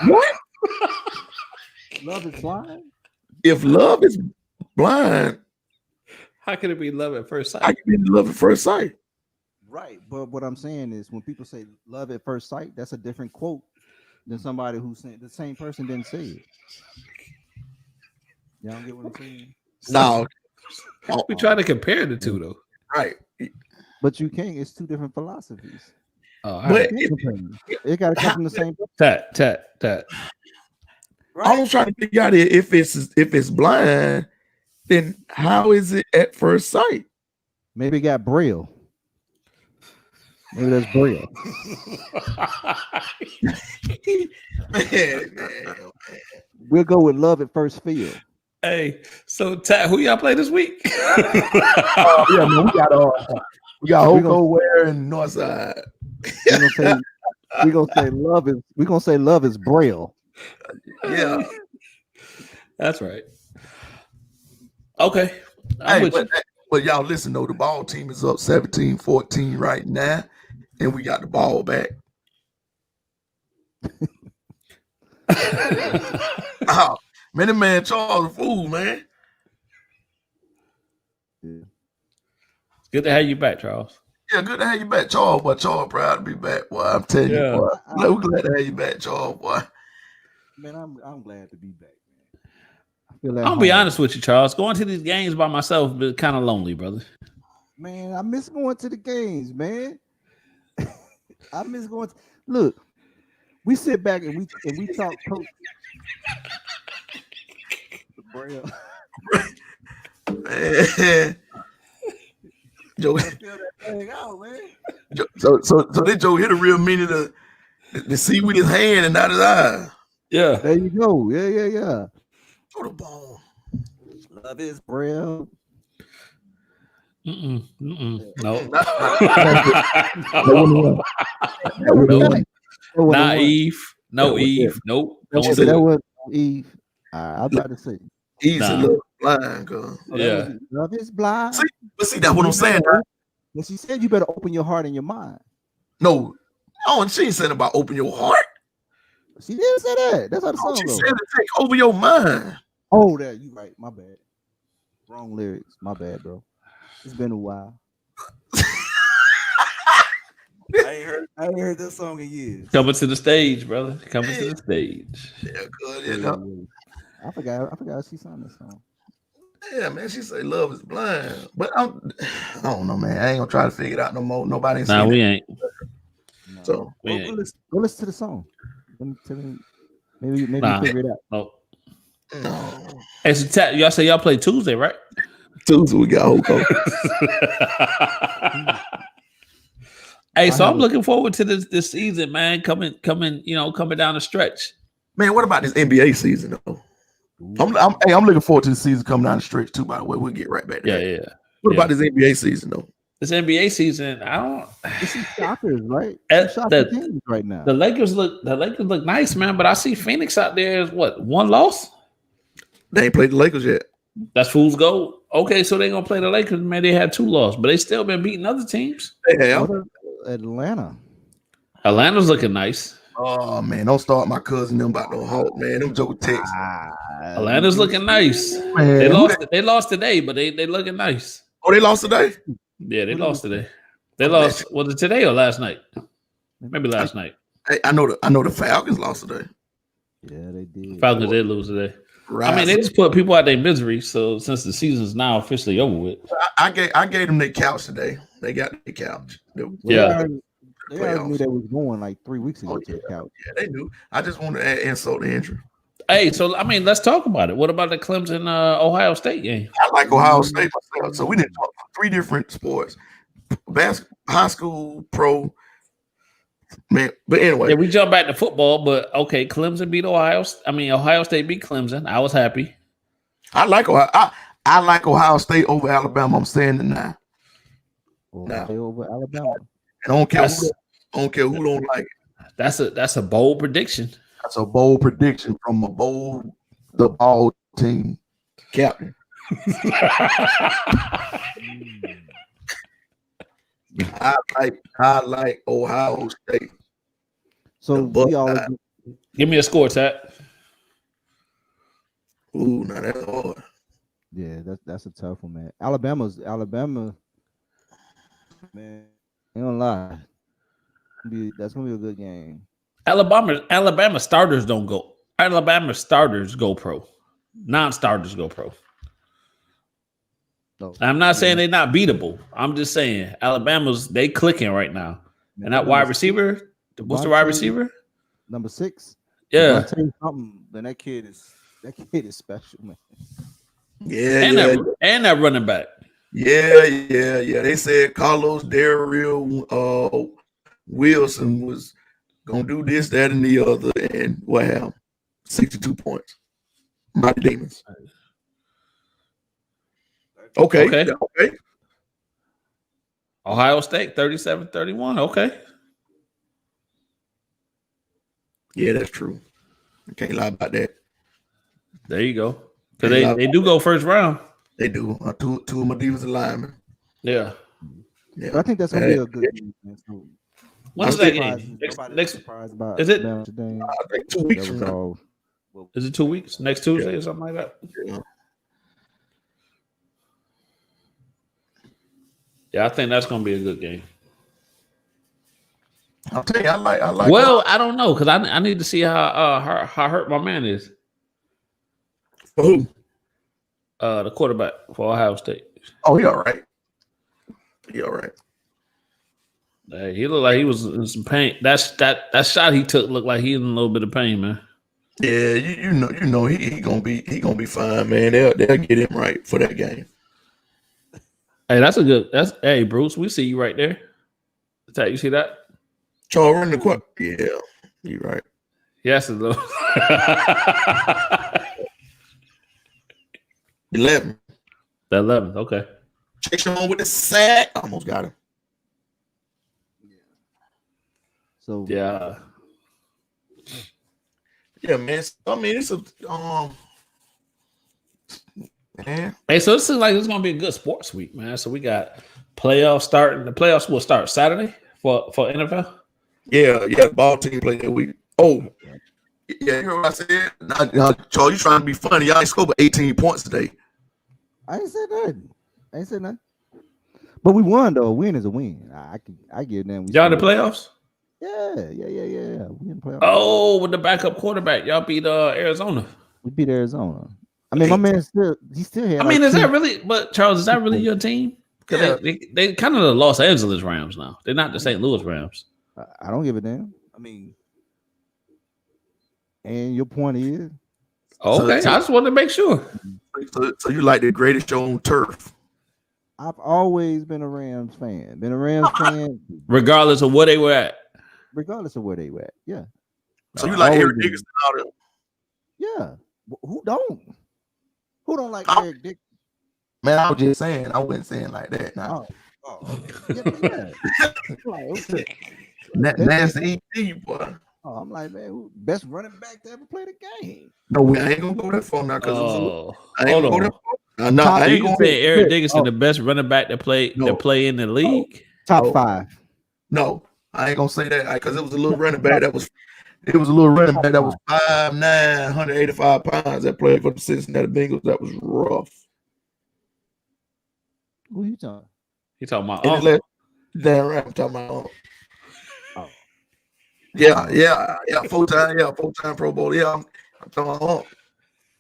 Speaker 1: What?
Speaker 4: Love is blind.
Speaker 1: If love is blind,
Speaker 3: How can it be love at first
Speaker 1: I
Speaker 3: sight?
Speaker 1: can be love at first sight.
Speaker 4: Right, but what I'm saying is when people say love at first sight, that's a different quote than somebody who said the same person didn't say it. Y'all get what I'm saying?
Speaker 1: No.
Speaker 3: We try to compare the two though.
Speaker 1: Right.
Speaker 4: But you can't. It's two different philosophies.
Speaker 3: Oh, all
Speaker 1: But
Speaker 3: right.
Speaker 4: It got to come from the same.
Speaker 3: Tat.
Speaker 1: all I'm trying to figure out is if it's blind, then how is it at first sight?
Speaker 4: Maybe it got Braille. Maybe that's Braille.
Speaker 1: man.
Speaker 4: We'll go with love at first feel.
Speaker 3: Hey, so Tat, who y'all play this week?
Speaker 1: Yeah, man, we got Hoko Ware and Northside.
Speaker 4: We're gonna say love is Braille.
Speaker 1: Yeah.
Speaker 3: That's right. Okay.
Speaker 1: Hey, but y'all listen though, the ball team is up 17-14 right now, and we got the ball back. Oh, man, the man Charles a fool, man.
Speaker 3: It's good to have you back, Charles.
Speaker 1: Yeah, good to have you back, Charles. Boy, Charles proud to be back, boy. I'm telling you, boy. We're glad to have you back, Charles, boy.
Speaker 4: Man, I'm glad to be back, man. I feel that.
Speaker 3: I'll be honest with you, Charles. Going to these games by myself is kind of lonely, brother.
Speaker 4: Man, I miss going to the games, man. I miss going to look. We sit back and we talk coach. Braille.
Speaker 1: Man. Joe,
Speaker 4: Feel that thing out, man.
Speaker 1: so then Joe hit a real meaning to see with his hand and not his eye.
Speaker 3: Yeah.
Speaker 4: There you go. Yeah.
Speaker 1: Throw the ball.
Speaker 4: Love is Braille.
Speaker 3: No.
Speaker 4: That was
Speaker 3: No.
Speaker 4: fact. That wasn't
Speaker 3: Not
Speaker 4: one.
Speaker 3: Eve. No Eve. Nope. Don't
Speaker 4: That
Speaker 3: do it.
Speaker 4: was Eve. I'm about to say.
Speaker 1: Easy
Speaker 3: Nah.
Speaker 1: love blind, girl.
Speaker 4: Oh, that was
Speaker 3: Yeah.
Speaker 4: love is blind.
Speaker 1: See, but see, that's what I'm saying.
Speaker 4: But she said you better open your heart and your mind.
Speaker 1: No, she ain't saying about open your heart.
Speaker 4: She didn't say that. That's how the
Speaker 1: Oh,
Speaker 4: song
Speaker 1: she
Speaker 4: goes.
Speaker 1: said to take over your mind.
Speaker 4: Oh, that you right. My bad. Wrong lyrics. My bad, bro. It's been a while. I ain't heard this song in years.
Speaker 3: Coming to the stage, brother. Coming to the stage.
Speaker 1: Yeah, good. You know?
Speaker 4: I forgot she sang this song.
Speaker 1: Yeah, man. She say love is blind, but I don't know, man. I ain't gonna try to figure it out no more. Nobody ain't
Speaker 3: Nah,
Speaker 1: seen
Speaker 3: we
Speaker 1: it.
Speaker 3: ain't.
Speaker 1: So
Speaker 3: We ain't.
Speaker 4: Go listen to the song. Maybe
Speaker 3: Nah.
Speaker 4: figure it out.
Speaker 1: no.
Speaker 3: Hey, so y'all say y'all play Tuesday, right?
Speaker 1: Tuesday we got Hoko.
Speaker 3: Hey, so I'm looking forward to this season, man. Coming down the stretch.
Speaker 1: Man, what about this NBA season though? I'm looking forward to the season coming down the stretch too. By the way, we'll get right back to that.
Speaker 3: Yeah.
Speaker 1: What about this NBA season though?
Speaker 3: This NBA season, I don't.
Speaker 4: It's some shockers, right?
Speaker 3: The
Speaker 4: Teams right now.
Speaker 3: The Lakers look nice, man. But I see Phoenix out there is what, one loss?
Speaker 1: They ain't played the Lakers yet.
Speaker 3: That's fool's gold. Okay, so they gonna play the Lakers. Man, they had 2 losses, but they still been beating other teams.
Speaker 1: They have.
Speaker 4: Atlanta.
Speaker 3: Atlanta's looking nice.
Speaker 1: Oh man, don't start my cousin them about no Hawk, man. Them joke text.
Speaker 3: Atlanta's looking nice.
Speaker 1: Man,
Speaker 3: They lost today, but they looking nice.
Speaker 1: Oh, they lost today?
Speaker 3: Yeah, they lost today. They lost. Was it today or last night? Maybe last night.
Speaker 1: Hey, I know the Falcons lost today.
Speaker 4: Yeah, they did.
Speaker 3: Falcons did lose today.
Speaker 1: Right.
Speaker 3: I mean, they just put people out their misery. So since the season's now officially over with,
Speaker 1: I gave them their couch today. They got their couch.
Speaker 4: They already knew they was going like 3 weeks ago to the couch.
Speaker 1: Yeah, they knew. I just wanted to add insult to injury.
Speaker 3: Hey, so I mean, let's talk about it. What about the Clemson Ohio State game?
Speaker 1: I like Ohio State myself. So we did 3 different sports: basketball, high school, pro. Man, but anyway,
Speaker 3: Yeah, we jump back to football, but okay, Clemson beat Ohio State beat Clemson. I was happy.
Speaker 1: I like Ohio. I like Ohio State over Alabama. I'm saying it now.
Speaker 4: Over Alabama.
Speaker 1: I don't care. Who don't like it.
Speaker 3: That's a bold prediction.
Speaker 1: That's a bold prediction from the ball team captain. I like Ohio State.
Speaker 4: So we all
Speaker 3: give me a score, Tat.
Speaker 1: Ooh, now that's hard.
Speaker 4: Yeah, that's a tough one, man. Alabama, man. Ain't gonna lie. That's gonna be a good game.
Speaker 3: Alabama starters don't go. Alabama starters go pro. Non-starters go pro.
Speaker 4: No.
Speaker 3: I'm not saying they're not beatable. I'm just saying Alabama's they clicking right now. And that wide receiver, what's the wide receiver?
Speaker 4: Number 6.
Speaker 3: Yeah.
Speaker 4: I'll tell you something. Then that kid is special, man.
Speaker 1: Yeah,
Speaker 3: and that running back.
Speaker 1: Yeah. They said Carlos Daryl Wilson was gonna do this, that, and the other, and what happened? 62 points. My demons. Okay.
Speaker 3: Ohio State 37-31. Okay.
Speaker 1: Yeah, that's true. I can't lie about that.
Speaker 3: There you go. Because they do go first round.
Speaker 1: They do. Two of my defensive linemen.
Speaker 3: Yeah.
Speaker 4: But I think that's gonna be a good game, man. So,
Speaker 3: when's that game? Next
Speaker 4: surprised about
Speaker 3: is it?
Speaker 1: I think 2 weeks from now.
Speaker 3: Is it 2 weeks? Next Tuesday or something like that? Yeah, I think that's gonna be a good game.
Speaker 1: I'll tell you, I like.
Speaker 3: Well, I don't know because I need to see how hurt my man is.
Speaker 1: For who?
Speaker 3: The quarterback for Ohio State.
Speaker 1: Oh, he all right.
Speaker 3: He looked like he was in some pain. That shot he took looked like he was in a little bit of pain, man.
Speaker 1: Yeah, you know he gonna be fine, man. They'll get him right for that game.
Speaker 3: Hey, hey Bruce, we see you right there. You see that?
Speaker 1: Charles running the court. Yeah, you right.
Speaker 3: Yes, it's a
Speaker 1: 11.
Speaker 3: The 11th, okay.
Speaker 1: Chase Young with the sack. Almost got him.
Speaker 4: So
Speaker 3: Yeah.
Speaker 1: Yeah, man. I mean, it's a man.
Speaker 3: Hey, so this is like it's gonna be a good sports week, man. So we got playoffs starting. The playoffs will start Saturday for NFL.
Speaker 1: Yeah, the ball team played that week. Oh, yeah, you heard what I said? Now, Charles, you trying to be funny. Y'all ain't scored but 18 points today.
Speaker 4: I ain't said nothing. But we won though. A win is a win. I give them.
Speaker 3: Y'all in the playoffs?
Speaker 4: Yeah. We in the playoffs.
Speaker 3: Oh, with the backup quarterback, y'all beat Arizona.
Speaker 4: We beat Arizona. I mean, my man still had.
Speaker 3: I mean, is that really? But Charles, is that really your team? Because they kind of the Los Angeles Rams now. They're not the St. Louis Rams.
Speaker 4: I don't give a damn. I mean, and your point is,
Speaker 3: okay. I just wanted to make sure.
Speaker 1: So you like the greatest show on turf?
Speaker 4: I've always been a Rams fan.
Speaker 3: Regardless of where they were at.
Speaker 4: Regardless of where they were at. Yeah.
Speaker 1: So you like Eric Dickerson out there?
Speaker 4: Yeah. Who don't? Who don't like Eric Dickerson?
Speaker 1: Man, I was just saying. I wasn't saying like that. Now.
Speaker 4: Yeah. Like, okay.
Speaker 1: Nasty EP, boy.
Speaker 4: Oh, I'm like, man, who best running back to ever play the game?
Speaker 1: No, I ain't gonna go that far now because I ain't gonna go that far.
Speaker 3: No, I ain't gonna say Eric Dickerson the best running back to play in the league.
Speaker 4: Top 5.
Speaker 1: No, I ain't gonna say that because it was a little running back that was 5'9", 185 pounds that played for the Cincinnati Bengals. That was rough.
Speaker 4: Who you talking?
Speaker 3: You talking about?
Speaker 1: Damn right, I'm talking about. Yeah, full-time Pro Bowl. Yeah, I'm talking about.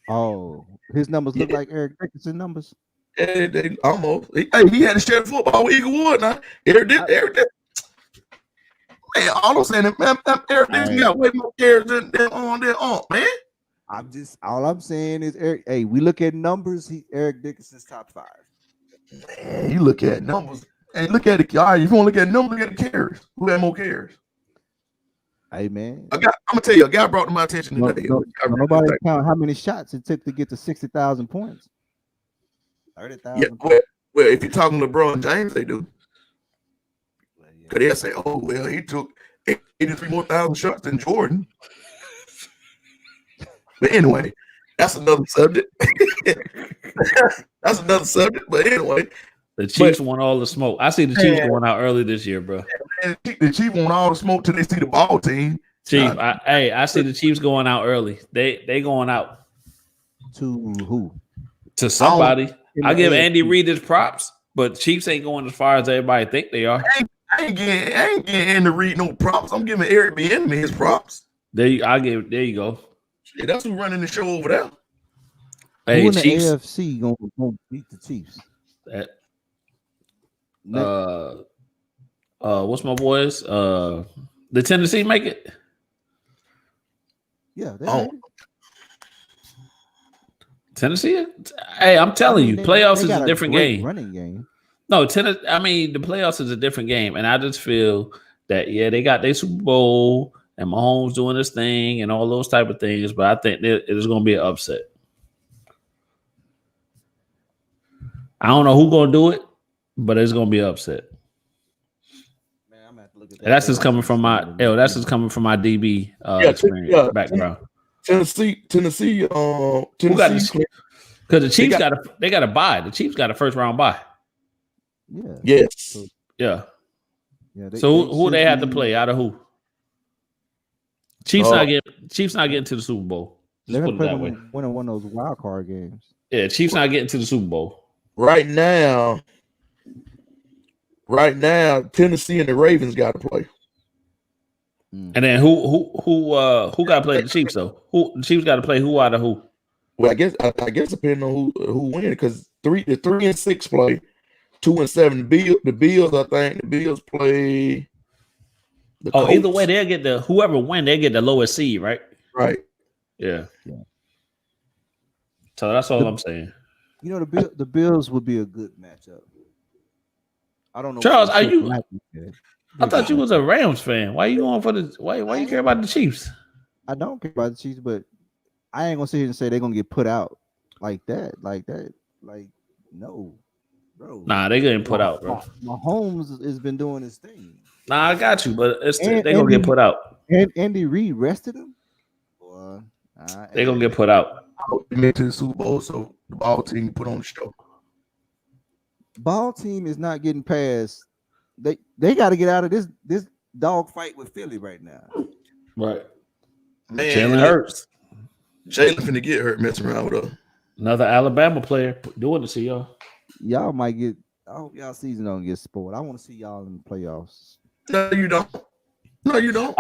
Speaker 4: Oh, his numbers look like Eric Dickerson numbers.
Speaker 1: Yeah, they almost. He had to share the football with Eagle Wood now. Eric Dickerson. Man, all I'm saying is, man, Eric Dickerson got way more carries than on their own, man.
Speaker 4: All I'm saying is, Eric. Hey, we look at numbers. Eric Dickerson's top 5.
Speaker 1: Man, you look at numbers. Hey, look at it. All right, if you want to look at numbers, look at the carries. Who had more carries?
Speaker 4: Hey, man.
Speaker 1: I'm gonna tell you, a guy brought to my attention today.
Speaker 4: Nobody count how many shots it took to get to 60,000 points. 30,000.
Speaker 1: Yeah, well, if you're talking LeBron James, they do. Because they'll say, oh, well, he took 83 more thousand shots than Jordan. But anyway, that's another subject. But anyway.
Speaker 3: The Chiefs want all the smoke. I see the Chiefs going out early this year, bro.
Speaker 1: Man, the Chiefs want all the smoke till they see the ball team.
Speaker 3: Chief, I see the Chiefs going out early. They going out.
Speaker 4: To who?
Speaker 3: To somebody. I give Andy Reid his props, but Chiefs ain't going as far as everybody think they are.
Speaker 1: I ain't getting Andy Reid no props. I'm giving Eric Bieniemy his props.
Speaker 3: There you go.
Speaker 1: Yeah, that's who's running the show over there.
Speaker 3: Hey,
Speaker 4: who in
Speaker 3: Chiefs,
Speaker 4: the AFC gonna beat the Chiefs?
Speaker 3: What's my boys? The Tennessee make it?
Speaker 4: Yeah.
Speaker 3: Tennessee? Hey, I'm telling you, playoffs is a different game.
Speaker 4: Running game.
Speaker 3: No, the playoffs is a different game, and I just feel that they got their Super Bowl and Mahomes doing his thing and all those type of things, but I think it is going to be an upset. I don't know who's going to do it, but it's going to be an upset.
Speaker 4: Man, I'm gonna have to look at that.
Speaker 3: And that's just coming from my DB background.
Speaker 1: Tennessee.
Speaker 3: Who got this? Because the Chiefs got a bye. The Chiefs got a first round bye.
Speaker 4: Yeah.
Speaker 1: Yes.
Speaker 3: Yeah. So who they have to play out of who? Chiefs not getting to the Super Bowl.
Speaker 4: They're gonna play winning one of those wild card games.
Speaker 3: Yeah, Chiefs not getting to the Super Bowl.
Speaker 1: Right now, Tennessee and the Ravens got to play.
Speaker 3: And then who got to play the Chiefs though? The Chiefs got to play who out of who?
Speaker 1: Well, I guess depending on who wins, because the 3-6 play, 2 and 7. The Bills, I think the Bills play.
Speaker 3: Either way, they'll get whoever win, they get the lowest seed, right?
Speaker 1: Right.
Speaker 3: Yeah. So that's all I'm saying.
Speaker 4: You know, the Bills would be a good matchup. I don't know.
Speaker 3: Charles, are you? I thought you was a Rams fan. Why you going for the? Why you care about the Chiefs?
Speaker 4: I don't care about the Chiefs, but I ain't gonna sit here and say they're gonna get put out like that. Like, no,
Speaker 7: bro.
Speaker 3: Nah, they getting put out, bro.
Speaker 4: Mahomes has been doing his thing.
Speaker 3: Nah, I got you, but it's
Speaker 4: And
Speaker 3: they gonna get put out.
Speaker 4: And Andy Reid rested him. Boy,
Speaker 3: They gonna get put out.
Speaker 1: They made it to the Super Bowl, so the ball team put on the show.
Speaker 4: Ball team is not getting past. They got to get out of this dog fight with Philly right now.
Speaker 3: Right.
Speaker 1: Man,
Speaker 3: Jalen Hurts,
Speaker 1: Jalen finna get hurt messing around with her.
Speaker 3: another Alabama player, doing it to y'all.
Speaker 4: Y'all might get. I hope y'all season don't get spoiled. I want to see y'all in the playoffs.
Speaker 1: No, you don't. No, you don't.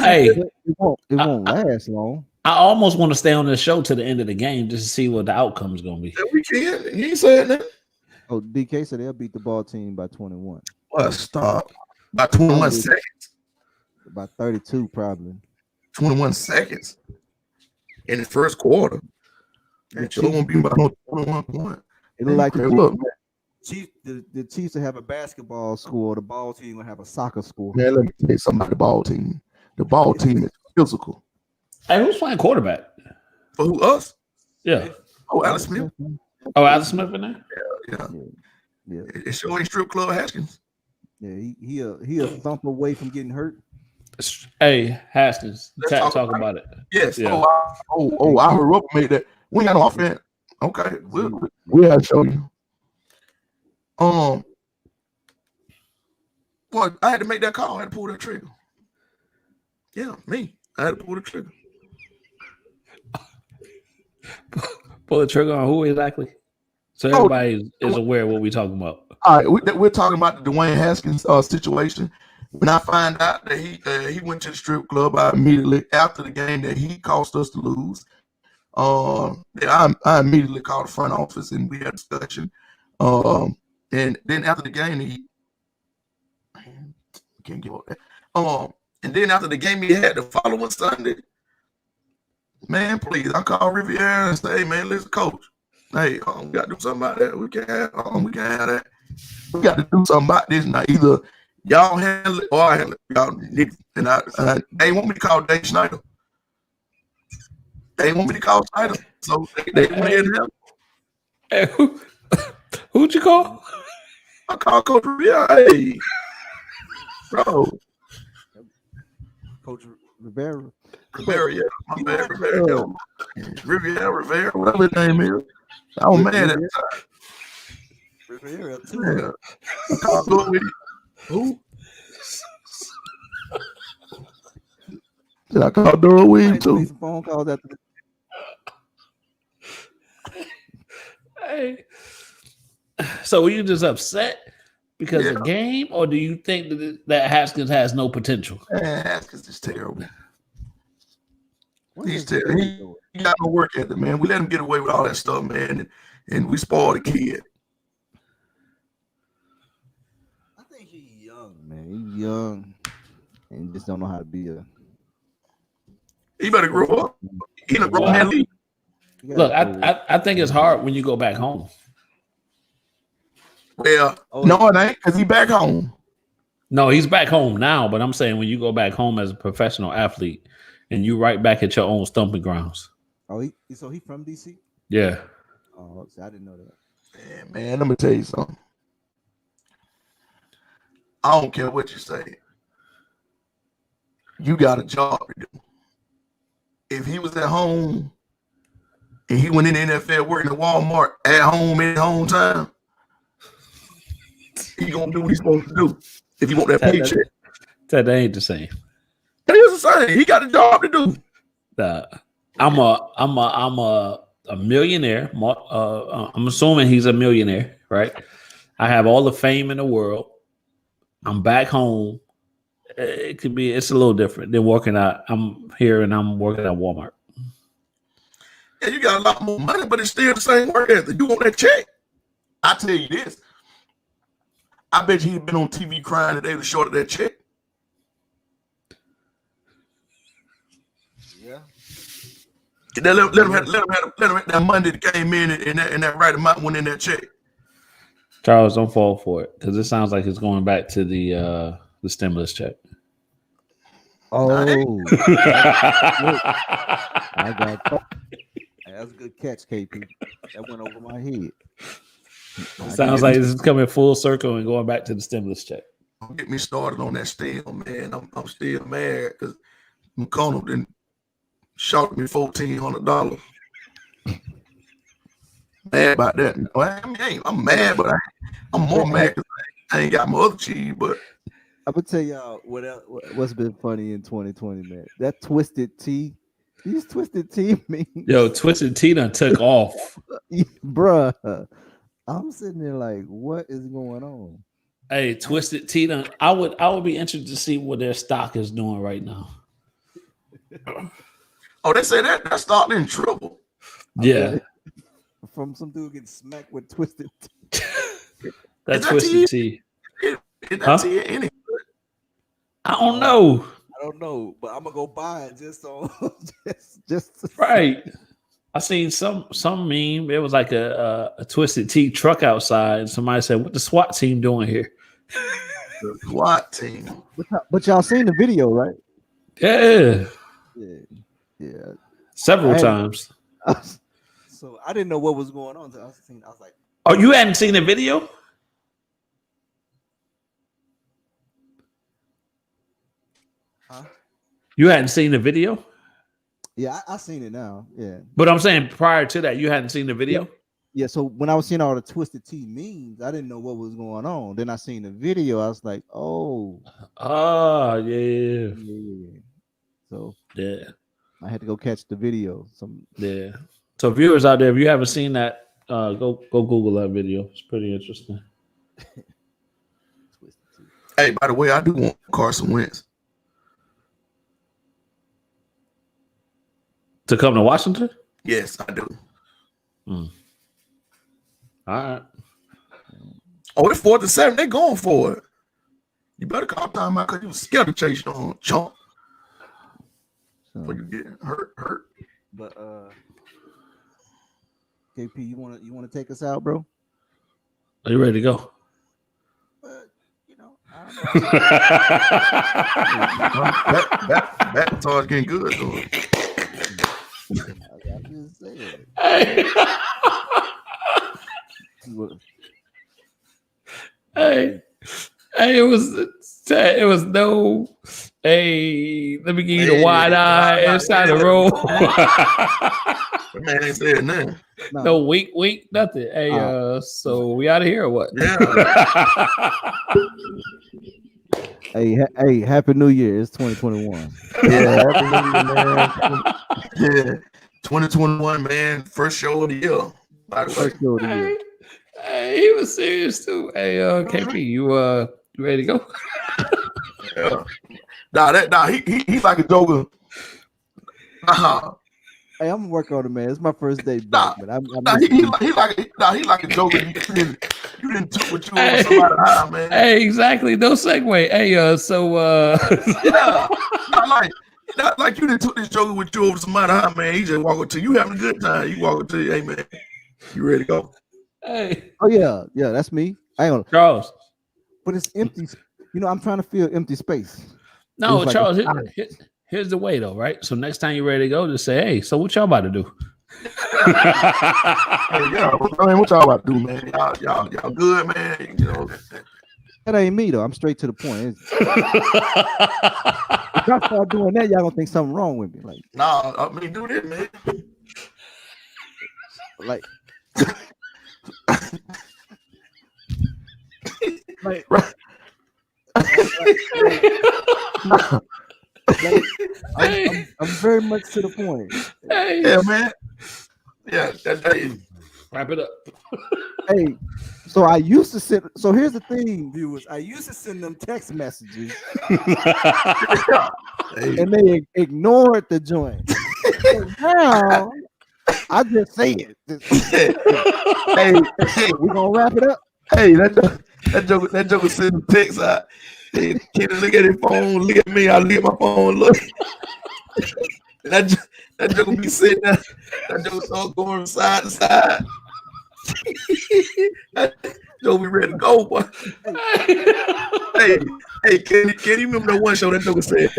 Speaker 3: Hey,
Speaker 4: It won't last long.
Speaker 3: I almost want to stay on this show to the end of the game just to see what the outcome's gonna be.
Speaker 1: Yeah, we can. He ain't saying that.
Speaker 4: Oh, DK said they'll beat the ball team by 21.
Speaker 1: Well, stop. By 21 seconds.
Speaker 4: By 32, probably.
Speaker 1: 21 seconds in the first quarter. And you won't be by no 21 points.
Speaker 4: It'll like
Speaker 1: Look, man,
Speaker 4: Chiefs, the Chiefs will have a basketball score. The ball team will have a soccer score.
Speaker 1: man, let me tell you something about the ball team. The ball team is physical.
Speaker 3: Hey, who's playing quarterback?
Speaker 1: For who, us?
Speaker 3: Yeah.
Speaker 1: Oh, Alex Smith.
Speaker 3: Oh, Alex Smith in there?
Speaker 4: Yeah.
Speaker 1: It sure ain't strip club Haskins.
Speaker 4: Yeah, he a thump away from getting hurt.
Speaker 3: Hey, Haskins,
Speaker 1: Let's
Speaker 3: talk about it.
Speaker 1: Yes.
Speaker 3: Yeah.
Speaker 1: I heard Roper made that. We ain't got no offense. Okay, we'll have to show you. Well, I had to make that call. I had to pull that trigger. Yeah, me. I had to pull the trigger.
Speaker 3: Pull the trigger on who exactly? So everybody is aware of what we're talking about.
Speaker 1: All right, we're talking about the Dwayne Haskins situation. When I find out that he went to the strip club, I immediately, after the game that he caused us to lose, I immediately called the front office and we had a discussion. And then after the game, can't give up that. And then after the game he had the following Sunday, man, please, I call Riviera and say, hey, man, listen, coach, hey, we got to do something about that. We can't have that. We got to do something about this now. Either y'all handle it or I handle it. Y'all need, and they want me to call Dave Schneider. They want me to call Schneider. So they went ahead and help.
Speaker 3: Hey, who'd you call?
Speaker 1: I called Coach Riviera. Hey, bro.
Speaker 4: Coach Rivera.
Speaker 1: Rivera, yeah. My bad, Rivera. Rivera, whatever his name is. I was mad at the time.
Speaker 7: Rivera too.
Speaker 1: Yeah. I called Lord with who? Did I call Dora Williams too?
Speaker 4: Some phone calls after the
Speaker 3: Hey. So were you just upset because of the game, or do you think that Haskins has no potential?
Speaker 1: Man, Haskins is terrible. He's terrible. He got no work ethic, man. We let him get away with all that stuff, man, and we spoiled the kid.
Speaker 4: I think he's young, man. He's young and just don't know how to be a.
Speaker 1: He better grow up. He in a grown man league.
Speaker 3: Look, I think it's hard when you go back home.
Speaker 1: Well, no, it ain't, because he back home.
Speaker 3: No, he's back home now, but I'm saying when you go back home as a professional athlete and you right back at your own stomping grounds.
Speaker 4: Oh, so he from DC?
Speaker 3: Yeah.
Speaker 4: Oh, I didn't know that.
Speaker 1: Yeah, man, let me tell you something. I don't care what you say. You got a job to do. If he was at home and he went in the NFL working at Walmart at home in home time, he gonna do what he's supposed to do if he want that paycheck.
Speaker 3: That ain't the same.
Speaker 1: That is the same. He got a job to do.
Speaker 3: I'm a millionaire. I'm assuming he's a millionaire, right? I have all the fame in the world. I'm back home. It's a little different than working out. I'm here and I'm working at Walmart.
Speaker 1: Yeah, you got a lot more money, but it's still the same work ethic. You want that check? I tell you this. I bet you he'd been on TV crying that they were short of that check.
Speaker 7: Yeah.
Speaker 1: Let him have that money that came in and that right amount went in that check.
Speaker 3: Charles, don't fall for it because it sounds like it's going back to the stimulus check.
Speaker 4: Oh, I got that's a good catch, KP. That went over my head.
Speaker 3: Sounds like this is coming full circle and going back to the stimulus check.
Speaker 1: Don't get me started on that still, man. I'm still mad because McConnell didn't shot me $1,400. Mad about that. Well, I mean, I'm mad, but I'm more mad because I ain't got my other cheese. But
Speaker 4: I'm gonna tell y'all what's been funny in 2020, man. That twisted tea, these twisted tea memes.
Speaker 3: Yo, Twisted Tea done took off.
Speaker 4: Bruh. I'm sitting there like, what is going on?
Speaker 3: Hey, Twisted Tea done. I would be interested to see what their stock is doing right now.
Speaker 1: oh, they say that stock in trouble.
Speaker 3: Yeah,
Speaker 4: From some dude getting smacked with twisted tea.
Speaker 3: that
Speaker 1: Is that
Speaker 3: Twisted Tea.
Speaker 1: Is that
Speaker 3: Huh?
Speaker 1: tea any?
Speaker 3: I don't know.
Speaker 4: I don't know, but I'm gonna go buy it just on just
Speaker 3: Right. I seen some meme. It was like a Twisted Tea truck outside, and somebody said, "What the SWAT team doing here?"
Speaker 1: The SWAT team.
Speaker 4: But y'all seen the video, right?
Speaker 3: Yeah,
Speaker 4: Yeah.
Speaker 3: several times.
Speaker 4: So I didn't know what was going on. So I was like,
Speaker 3: Oh, you hadn't seen the video?
Speaker 4: huh?
Speaker 3: You hadn't seen the video?
Speaker 4: Yeah, I seen it now. Yeah.
Speaker 3: But I'm saying prior to that, you hadn't seen the video?
Speaker 4: Yeah, so when I was seeing all the twisted tea memes, I didn't know what was going on. Then I seen the video. I was like, oh,
Speaker 3: Oh, yeah.
Speaker 4: yeah. So
Speaker 3: Yeah.
Speaker 4: I had to go catch the video.
Speaker 3: Yeah. So viewers out there, if you haven't seen that, go Google that video. It's pretty interesting.
Speaker 4: Twisted tea.
Speaker 1: Hey, by the way, I do want Carson Wentz.
Speaker 3: To come to Washington?
Speaker 1: Yes, I do.
Speaker 3: All right.
Speaker 1: Oh, it's 4th and 7. They're going for it. You better call time out because you was scared to chase you on chump.
Speaker 4: So,
Speaker 1: But you get hurt.
Speaker 4: but KP, you wanna take us out, bro?
Speaker 3: Are you ready to go?
Speaker 4: You know, I
Speaker 1: That toss getting good though.
Speaker 4: I'm just saying.
Speaker 3: Hey. Hey, it was no. Hey, let me give you the wide eye inside the room.
Speaker 1: The man ain't saying nothing.
Speaker 3: No wink, nothing. Hey, so we out of here or what?
Speaker 1: Yeah.
Speaker 4: Hey, Happy New Year. It's 2021.
Speaker 1: Yeah, Happy New Year, man. Yeah. 2021, man. First show of the year. By the way.
Speaker 4: First show of the year.
Speaker 3: Hey, he was serious too. Hey, KP, you ready to go?
Speaker 1: Yeah. He's like a joker.
Speaker 4: Hey, I'm working on it, man. It's my first day
Speaker 1: Nah,
Speaker 4: back, man.
Speaker 1: he like a joker. You didn't took what you want somebody high, man.
Speaker 3: Hey, exactly. No segue. Hey,
Speaker 1: Yeah. Not like you didn't took this joker with you over somebody high, man. He just walk up to you having a good time. You walk up to you, hey man, you ready to go?
Speaker 3: Hey,
Speaker 4: Oh yeah, that's me. I ain't gonna,
Speaker 3: Charles.
Speaker 4: but it's empty. You know, I'm trying to fill empty space.
Speaker 3: No,
Speaker 4: It's like
Speaker 3: Charles.
Speaker 4: a
Speaker 3: Here's the way though, right? So next time you're ready to go, just say, "Hey, so what y'all about to do?"
Speaker 1: Hey, yeah, what y'all about to do, man? Y'all good, man. You know,
Speaker 4: That ain't me though. I'm straight to the point. If I start doing that, y'all gonna think something wrong with me.
Speaker 1: nah, I mean, do this, man.
Speaker 4: Like,
Speaker 1: Right.
Speaker 4: I'm very much to the point.
Speaker 3: Hey,
Speaker 1: Yeah, man. Yeah,
Speaker 3: wrap it up.
Speaker 4: Hey, so I used to send. So here's the thing, viewers. I used to send them text messages, and they ignored the joint. So now I just say it.
Speaker 1: hey,
Speaker 4: We gonna wrap it up.
Speaker 1: hey, that joker send the text out. Hey, kid, look at his phone, look at me, I look at my phone, look. That joker be sitting there, that joker start going from side to side. That joker be ready to go, boy. Hey, can you remember that one show that joker said?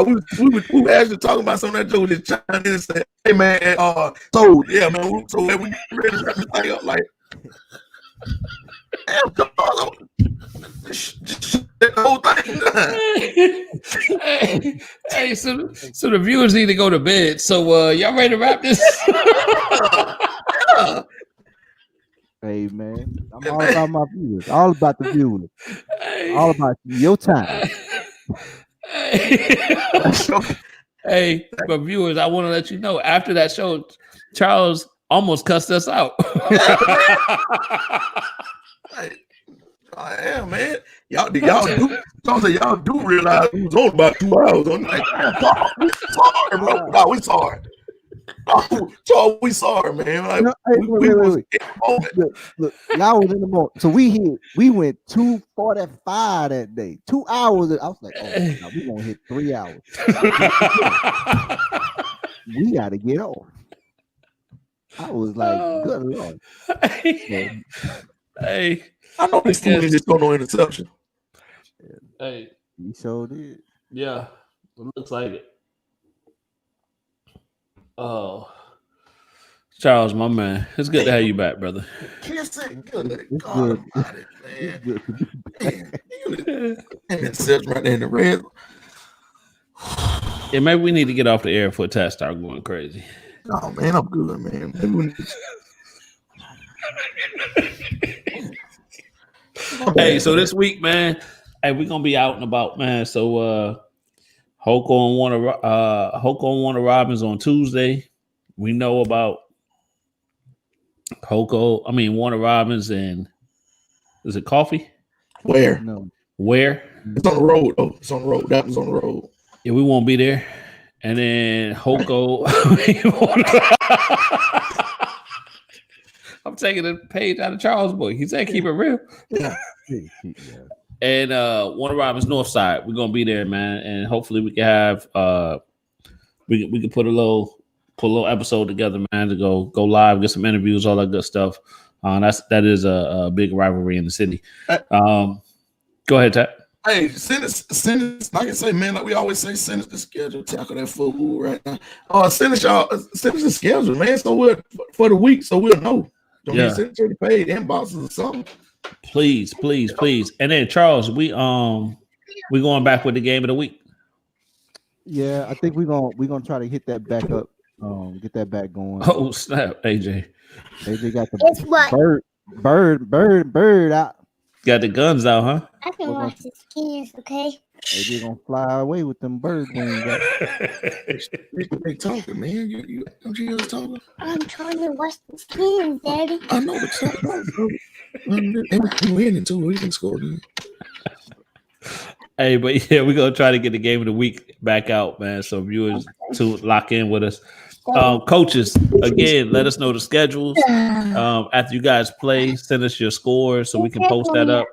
Speaker 1: We were actually talking about something that joker just chimed in and said, hey man, so yeah, man, so we ready to wrap this thing up like Damn, Charles, just shut the whole thing down.
Speaker 3: Hey, so the viewers need to go to bed. So y'all ready to wrap this?
Speaker 1: Yeah.
Speaker 4: Hey man, I'm
Speaker 1: Hey,
Speaker 4: all
Speaker 1: man.
Speaker 4: about my viewers. All about the viewers. All about your time.
Speaker 3: Hey, but viewers, I want to let you know after that show, Charles almost cussed us out.
Speaker 1: Hey, I am, man. Y'all do realize it was on about 2 hours. I'm like, we sorry, bro. No, we sorry. So we sorry, man. Like,
Speaker 4: No, hey,
Speaker 1: we was
Speaker 4: wait.
Speaker 1: in the moment.
Speaker 4: Look, y'all was in the moment. So we went 2:45 that day. 2 hours. I was like, oh, no, we gonna hit 3 hours. We gotta get off. I was like, good Lord.
Speaker 3: Hey,
Speaker 1: I know this fool just throw no interception.
Speaker 3: hey,
Speaker 4: He sure did.
Speaker 3: yeah, it looks like it. Oh, Charles, my man, it's good to have you back, brother.
Speaker 1: Kiss it, good.
Speaker 4: It's
Speaker 1: God
Speaker 4: good.
Speaker 1: Almighty,
Speaker 4: It's
Speaker 1: man.
Speaker 4: good to be back.
Speaker 1: And interception right there in the red.
Speaker 3: Yeah, maybe we need to get off the air before Tat start going crazy.
Speaker 1: Oh man, I'm good, man. Maybe we need
Speaker 3: Hey, so this week, man, hey, we're gonna be out and about, man. So Hoko and Warner Robins on Tuesday. We know about Warner Robins and is it coffee?
Speaker 1: Where?
Speaker 4: No.
Speaker 3: Where?
Speaker 1: It's on the road. Oh, it's on the road. That was on the road.
Speaker 3: Yeah, we won't be there. And then Hoko. I'm taking the page out of Charles' book. He said keep it real.
Speaker 1: Yeah.
Speaker 3: And Warner Robins Northside. We're gonna be there, man. And hopefully we can have we can put a little episode together, man, to go live, get some interviews, all that good stuff. That is a big rivalry in the city. Go ahead, Tat.
Speaker 1: Hey, send us, like I say, man, like we always say, send us the schedule, tackle that fool right now. Send us the schedule, man. So we're for the week, so we'll know. Don't
Speaker 3: Yeah.
Speaker 1: send it to the page inboxes or something.
Speaker 3: Please. And then Charles, we going back with the game of the week.
Speaker 4: Yeah, I think we're gonna try to hit that back up. Get that back going.
Speaker 3: Oh snap, AJ.
Speaker 4: AJ got
Speaker 8: Guess what?
Speaker 4: the bird out.
Speaker 3: Got the guns out, huh?
Speaker 8: I can watch the skins, okay?
Speaker 4: AJ gonna fly away with them bird wings.
Speaker 1: They talking, man. You don't you hear us talking?
Speaker 8: I'm trying to watch the skins, Daddy.
Speaker 1: I know, but stop, bro. And we winning too. We can score again.
Speaker 3: Hey, but yeah, we're gonna try to get the game of the week back out, man. So viewers to lock in with us. Coaches, again, let us know the schedules. After you guys play, send us your scores so we can post that up.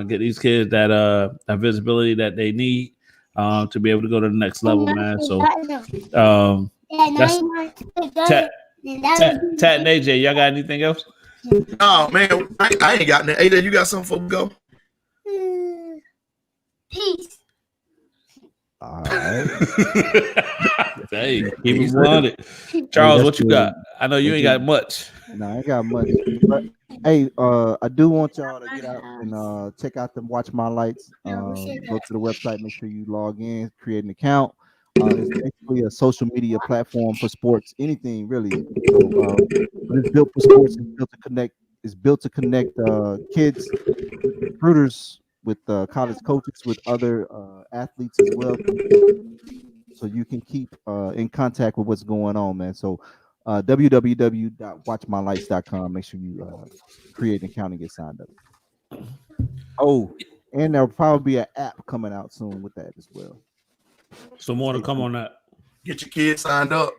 Speaker 3: Get these kids that visibility that they need to be able to go to the next level, man. So that's Tat and AJ. Y'all got anything else?
Speaker 1: Oh man, I ain't got that. AJ, you got something for me to go?
Speaker 8: Peace.
Speaker 4: All right.
Speaker 3: Hey, keep it 100. Charles, what you got? I know you ain't got much.
Speaker 4: No, I ain't got much. But hey, I do want y'all to get out and check out them Watch My Lights. Go to the website, make sure you log in, create an account. It's basically a social media platform for sports, anything really. So, but it's built for sports. It's built to connect kids, recruiters with college coaches, with other athletes as well. So you can keep in contact with what's going on, man. So www.watchmylights.com. Make sure you create an account and get signed up. Oh, and there'll probably be an app coming out soon with that as well.
Speaker 3: So more to come on that.
Speaker 1: Get your kids signed up.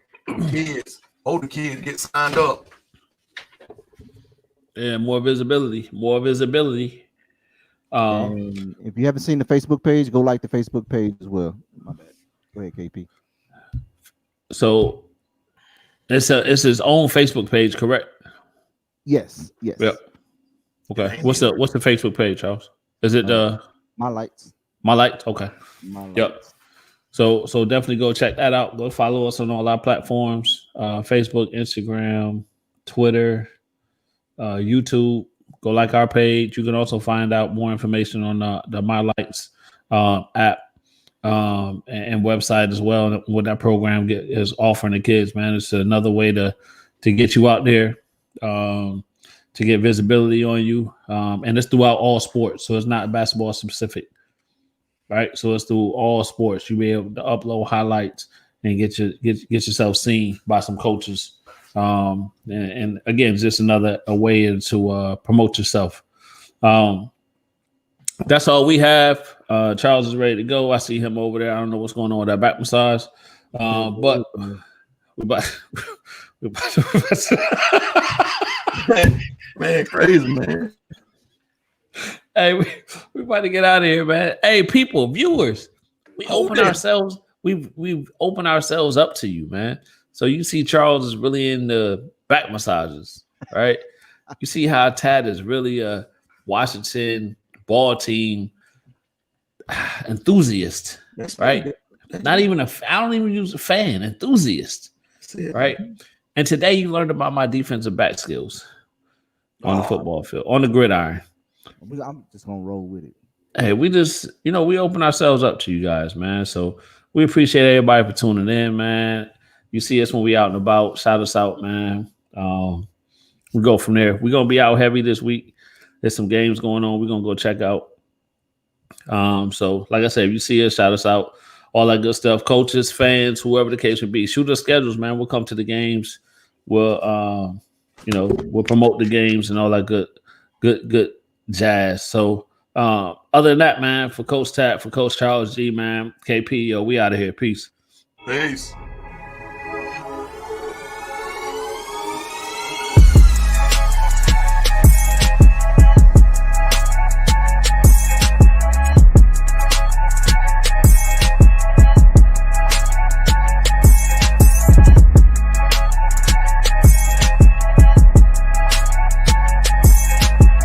Speaker 1: Older kids get signed up.
Speaker 3: Yeah, more visibility.
Speaker 4: And if you haven't seen the Facebook page, go like the Facebook page as well. My bad. Go ahead, KP.
Speaker 3: So it's his own Facebook page, correct?
Speaker 4: Yes.
Speaker 3: Yep. Okay. What's the Facebook page, Charles? Is it
Speaker 4: My Lights?
Speaker 3: My Lights? Okay.
Speaker 4: My Lights.
Speaker 3: Yep. So definitely go check that out. Go follow us on all our platforms: Facebook, Instagram, Twitter, YouTube. Go like our page. You can also find out more information on the My Lights app and website as well. And what that program is offering the kids, man. It's another way to get you out there, to get visibility on you. And it's throughout all sports. So it's not basketball specific, right? So it's through all sports. You'll be able to upload highlights and get yourself seen by some coaches. And again, just another way to promote yourself. That's all we have. Charles is ready to go. I see him over there. I don't know what's going on with that back massage. But we're about
Speaker 1: Man, crazy, man.
Speaker 3: Hey, we about to get out of here, man. Hey, people, viewers, we've opened ourselves up to you, man. So you see Charles is really into back massages, right? You see how Tad is really a Washington ball team enthusiast, right? Not even I don't even use a fan, enthusiast, right? And today you learned about my defensive back skills on the football field, on the gridiron.
Speaker 4: I'm just gonna roll with it.
Speaker 3: Hey, we just, we open ourselves up to you guys, man. So we appreciate everybody for tuning in, man. You see us when we out and about. Shout us out, man. We go from there. We're gonna be out heavy this week. There's some games going on. We're gonna go check out. So like I said, if you see us, shout us out. All that good stuff. Coaches, fans, whoever the case may be. Shoot us schedules, man. We'll come to the games. We'll we'll promote the games and all that good jazz. So other than that, man, for Coach Tat, for Coach Charles G, man, KP, we out of here. Peace.
Speaker 1: Peace.